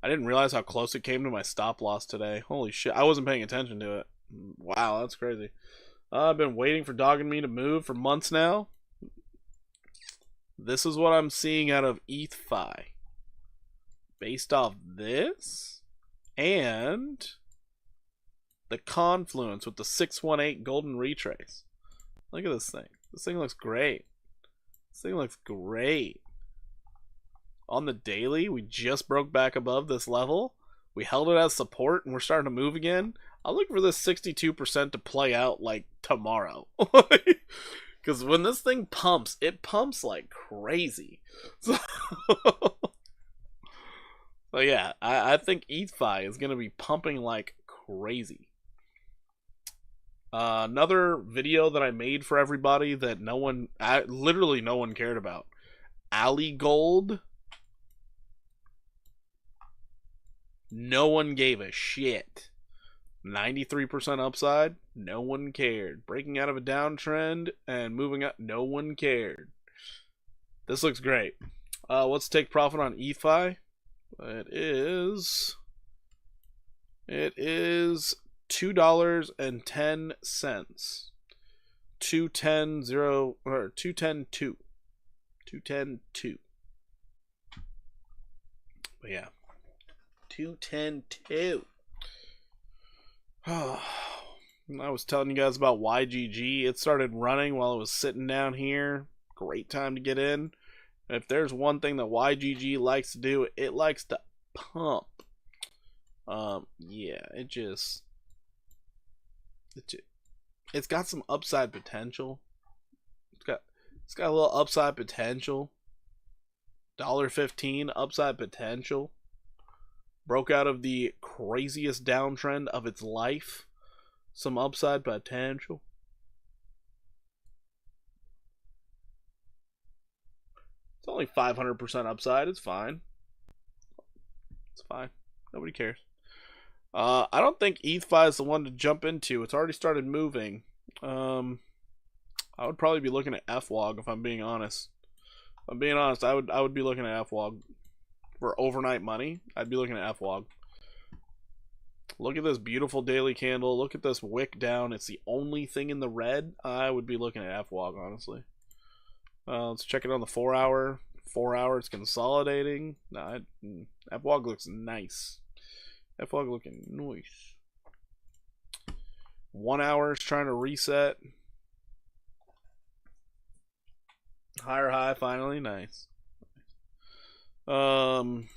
I didn't realize how close it came to my stop loss today. Holy shit, I wasn't paying attention to it. Wow, that's crazy. I've been waiting for dogging me to move for months now. This is what I'm seeing out of ETHFi. Based off this and the confluence with the 618 golden retrace. Look at this thing. This thing looks great. This thing looks great. On the daily, we just broke back above this level. We held it as support, and we're starting to move again. I'm looking for this 62% to play out like tomorrow. Because when this thing pumps, it pumps like crazy. So, so yeah, I think ETHFi is going to be pumping like crazy. Another video that I made for everybody that literally no one cared about. Ali Gold. No one gave a shit. 93% upside. No one cared. Breaking out of a downtrend and moving up. No one cared. This looks great. Let's take profit on ETHFi. It is $2.10. 210.0 or 210.2. 210.2. But yeah. 210.2. I was telling you guys about YGG. It started running while it was sitting down here. Great time to get in. If there's one thing that YGG likes to do, it likes to pump. Yeah, it's got some upside potential. It's got a little upside potential. $1.15 upside potential. Broke out of the craziest downtrend of its life. Some upside potential. It's only 500% upside. It's fine. It's fine. Nobody cares. I don't think ETHFi is the one to jump into. It's already started moving. I would probably be looking at FWOG if I'm being honest. If I'm being honest, I would be looking at FWOG. For overnight money, I'd be looking at FWOG. Look at this beautiful daily candle. Look at this wick down. It's the only thing in the red. I would be looking at FWOG, honestly. Let's check it on the 4 hour. 4 hours consolidating. Nah, FWOG looks nice. FWOG looking nice. 1 hour is trying to reset. Higher high finally. Nice. FWOG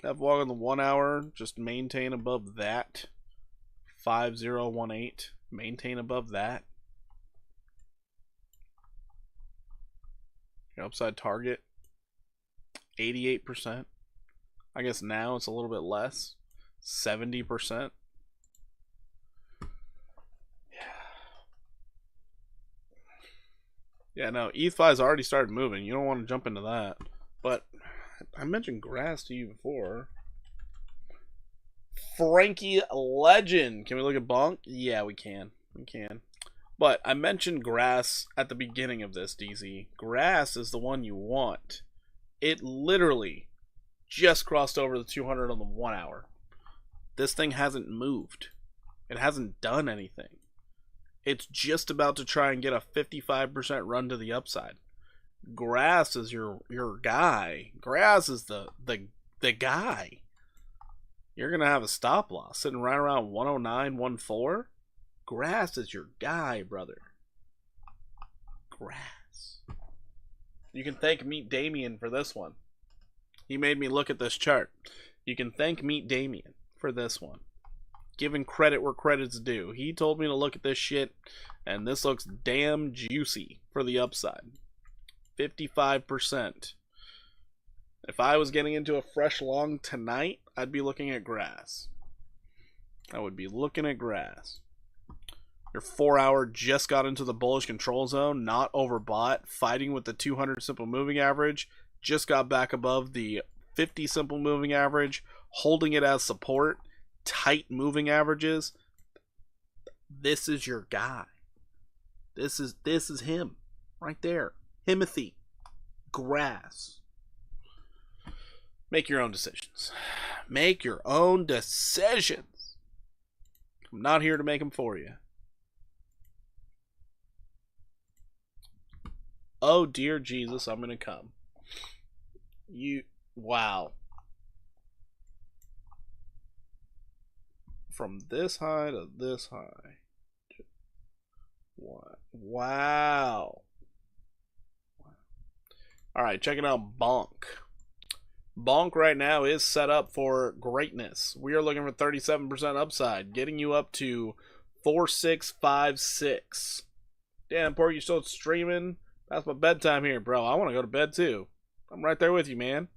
on the 1 hour, just maintain above that. 5018, maintain above that. Your upside target, 88%. I guess now it's a little bit less, 70%. Yeah, no, ETHFi's already started moving. You don't want to jump into that. But I mentioned grass to you before. Frankie Legend. Can we look at Bonk? Yeah, we can. We can. But I mentioned grass at the beginning of this, DZ. Grass is the one you want. It literally just crossed over the 200 on the 1 hour. This thing hasn't moved. It hasn't done anything. It's just about to try and get a 55% run to the upside. Grass is your guy. Grass is the guy. You're gonna have a stop loss sitting right around 109, 104. Grass is your guy, brother. Grass. You can thank Meet Damien for this one. He made me look at this chart. You can thank Meet Damien for this one. Giving credit where credit's due. He told me to look at this shit, and this looks damn juicy for the upside. 55%. If I was getting into a fresh long tonight, I'd be looking at grass. I would be looking at grass. Your 4-hour just got into the bullish control zone, not overbought, fighting with the 200 simple moving average, just got back above the 50 simple moving average, holding it as support, tight moving averages. This is your guy. This is him right there. Himothy. Grass. Make your own decisions. Make your own decisions. I'm not here to make them for you. Oh dear Jesus, I'm gonna come. Wow. From this high to this high. Wow. Alright, checking out Bonk. Bonk right now is set up for greatness. We are looking for 37% upside, getting you up to 4656. Damn, Pork, you still streaming? That's my bedtime here, bro. I want to go to bed too. I'm right there with you, man.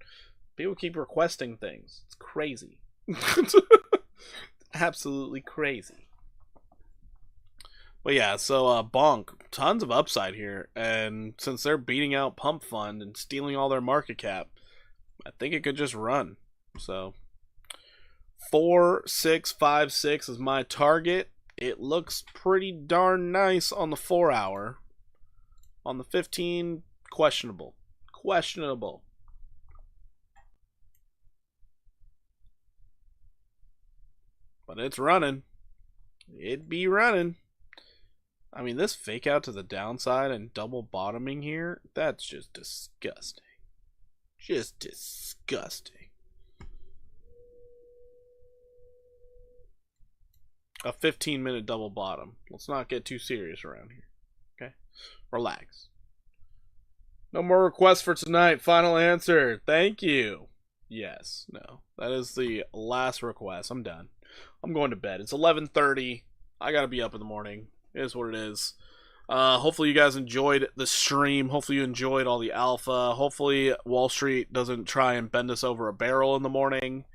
People keep requesting things. It's crazy. Absolutely crazy. But yeah, so Bonk, tons of upside here. And since they're beating out Pump Fund and stealing all their market cap, I think it could just run. So 4656 is my target. It looks pretty darn nice on the 4-hour. On the 15, questionable. Questionable. But it's running. It be running. I mean, this fake out to the downside and double bottoming here, that's just disgusting. Just disgusting. A 15-minute double bottom. Let's not get too serious around here. Okay? Relax. No more requests for tonight. Final answer. Thank you. Yes. No. That is the last request. I'm done. I'm going to bed. It's 11:30. I gotta be up in the morning. It is what it is. Hopefully you guys enjoyed the stream. Hopefully you enjoyed all the alpha. Hopefully Wall Street doesn't try and bend us over a barrel in the morning.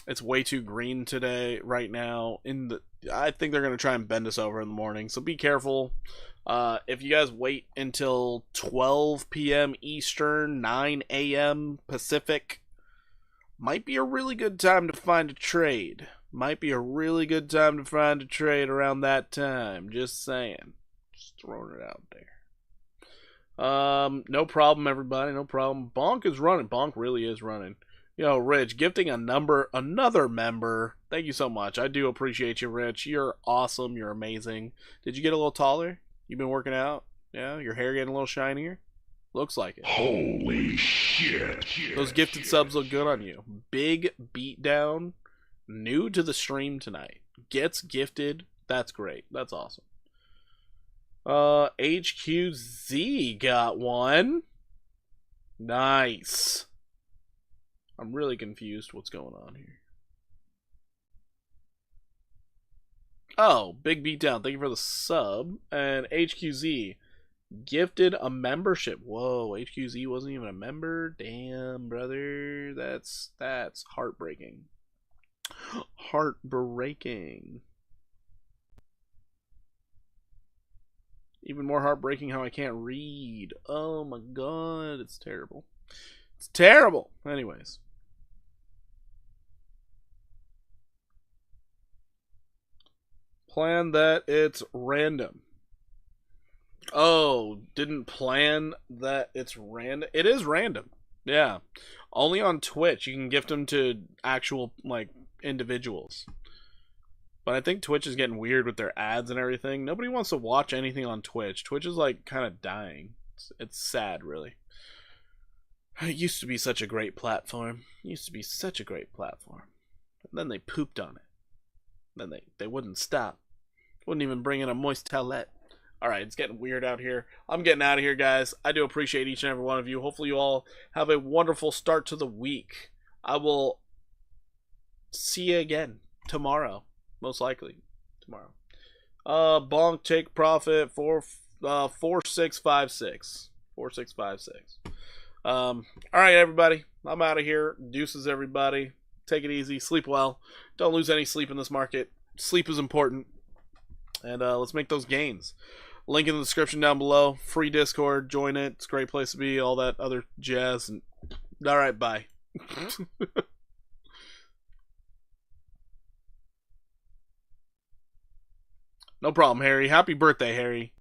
It's way too green today, right now. I think they're going to try and bend us over in the morning, so be careful. If you guys wait until 12 p.m. Eastern, 9 a.m. Pacific, might be a really good time to find a trade. Might be a really good time to find a trade around that time. Just saying. Just throwing it out there. No problem, everybody. No problem. Bonk is running. Bonk really is running. Yo, Rich, gifting another member. Thank you so much. I do appreciate you, Rich. You're awesome. You're amazing. Did you get a little taller? You been working out? Yeah? Your hair getting a little shinier? Looks like it. Holy shit. Those gifted subs look good on you. Big beatdown. New to the stream tonight. Gets gifted. That's great. That's awesome. HQZ got one. Nice. I'm really confused what's going on here. Oh, big beatdown. Thank you for the sub. And HQZ gifted a membership. Whoa, HQZ wasn't even a member? Damn, brother. That's heartbreaking. Heartbreaking. Even more heartbreaking how I can't read. Oh my god, it's terrible. It's terrible. Anyways. Plan that it's random. Oh, didn't plan that it's random. It is random. Yeah. Only on Twitch. You can gift them to actual, like, individuals. But I think Twitch is getting weird with their ads and everything. Nobody wants to watch anything on Twitch. Twitch is, like, kind of dying. It's sad, really. It used to be such a great platform. It used to be such a great platform. And then they pooped on it. Then they wouldn't stop. Wouldn't even bring in a moist towelette. Alright, it's getting weird out here. I'm getting out of here, guys. I do appreciate each and every one of you. Hopefully you all have a wonderful start to the week. I will see you again tomorrow. Most likely tomorrow. Bonk take profit for 4656. 4656. Alright, everybody. I'm out of here. Deuces, everybody. Take it easy. Sleep well. Don't lose any sleep in this market. Sleep is important. And let's make those gains. Link in the description down below. Free Discord. Join it. It's a great place to be. All that other jazz. And all right, bye. No problem, Harry. Happy birthday, Harry.